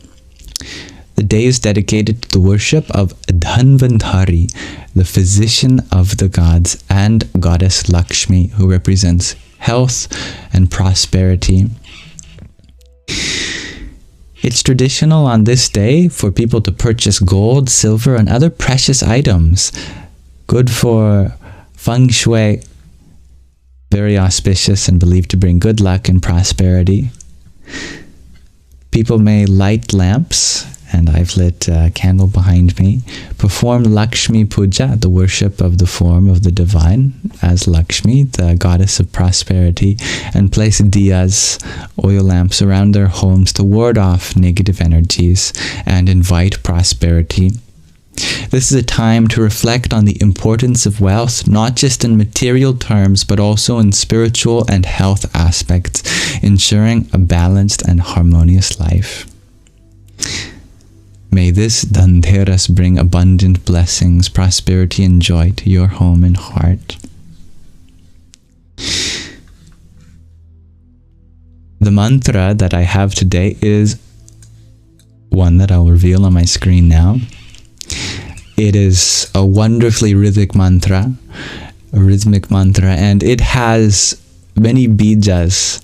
The day is dedicated to the worship of Dhanvantari, the physician of the gods, and goddess Lakshmi, who represents health and prosperity. It's traditional on this day for people to purchase gold, silver, and other precious items. Good for feng shui, very auspicious and believed to bring good luck and prosperity. People may light lamps, and I've lit a candle behind me, perform Lakshmi Puja, the worship of the form of the divine as Lakshmi, the goddess of prosperity, and place diyas, oil lamps, around their homes to ward off negative energies and invite prosperity. This is a time to reflect on the importance of wealth, not just in material terms, but also in spiritual and health aspects, ensuring a balanced and harmonious life. May this Dhanteras bring abundant blessings, prosperity, and joy to your home and heart. The mantra that I have today is one that I'll reveal on my screen now. It is a wonderfully rhythmic mantra, and it has many bijas.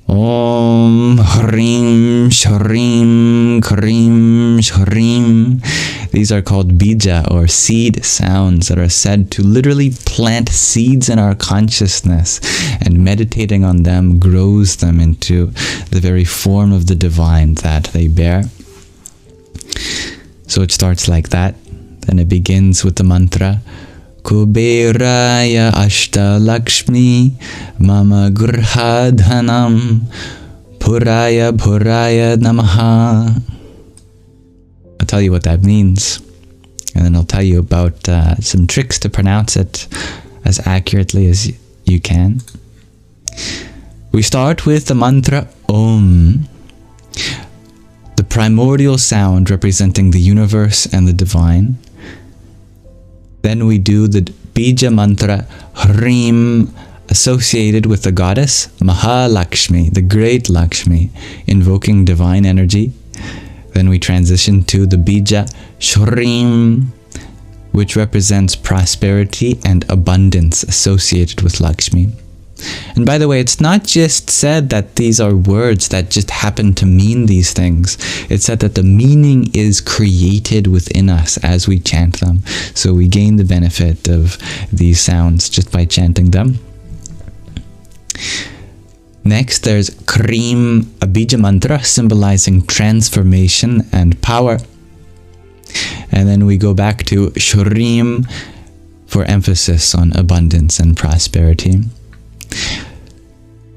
Om Hrim Shrim Krim Shrim. These are called bija, or seed sounds, that are said to literally plant seeds in our consciousness, and meditating on them grows them into the very form of the divine that they bear. So it starts like that. Then it begins with the mantra Kuberaya Ashta Lakshmi Mama Gurha Dhanam Puraya Puraya Namaha. I'll tell you what that means, and then I'll tell you about some tricks to pronounce it as accurately as you can. We start with the mantra Om, the primordial sound representing the universe and the divine. Then we do the bija mantra Hrim, associated with the goddess Mahalakshmi, the great Lakshmi, invoking divine energy. Then we transition to the bija Shrim, which represents prosperity and abundance associated with Lakshmi. And by the way, it's not just said that these are words that just happen to mean these things. It's said that the meaning is created within us as we chant them. So we gain the benefit of these sounds just by chanting them. Next, there's Krim, a bija mantra symbolizing transformation and power. And then we go back to Shrim for emphasis on abundance and prosperity.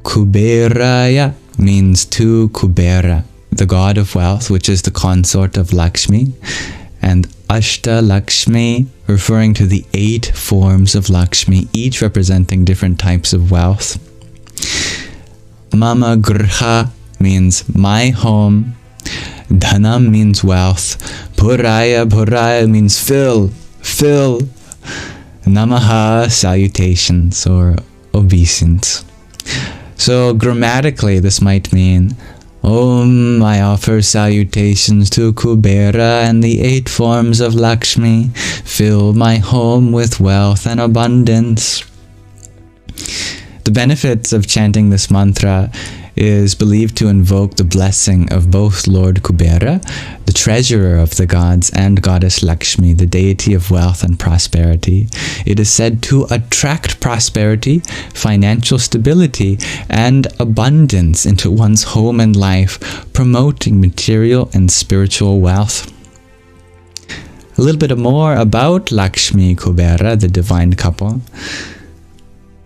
Kuberaya means to Kubera, the god of wealth, which is the consort of Lakshmi, and Ashta Lakshmi, referring to the 8 forms of Lakshmi, each representing different types of wealth. Mama Grha means my home. Dhanam means wealth. Puraya means fill. Namaha, salutations or obeisance. So grammatically, this might mean, Om, I offer salutations to Kubera and the 8 forms of Lakshmi. Fill my home with wealth and abundance. The benefits of chanting this mantra is believed to invoke the blessing of both Lord Kubera, the treasurer of the gods, and goddess Lakshmi, the deity of wealth and prosperity. It is said to attract prosperity, financial stability, and abundance into one's home and life, promoting material and spiritual wealth. A little bit more about Lakshmi Kubera, the divine couple.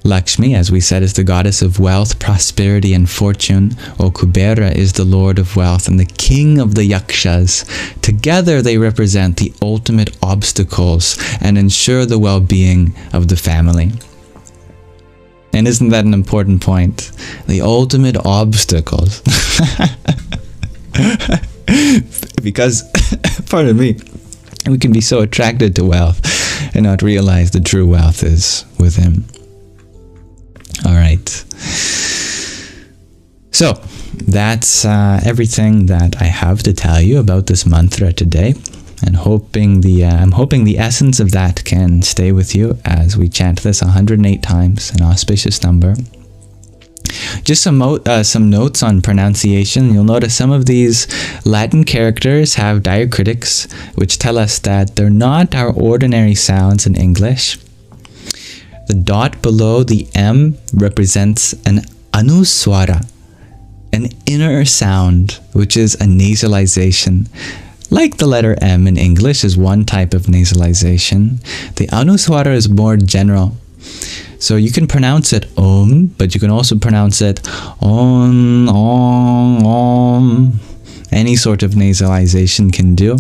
Lakshmi, as we said, is the goddess of wealth, prosperity, and fortune, while Kubera is the lord of wealth and the king of the yakshas. Together they represent the ultimate obstacles and ensure the well-being of the family. And isn't that an important point? The ultimate obstacles. Because, pardon me, we can be so attracted to wealth and not realize the true wealth is with him. All right. So that's everything that I have to tell you about this mantra today, and I'm hoping the essence of that can stay with you as we chant this 108 times, an auspicious number. Just some notes on pronunciation. You'll notice some of these Latin characters have diacritics, which tell us that they're not our ordinary sounds in English. The dot below the M represents an anuswara, an inner sound, which is a nasalization. Like the letter M in English is one type of nasalization, the anuswara is more general. So you can pronounce it Om, but you can also pronounce it Om, Om, Om. Any sort of nasalization can do.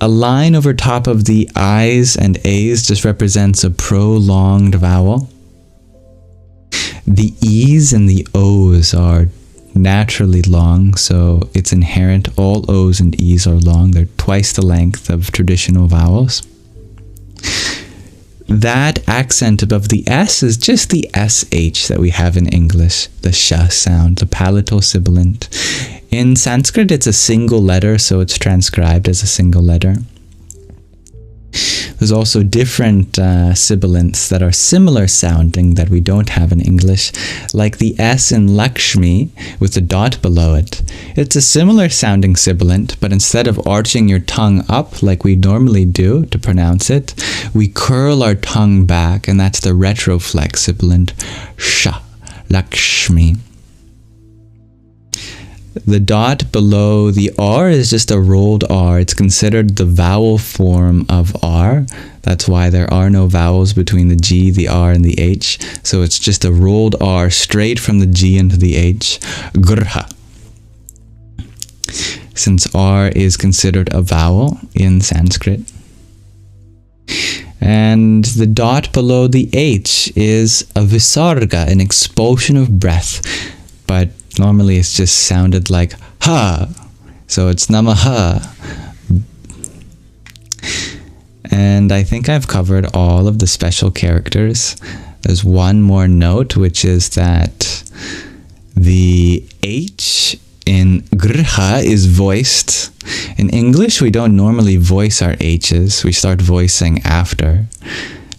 A line over top of the I's and A's just represents a prolonged vowel. The E's and the O's are naturally long, so it's inherent. All O's and E's are long. They're twice the length of traditional vowels. That accent above the S is just the SH that we have in English, the sh sound, the palatal sibilant. In Sanskrit, it's a single letter, so it's transcribed as a single letter. There's also different sibilants that are similar sounding that we don't have in English, like the S in Lakshmi with the dot below it. It's a similar sounding sibilant, but instead of arching your tongue up like we normally do to pronounce it, we curl our tongue back, and that's the retroflex sibilant, sha, Lakshmi. The dot below the R is just a rolled R. It's considered the vowel form of R. That's why there are no vowels between the G, the R, and the H. So it's just a rolled R straight from the G into the H. Grha. Since R is considered a vowel in Sanskrit. And the dot below the H is a visarga, an expulsion of breath. But normally it's just sounded like ha, so it's namaha. And I think I've covered all of the special characters. There's one more note, which is that the H in grha is voiced. In English, we don't normally voice our H's. We start voicing after.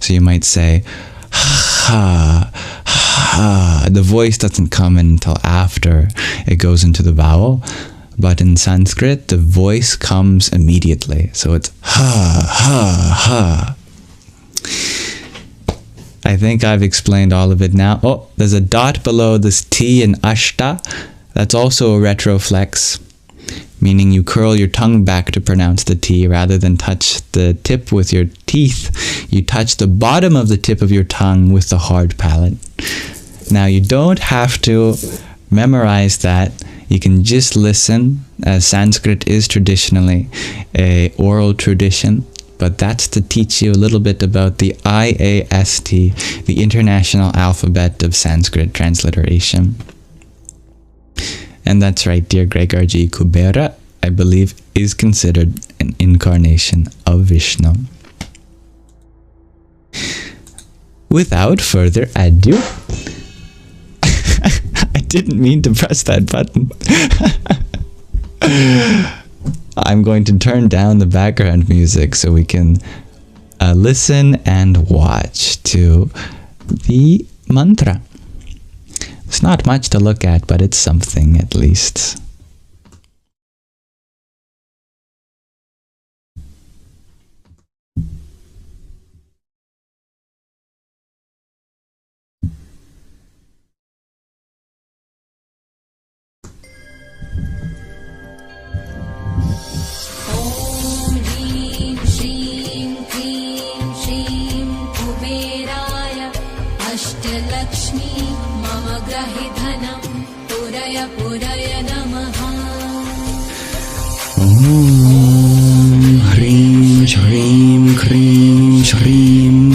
So you might say, ha. ha, ha. The voice doesn't come in until after it goes into the vowel. But in Sanskrit, the voice comes immediately. So it's ha, ha, ha. I think I've explained all of it now. Oh, there's a dot below this T in Ashta. That's also a retroflex, meaning you curl your tongue back to pronounce the T rather than touch the tip with your teeth. You touch the bottom of the tip of your tongue with the hard palate. Now, you don't have to memorize that. You can just listen, as Sanskrit is traditionally an oral tradition. But that's to teach you a little bit about the IAST, the International Alphabet of Sanskrit Transliteration. And that's right, dear Gregor G. Kubera, I believe, is considered an incarnation of Vishnu. Without further ado, I didn't mean to press that button. I'm going to turn down the background music so we can listen and watch to the mantra. It's not much to look at, but it's something at least.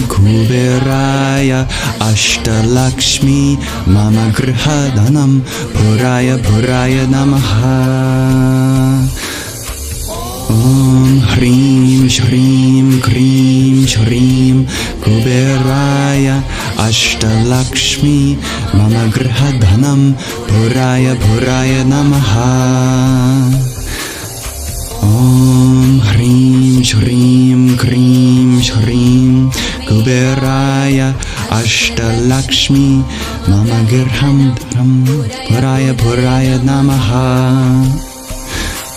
Kuberaya Ashtalakshmi Mama Grihadhanam Puraya Puraya Namaha. Om Hrim Shrim Krim Shrim Kuberaya Ashtalakshmi Mama Grihadhanam Puraya Puraya Namaha. Om Hrim Shrim Krim Shrim Kuberaya Ashtalakshmi Mama Girham Dharam Puraya Puraya Namaha.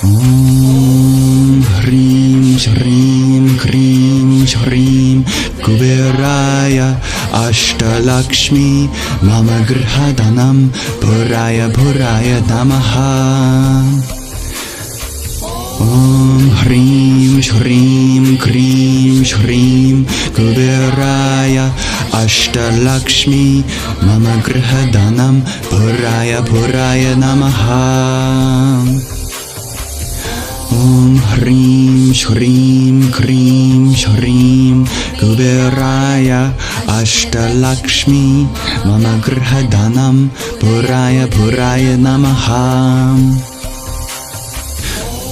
Om Hrim Shrim Krim Shrim Kuberaya Ashtalakshmi Mama Girhadhanam Puraya Puraya Namaha. Om Hrim Shrim Krim Shrim Kuberaya Ashtalakshmi Mama Grihadhanam Puraya Puraya Namaha. Om Hrim Shrim Krim Shrim Kuberaya Ashtalakshmi Mama Grihadhanam Puraya Puraya Namaha.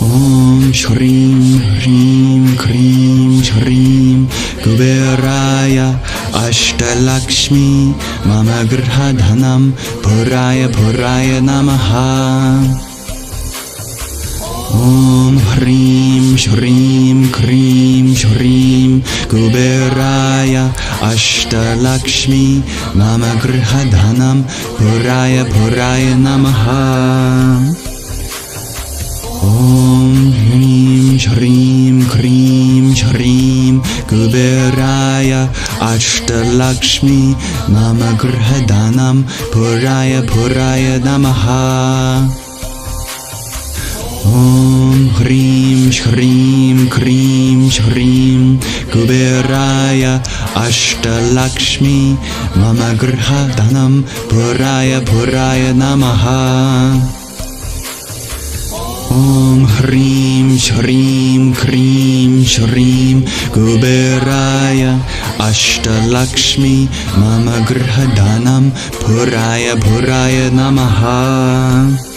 Om Shrim Hrim Krim Shrim Kuberaya Ashtalakshmi Mama Grihadhanam Puraya Puraya Namaha. Om Hrim Shrim Krim Shrim Kuberaya Ashtalakshmi Mama Grihadhanam Puraya Puraya Namaha. Om Hrim Shrim Krim Shrim Kuberaya Ashtalakshmi Mama Grihadhanam Puraya Puraya Namaha. Om Hrim Shrim Krim Shrim Kuberaya Ashtalakshmi Mama Grihadhanam Puraya Puraya Namaha. Om Hrim Shrim Krim Shrim Kuberaya Ashtalakshmi Mama Grihadhanam Puraya Puraya Namaha.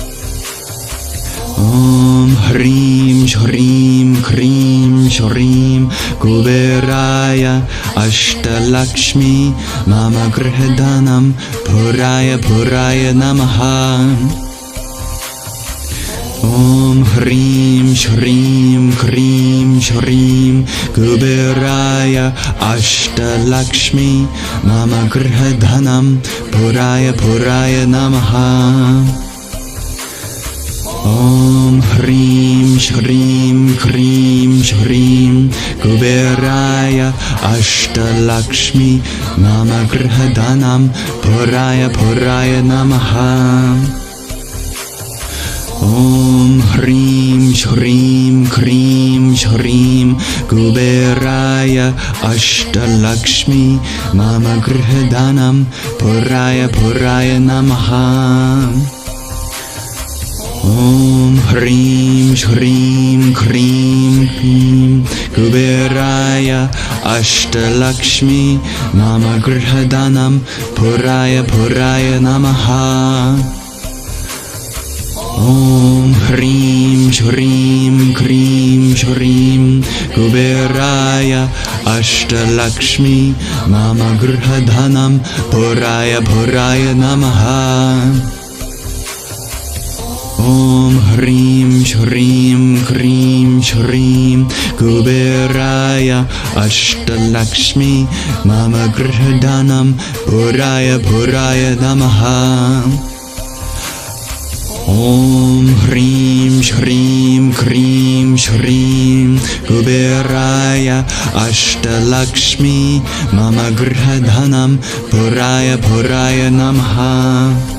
Om Hrim Shrim Krim Shrim Kuberaya Ashtalakshmi Mama Grihadhanam Puraya Puraya Namaha. Om Hrim Shrim Krim Hrim Shrim Kuberaya Ashtalakshmi Mama Grihadhanam Puraya Puraya Namaha. Om Hrim Shrim Krim Shrim Kuberaya Ashtalakshmi Mama Grihadhanam Puraya Puraya Namaha. Om Hrim Shrim Krim Shrim Kuberaya Ashtalakshmi Mama Grihadhanam Puraya Puraya Namaha. Om Hrim Shrim Krim Krim Kuberaya Ashtalakshmi Mama Grihadhanam Puraya Puraya Namaha. Om Hrim Shrim Krim Shrim Kuberaya Ashtalakshmi Mama Grihadhanam Puraya Puraya Namaha. Om Hrim Shrim Krim Shrim Kuberaya Ashtalakshmi Mama Grihadhanam Puraya Puraya Namaha. Om Hrim Shrim Krim Shrim Kuberaya Ashtalakshmi Mama Grihadhanam Puraya Puraya Namaha.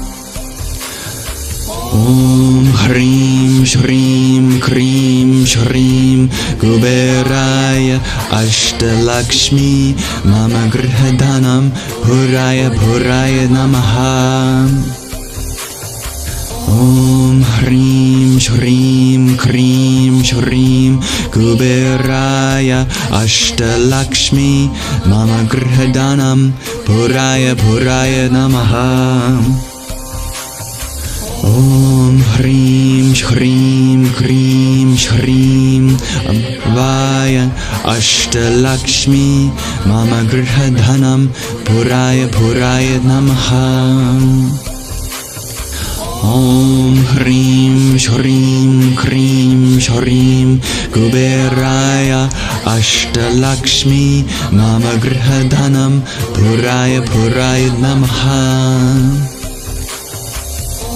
Om Hrim Shrim Krim Shrim Kuberaya Ashtalakshmi Mama Grihadhanam Puraya Puraya Namaha. Om Hrim Shrim Krim Shrim Kuberaya Ashtalakshmi Mama Grihadhanam Puraya Puraya Namaha. Om Hrim Shrim Krim Shrim Vaya Ashtalakshmi Mama Grihadhanam Puraya Puraya Namaha. Om Hrim Shrim Krim Shrim Kuberaya Ashtalakshmi Mama Grihadhanam Puraya Puraya Namaha.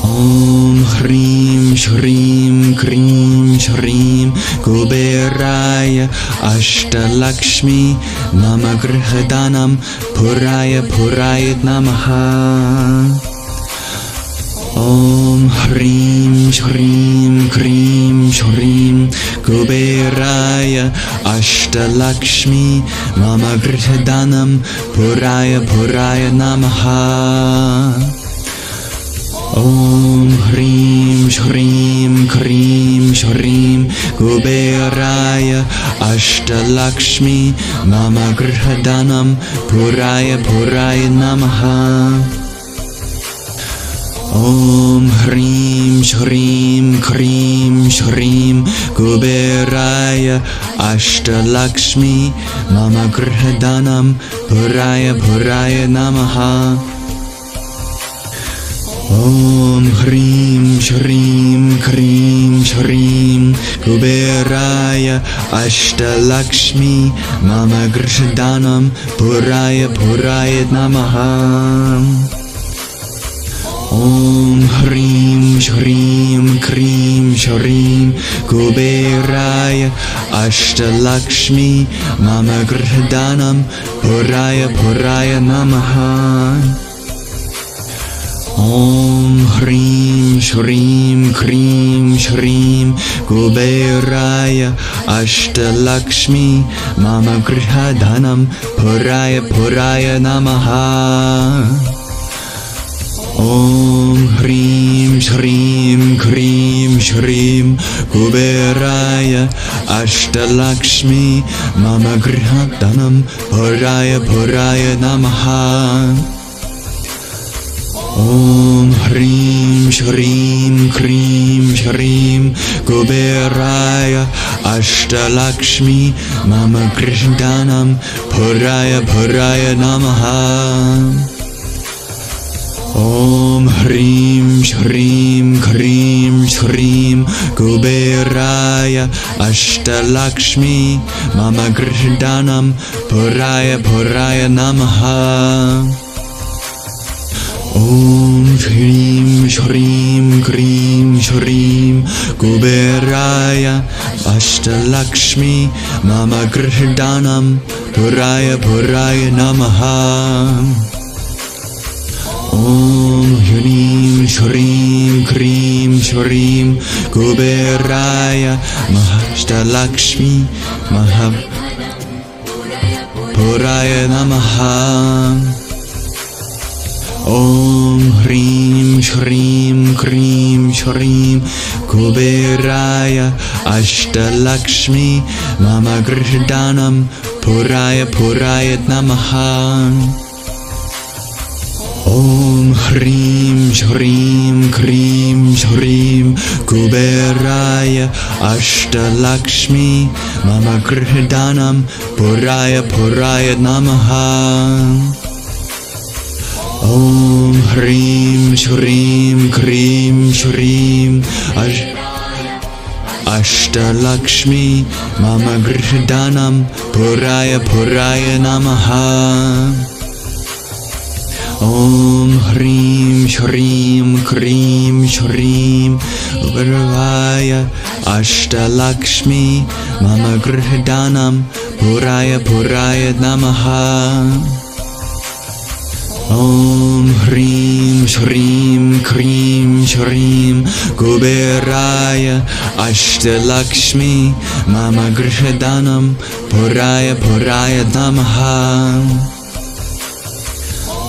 Om Hrim Shrim Krim Shrim Kuberaya Ashtalakshmi Mama Grihadhanam Puraya Puraya Namaha. Om Hrim Shrim Krim Shrim Kuberaya Ashtalakshmi Mama Grihadhanam Puraya Puraya Namaha. Om Hrim Shrim Krim Shrim Kuberaya Ashtalakshmi Mama Grihadhanam Puraya Puraya Namaha. Om Hrim Shrim Krim Shrim Kuberaya Ashtalakshmi Mama Grihadhanam Puraya Puraya Namaha. Om Hrim Shrim Krim Shrim Kuberaya Ashtalakshmi Mama Grihadhanam Puraya Puraya Namaha. Om Hrim Shrim Krim Shrim Kuberaya Ashtalakshmi Mama Grihadhanam Puraya Puraya Namaha. Om Hrim Shrim Krim Shrim Kuberaya Ashtalakshmi Mama Grihadhanam Puraya Puraya Namaha. Om Hrim Shrim Krim Shrim Kuberaya Ashtalakshmi Mama Grihadhanam Puraya Puraya Namaha. Om Hrim Shrim Krim Shrim Kuberaya Ashtalakshmi Mama Grihadhanam Puraya Puraya Namaha. Om Hrim Shrim Krim Shrim Kuberaya Ashtalakshmi Mama Grihdanam Puraya Puraya Namaha. Om Shrim Shrim Krim Shrim Kuberaya Ashtalakshmi Mama Grihdanam Puraya Puraya Namaha. Om Shrim Shrim Krim Shrim Kuberaya Mahashtalakshmi Maha Puraya Namaha. Om Hrim Shrim Krim Shrim Kuberaya Ashtalakshmi Mama Grihdanam Puraya Puraya Namaha. Om Hrim Shrim Krim Shrim Kuberaya Ashtalakshmi Mama Grihdanam Puraya Puraya Namaha. Om Hrim Shrim Krim Shrim Ashtalakshmi Mama Grihdanam Puraya Puraya Namaha. Om Hrim Shrim Krim Shrim Kuberaya Ashtalakshmi Mama Grihdanam Puraya Puraya Namaha. Om Hrim Shrim Krim Shrim Kuberaya Ashtalakshmi Mama Grihdanam Puraya Puraya Namaha.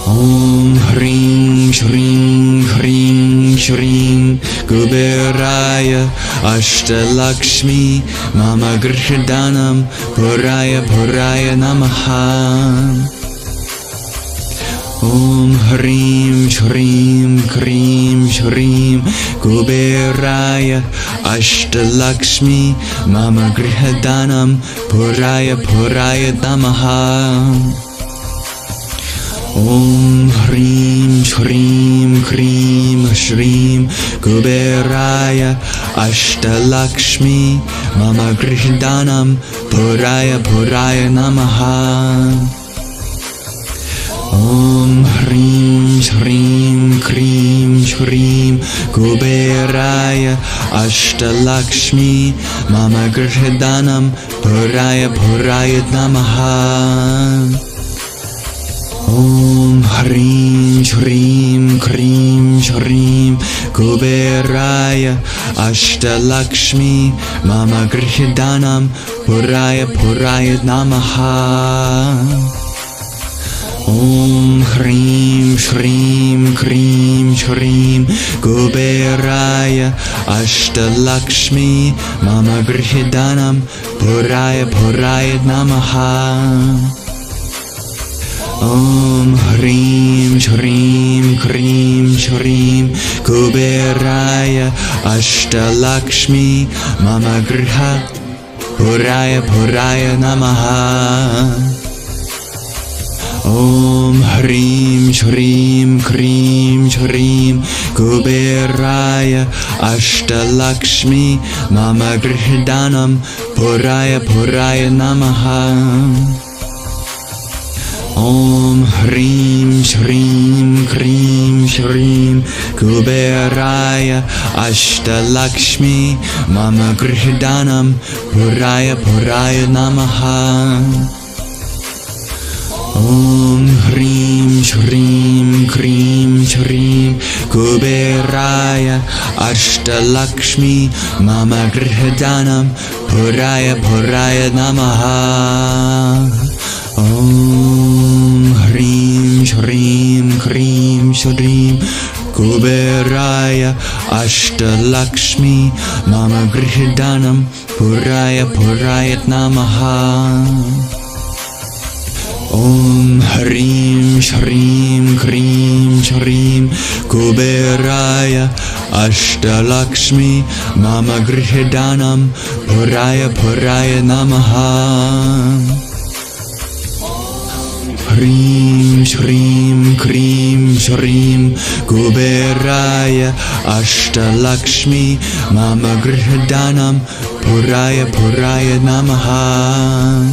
Om Hrim Shrim Krim Shrim Kuberaya Ashtalakshmi Mama Grihdanam Puraya Puraya Namaha. Om Hrim Shrim Krim Shrim Kuberaya Ashtalakshmi Mama Grihdanam Puraya Puraya Namaha. Om Hrim Shrim Krim Shrim Kuberaya Ashtalakshmi Mama Grihdanam Puraya Puraya Namaha. Om Hrim Shrim Krim Shrim Kuberaya Ashtalakshmi Mama Grihdanam Puraya Puraya Namaha. Om Hrim Shrim Krim Shrim Kuberaya Ashtalakshmi Mama Grihdanam Puraya Puraya Namaha. Om Hrim Shrim Krim Shrim Kuberaya Ashtalakshmi Mama Grihdanam Puraya Puraya Namaha. Om Hrim Shrim Krim Shrim Kuberaya Ashtalakshmi Mama Griha Puraya Puraya Namaha. Om Hrim Shrim Krim Shrim Kuberaya Ashtalakshmi Mama Grihdanam Puraya Puraya Namaha. Om Hrim Shrim Krim Shrim Kuberaya Ashtalakshmi Mama Grihdanam Puraya Puraya Namaha. Om Hrim Shrim Krim Shrim Kuberaya Ashtalakshmi Mama Grihdanam Puraya Puraya Namaha. Om Hrim Shrim Krim Shrim Kuberaya Ashtalakshmi Mama Grihdanam Puraya Puraya Namaha. Om Hrim Shrim Krim Shrim Kuberaya Ashtalakshmi Mama Grihdanam Puraya Puraya Namaha. Hrim Shrim Krim Shrim Kuberaya Ashtalakshmi Mama Grihdanam Puraya Puraya Namaha.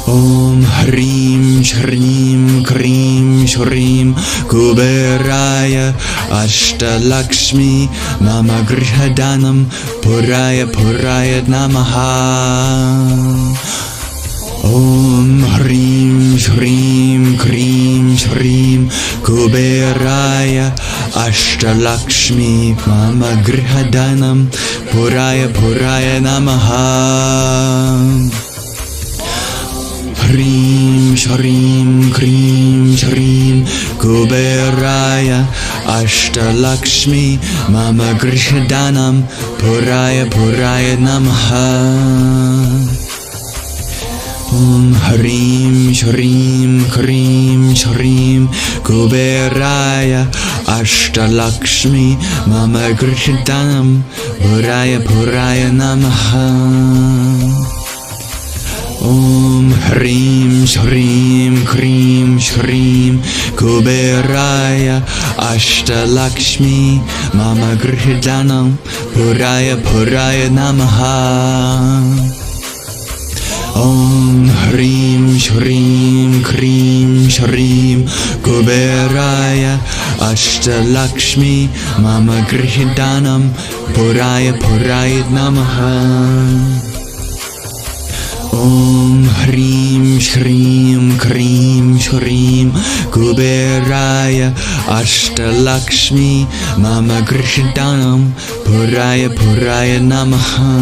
Om Hrim Shrim Krim Shrim Kuberaya Ashtalakshmi Mama Grihdanam Puraya Puraya Namaha. Om Hrim Shrim Krim Shrim Kuberaya Ashtalakshmi Mama Grihdanam Puraya Puraya Namaha. Hrim Shrim Krim Shrim Kuberaya Ashtalakshmi Mama Grihdanam Puraya Puraya Namaha. Om Hrim Shrim Krim Shrim Kuberaya Ashtalakshmi Mama Grihdanam Puraya Puraya Namaha. Om Hrim Shrim Krim Shrim Kuberaya Ashtalakshmi Mama Grihdanam Puraya Puraya Namaha. Om Hrim Shrim Krim Shrim Kuberaya Ashtalakshmi Mama Grihdanam Puraya Puraya Namaha. Om Hrim Shrim Krim Shrim Kuberaya Ashtalakshmi Mama Grihdanam Puraya Puraya Namaha.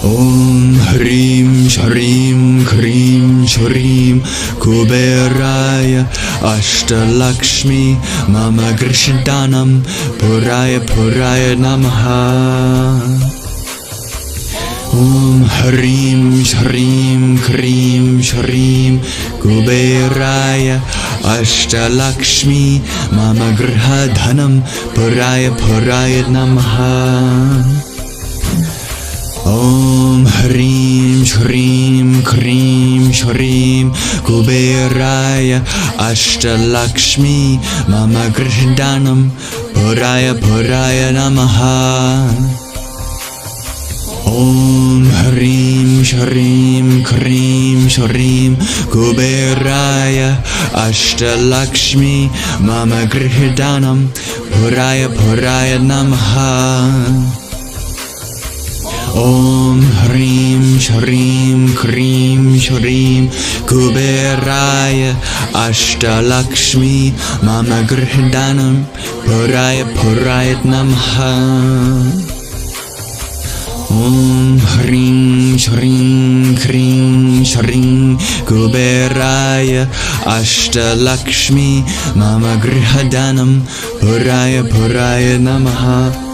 Om Hrim Shrim Krim Shrim Kuberaya Ashtalakshmi Mama Grihdanam Puraya Puraya Namaha. Om Hrim Shrim Krim Shrim Kuberaya Ashtalakshmi Mama Grihdanam Puraya Puraya Namaha. Om Hrim Shrim Krim Shrim Kuberaya Ashtalakshmi Mama Grihdanam Puraya Puraya Namaha. Om Hrim Shrim Krim Shrim Kuberaya Ashtalakshmi Mama Grihdanam Puraya Puraya Namaha. Om Hrim Shrim Krim Shrim Kuberaya Ashtalakshmi Mama Grihdanam Puraya Puraya Namaha. Om Hrim Shrim Krim Shrim Kuberaya Ashtalakshmi Mama Grihdanam Puraya Puraya Namaha.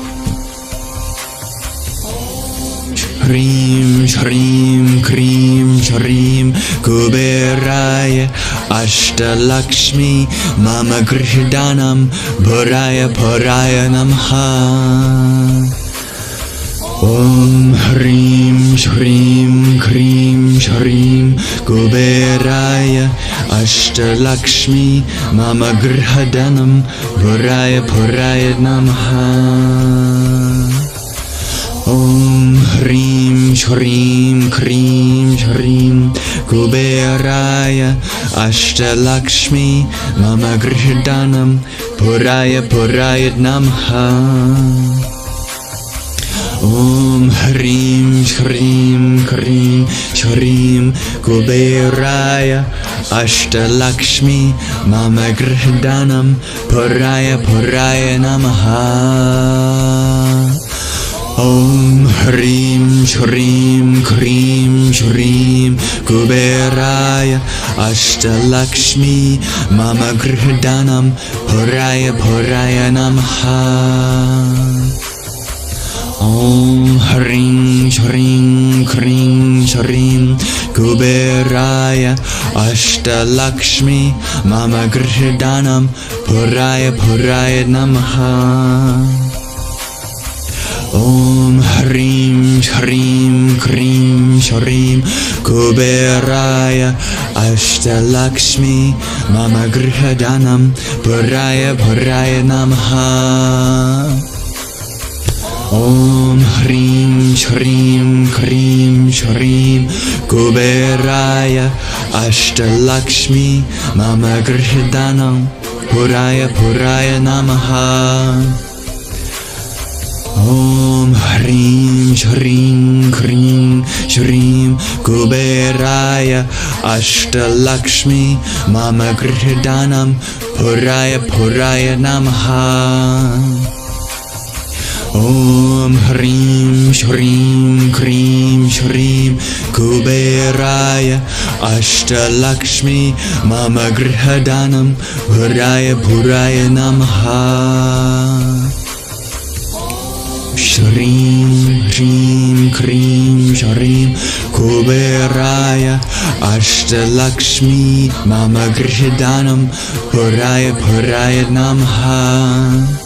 Hrim Shrim Krim Shrim Kuberaya Ashtalakshmi Mama Grihdanam Puraya Puraya Namaha. Om Hrim Shrim Krim Shrim Kuberaya Ashtalakshmi Mama Grihdanam Puraya Puraya Namaha. Om Hrim Shrim Krim Shrim Kuberaya Ashtalakshmi Mama Grihdanam Puraya Puraya Namaha. Om Hrim Shrim Krim Shrim Kuberaya Ashtalakshmi Mama Grihdanam Puraya Puraya Namaha. Om Hrim Shrim Krim Shrim Kuberaya Ashtalakshmi Mama Grihdanam Puraya Puraya Namaha. Om Hrim Shrim Krim Shrim Kuberaya Ashtalakshmi Mama Grihdanam Puraya Puraya Namaha. Om Hrim Shrim Krim Shrim Kuberaya Ashtalakshmi Mama Grihadanam Puraya Puraya Namaha. Om Hrim Shrim Krim Shrim Kuberaya Ashtalakshmi Mama Grihadanam Puraya Puraya Namaha. Om Hrim Shrim Krim Shrim Kuberaya Ashtalakshmi Mama Grihadanam Puraya Puraya Namaha. Om Hrim Shrim Krim Shrim Kuberaya Ashtalakshmi Mama Grihadanam Puraya Puraya Namaha. Shrim Shrim Krim Shrim Kuberaya Ashtalakshmi Mama Grihadanam Puraya Puraya Namaha.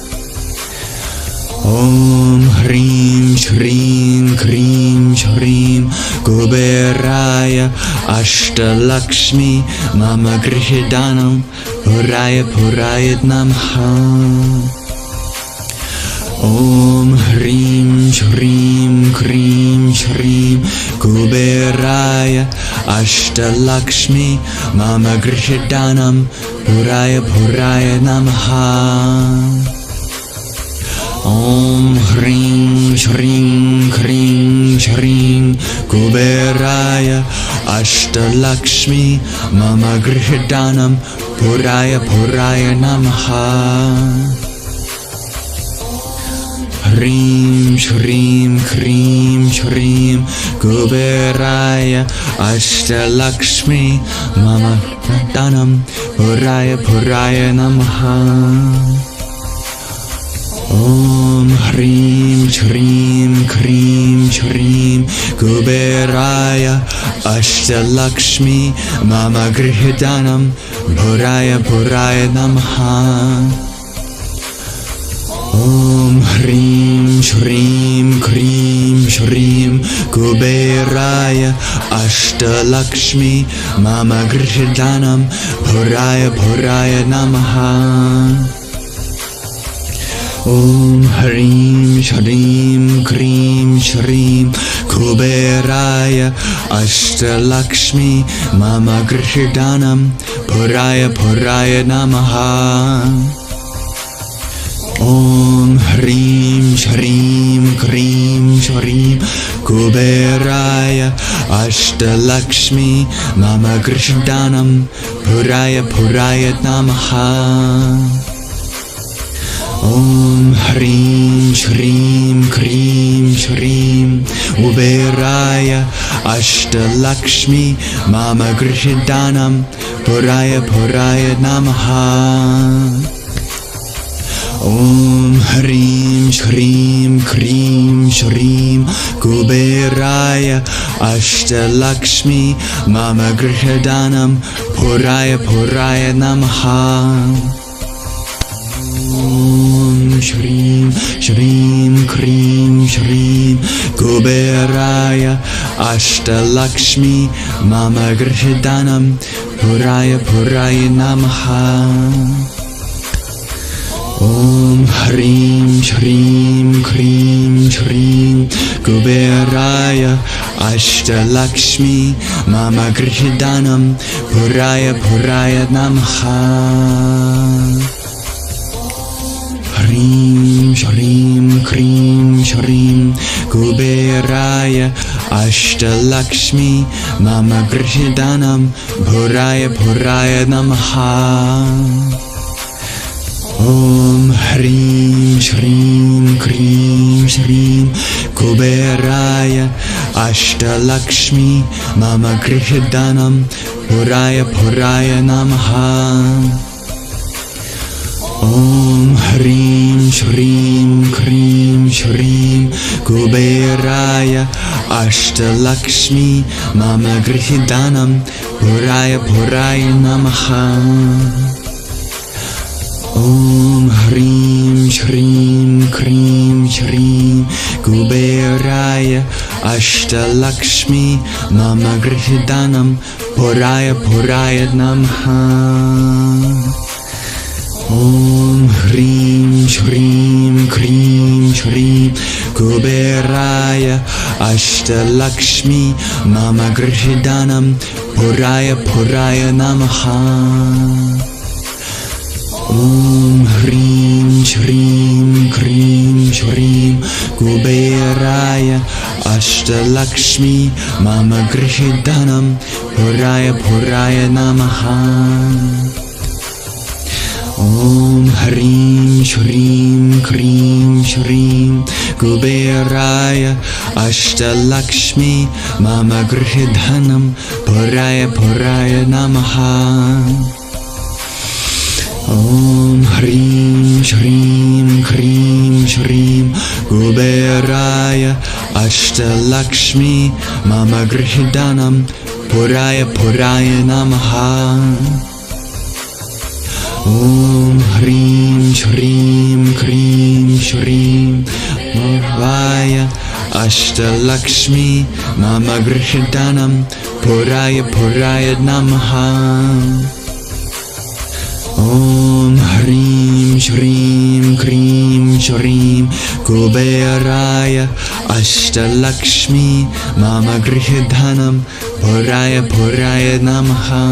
Om Hrim Shrim Krim Shrim Kuberaya Ashtalakshmi Mama Grihadanam Puraya Puraya Namaha. Om Hrim Shrim Krim Shrim Kuberaya Ashtalakshmi Mama Grihadanam Puraya Puraya Namaha. Om Hrim Shrim Krim Shrim Kuberaya Ashtalakshmi Mama Grihadanam Puraya Puraya Namaha. Hrim Shrim Krim Shrim Kuberaya Ashtalakshmi Mama Grihadanam Puraya Puraya Namaha. Om Hrim Shrim Krim Shrim Kuberaya Ashtalakshmi Mama Grihadanam Puraya Puraya Namaha. Om Hrim Shrim Krim Shrim Kuberaya Ashtalakshmi Mama Grihadanam Puraya Puraya Namaha. Om Hrim Shrim Krim Shrim Kuberaya Ashtalakshmi Mama Grihadanam Puraya Puraya Namaha. Om Hrim Shrim Krim Shrim Kuberaya Ashtalakshmi Mama Grihadanam Puraya Puraya Namaha. Om Hrim Shrim Krim Shrim Kuberaya Ashtalakshmi Mama Grihadanam Puraya Puraya Namaha. Om Hrim Shrim Krim Shrim Kuberaya Ashtalakshmi Mama Grihadanam Puraya Puraya Namaha. Om Shrim Shrim Krim Shrim Kuberaya Ashtalakshmi Mama Grihadanam Puraya Puraya Namaha. Om Hrim Shrim Krim Shrim Kuberaya Ashtalakshmi Mama Grihadanam Puraya Puraya Namaha. Hrim Shrim Krim Shrim Kuberaya Ashtalakshmi Mama Grihadanam Puraya Puraya Namaha. Om Hrim Shrim Krim Shrim Kuberaya Ashtalakshmi Mama Grihadanam Puraya Puraya Namaha. Om Hrim Shrim Krim Shrim Kuberaya Ashtalakshmi Mama Grihadanam Puraya Puraya Namaha. Om Hrim Shrim Krim Shrim Ashtalakshmi Mama Grihidanam Puraya Puraya Namaha. Om Hrim Shrim Krim Shrim Kuberaya Ashtalakshmi Mama Grihidanam Puraya Puraya Namaha. Om Hrim Shrim Krim Shrim Kuberaya Ashtalakshmi Mama Grihidanam Puraya Puraya Namaha. Om Hrim Shrim Krim Shrim Kuberaya Ashtalakshmi Mama Grihidhanam Puraya Puraya Namaha. Om Hrim Shrim Krim Shrim Kuberaya Ashtalakshmi Mama Grihidhanam Puraya Puraya Namaha. Om Hrim Shrim Krim Shrim Kuberaya Ashtalakshmi Mama Grihidhanam Puraya Puraya Namaha. Om Hrim Shrim Krim Shrim Kuberaya Ashtalakshmi Mama Grihidhanam Puraya Puraya Namaha.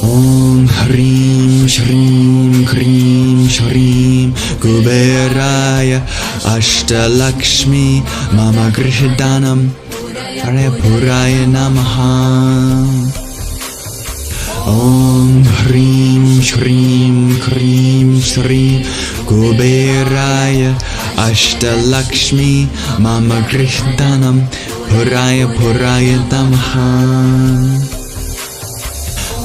Om Hrim Shrim Krim Shrim Kuberaya Ashtalakshmi Mama Grihidhanam Puraya Puraya Namaha. Om Hrim Shrim Krim Shrim Kuberaya Ashtalakshmi Mama Grihidhanam Puraya Puraya Namaha.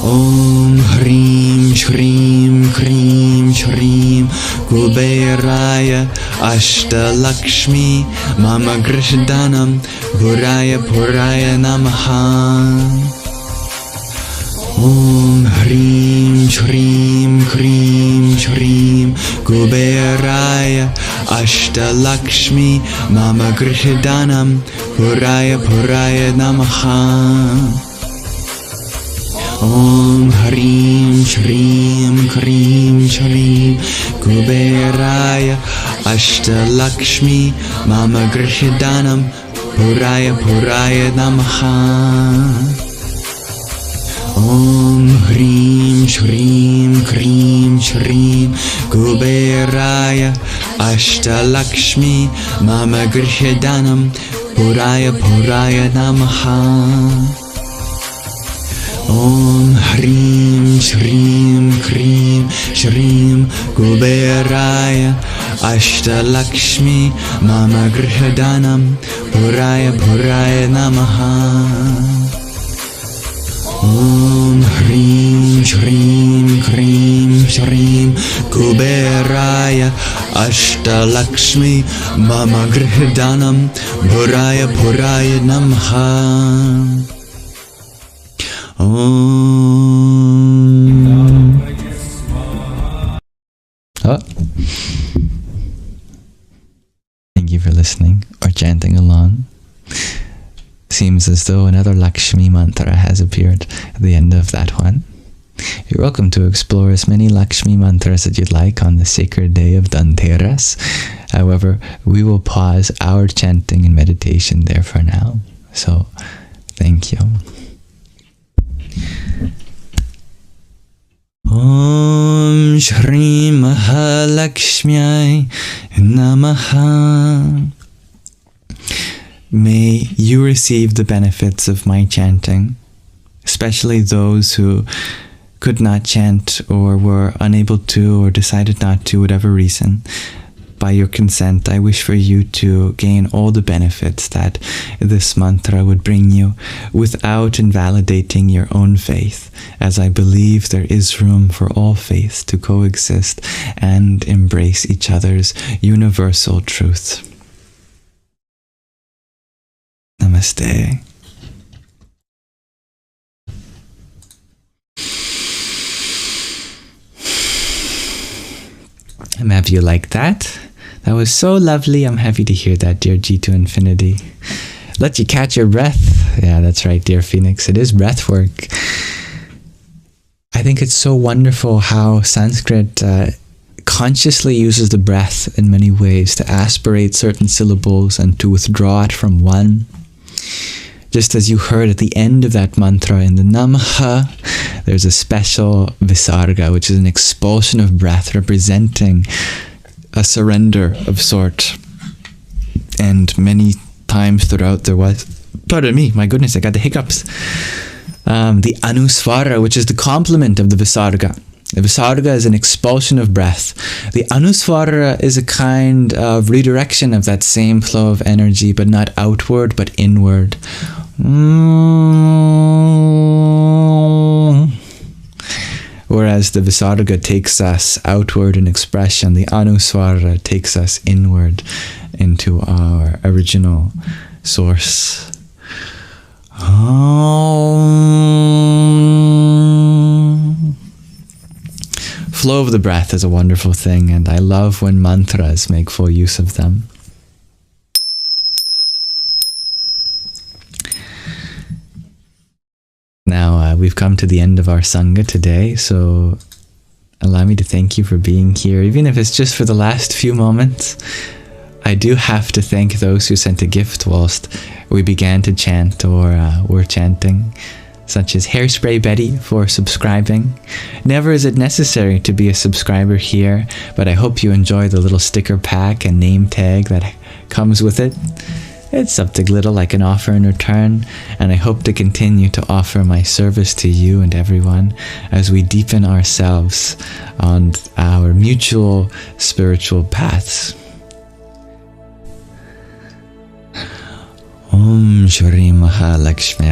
Om Hrim Shrim Krim Shrim Kuberaya Ashtalakshmi Mama Grihidhanam Puraya Puraya Namaha. Om Hrim Shrim Krim Shrim Kuberaya Ashtalakshmi Mama Grihidhanam Puraya Puraya Namaha. Om Hrim Shrim Krim Shrim Kuberaya Ashtalakshmi Mama Grihidhanam Puraya Puraya Namaha. Om Hrim Shrim Krim Shrim Kuberaya Ashtalakshmi Mama Grihidhanam Puraya Puraya Namaha. Om Hrim Shrim Krim Shrim Kuberaya Ashtalakshmi Mama Grihidhanam Puraya Puraya Namaha. Om Hrim Shrim Krim Shrim Kuberaya Ashtalakshmi Mama Grihidhanam Puraya Puraya Namaha. Thank you for listening or chanting along. Seems as though another Lakshmi mantra has appeared at the end of that one. You're welcome to explore as many Lakshmi mantras as you'd like on the sacred day of Dhanteras. However, we will pause our chanting and meditation there for now. So, thank you. Om Shri Mahalakshmi Namaha. May you receive the benefits of my chanting, especially those who could not chant or were unable to or decided not to, whatever reason. By your consent, I wish for you to gain all the benefits that this mantra would bring you without invalidating your own faith, as I believe there is room for all faiths to coexist and embrace each other's universal truth. Namaste. And have you liked that? That was so lovely. I'm happy to hear that, dear G to Infinity. Let you catch your breath. Yeah, that's right, dear Phoenix. It is breath work. I think it's so wonderful how Sanskrit consciously uses the breath in many ways to aspirate certain syllables and to withdraw it from one. Just as you heard at the end of that mantra in the Namaha, there's a special Visarga, which is an expulsion of breath representing a surrender of sort. And many times throughout there was, pardon me, my goodness, I got the hiccups. The Anusvara, which is the complement of the Visarga. The Visarga is an expulsion of breath. The Anusvara is a kind of redirection of that same flow of energy, but not outward, but inward. Whereas the Visarga takes us outward in expression, the Anusvara takes us inward into our original source. Flow of the breath is a wonderful thing, and I love when mantras make full use of them. Now, we've come to the end of our Sangha today, so allow me to thank you for being here, even if it's just for the last few moments. I do have to thank those who sent a gift whilst we began to chant or were chanting, such as Hairspray Betty for subscribing. Never is it necessary to be a subscriber here, but I hope you enjoy the little sticker pack and name tag that comes with it. It's something little I can offer in return, and I hope to continue to offer my service to you and everyone as we deepen ourselves on our mutual spiritual paths. Om Shri Maha Lakshmi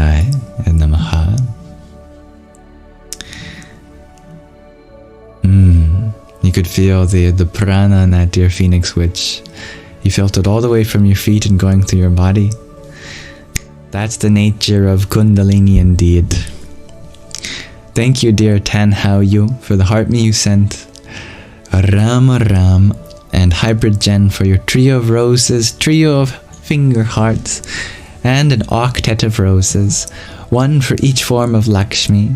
Namaha. You could feel the prana in that, dear Phoenix Witch. You felt it all the way from your feet and going through your body. That's the nature of Kundalini indeed. Thank you, dear Tan Hao Yu, for the heart me you sent. Ram Ram and Hybrid Jen for your trio of roses, trio of finger hearts, and an octet of roses, one for each form of Lakshmi.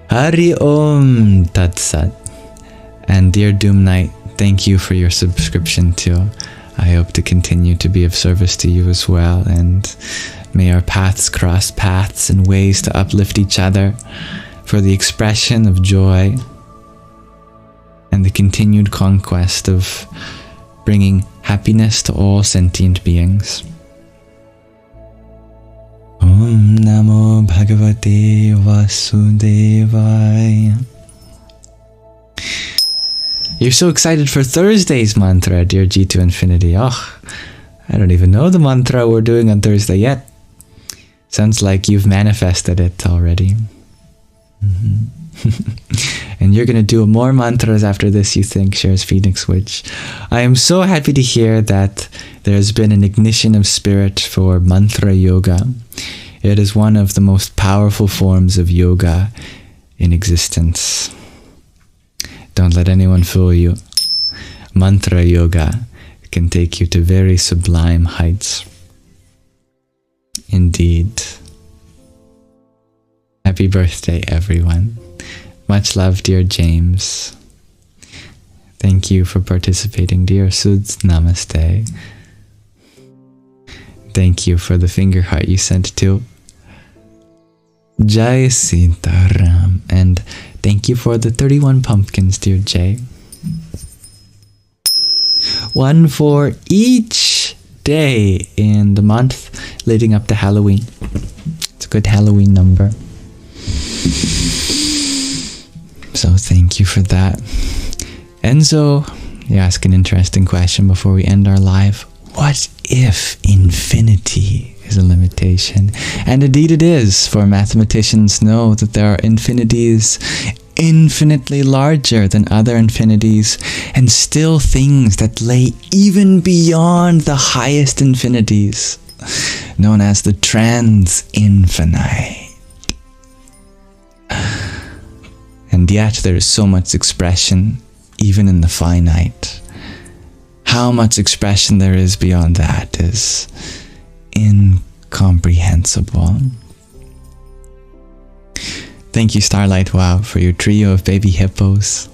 Hari Om Tat Sat. And dear Doom Knight, thank you for your subscription too. I hope to continue to be of service to you as well, and may our paths cross paths in ways to uplift each other for the expression of joy and the continued conquest of bringing happiness to all sentient beings. Om Namo Bhagavate Vasudevaya. You're so excited for Thursday's mantra, dear G to Infinity. Oh, I don't even know the mantra we're doing on Thursday yet. Sounds like you've manifested it already. And you're going to do more mantras after this, you think, shares Phoenix Witch. I am so happy to hear that there's been an ignition of spirit for mantra yoga. It is one of the most powerful forms of yoga in existence. Don't let anyone fool you. Mantra yoga can take you to very sublime heights. Indeed. Happy birthday, everyone. Much love, dear James. Thank you for participating, dear Suds. Namaste. Thank you for the finger heart you sent too. Jai Sitaram. And thank you for the 31 pumpkins, dear Jay. One for each day in the month leading up to Halloween. It's a good Halloween number. So thank you for that. Enzo, you ask an interesting question before we end our live. What if infinity is a limitation? And indeed it is, for mathematicians know that there are infinities infinitely larger than other infinities, and still things that lay even beyond the highest infinities, known as the trans-infinite. And yet there is so much expression, even in the finite. how much expression there is beyond that is incomprehensible. Thank you, Starlight Wow, for your trio of baby hippos.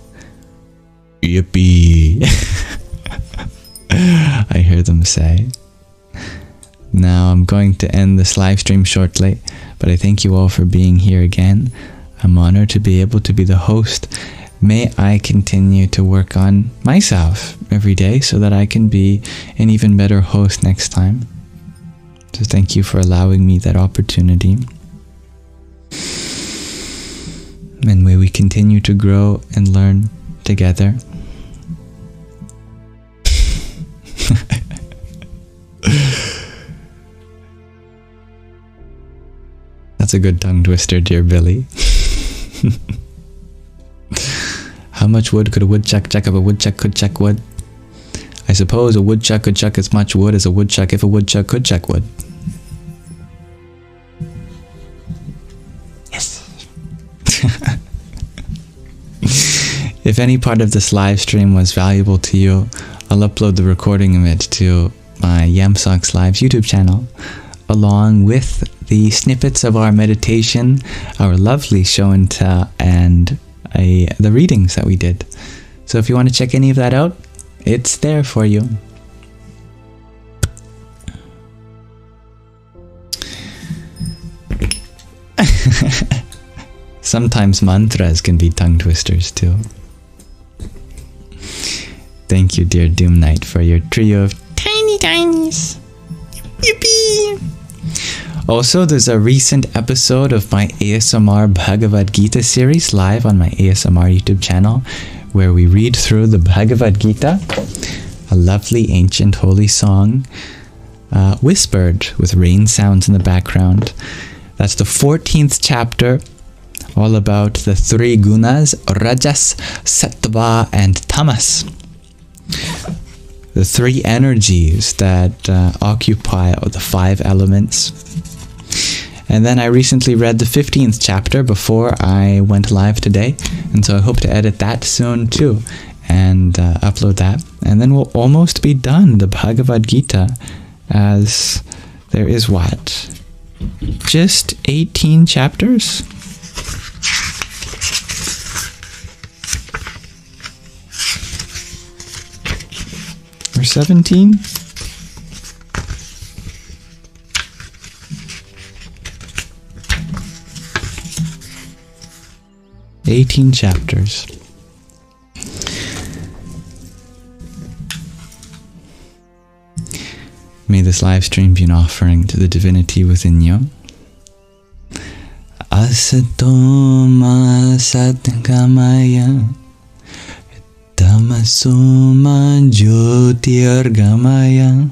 Yippee! I hear them say. Now I'm going to end this live stream shortly, but I thank you all for being here again. I'm honored to be able to be the host. May I continue to work on myself every day so that I can be an even better host next time. So thank you for allowing me that opportunity. And may we continue to grow and learn together. That's a good tongue twister, dear Billy. How much wood could a woodchuck chuck if a woodchuck could chuck wood? I suppose a woodchuck could chuck as much wood as a woodchuck if a woodchuck could chuck wood. Yes. If any part of this live stream was valuable to you, I'll upload the recording of it to my Yamsox Lives YouTube channel, along with the snippets of our meditation, our lovely show and tell, and the readings that we did. So if you want to check any of that out, it's there for you. Sometimes mantras can be tongue twisters too. Thank you, dear Doom Knight, for your trio of tiny tinies. Yippee! Also, there's a recent episode of my ASMR Bhagavad Gītā series live on my ASMR YouTube channel, where we read through the Bhagavad Gītā, a lovely ancient holy song, whispered with rain sounds in the background. That's the 14th chapter, all about the three gunas, Rajas, Sattva, and Tamas. The three energies that occupy the five elements. And then I recently read the 15th chapter before I went live today, and so I hope to edit that soon too, and upload that. And then we'll almost be done the Bhagavad Gītā, as there is what? Just 18 chapters? Or 17? "18 chapters. May this live stream be an offering to the divinity within you. Asatoma satgamaya tamasoma jyotirgamaya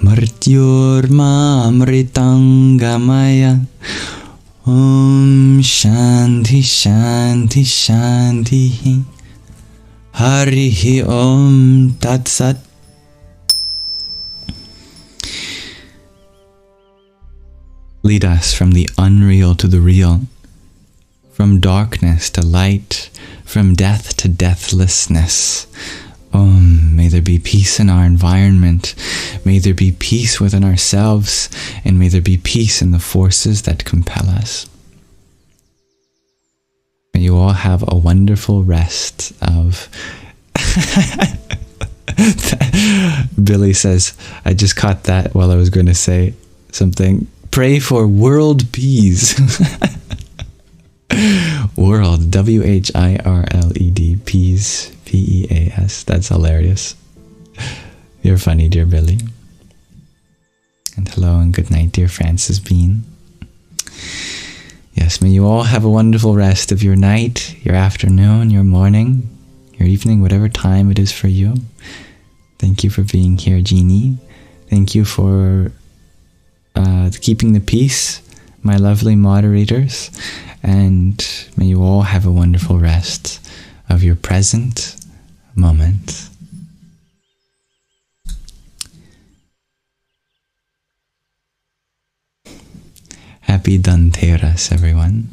martyorma amritangamaya. Om Shanti Shanti Shanti Harihi Om Tat Sat. Lead us from the unreal to the real, from darkness to light, from death to deathlessness. May there be peace in our environment, may there be peace within ourselves, and may there be peace in the forces that compel us. May you all have a wonderful rest of... Billy says, I just caught that while I was going to say something. Pray for world peace. World, W-H-I-R-L-E-D, peace, P-E-A-S. That's hilarious. You're funny, dear Billy. And hello and good night, dear Francis Bean. Yes, may you all have a wonderful rest of your night, your afternoon, your morning, your evening, whatever time it is for you. Thank you for being here, Jeannie. Thank you for keeping the peace, my lovely moderators. And may you all have a wonderful rest of your present moment. Happy Dhanteras, everyone.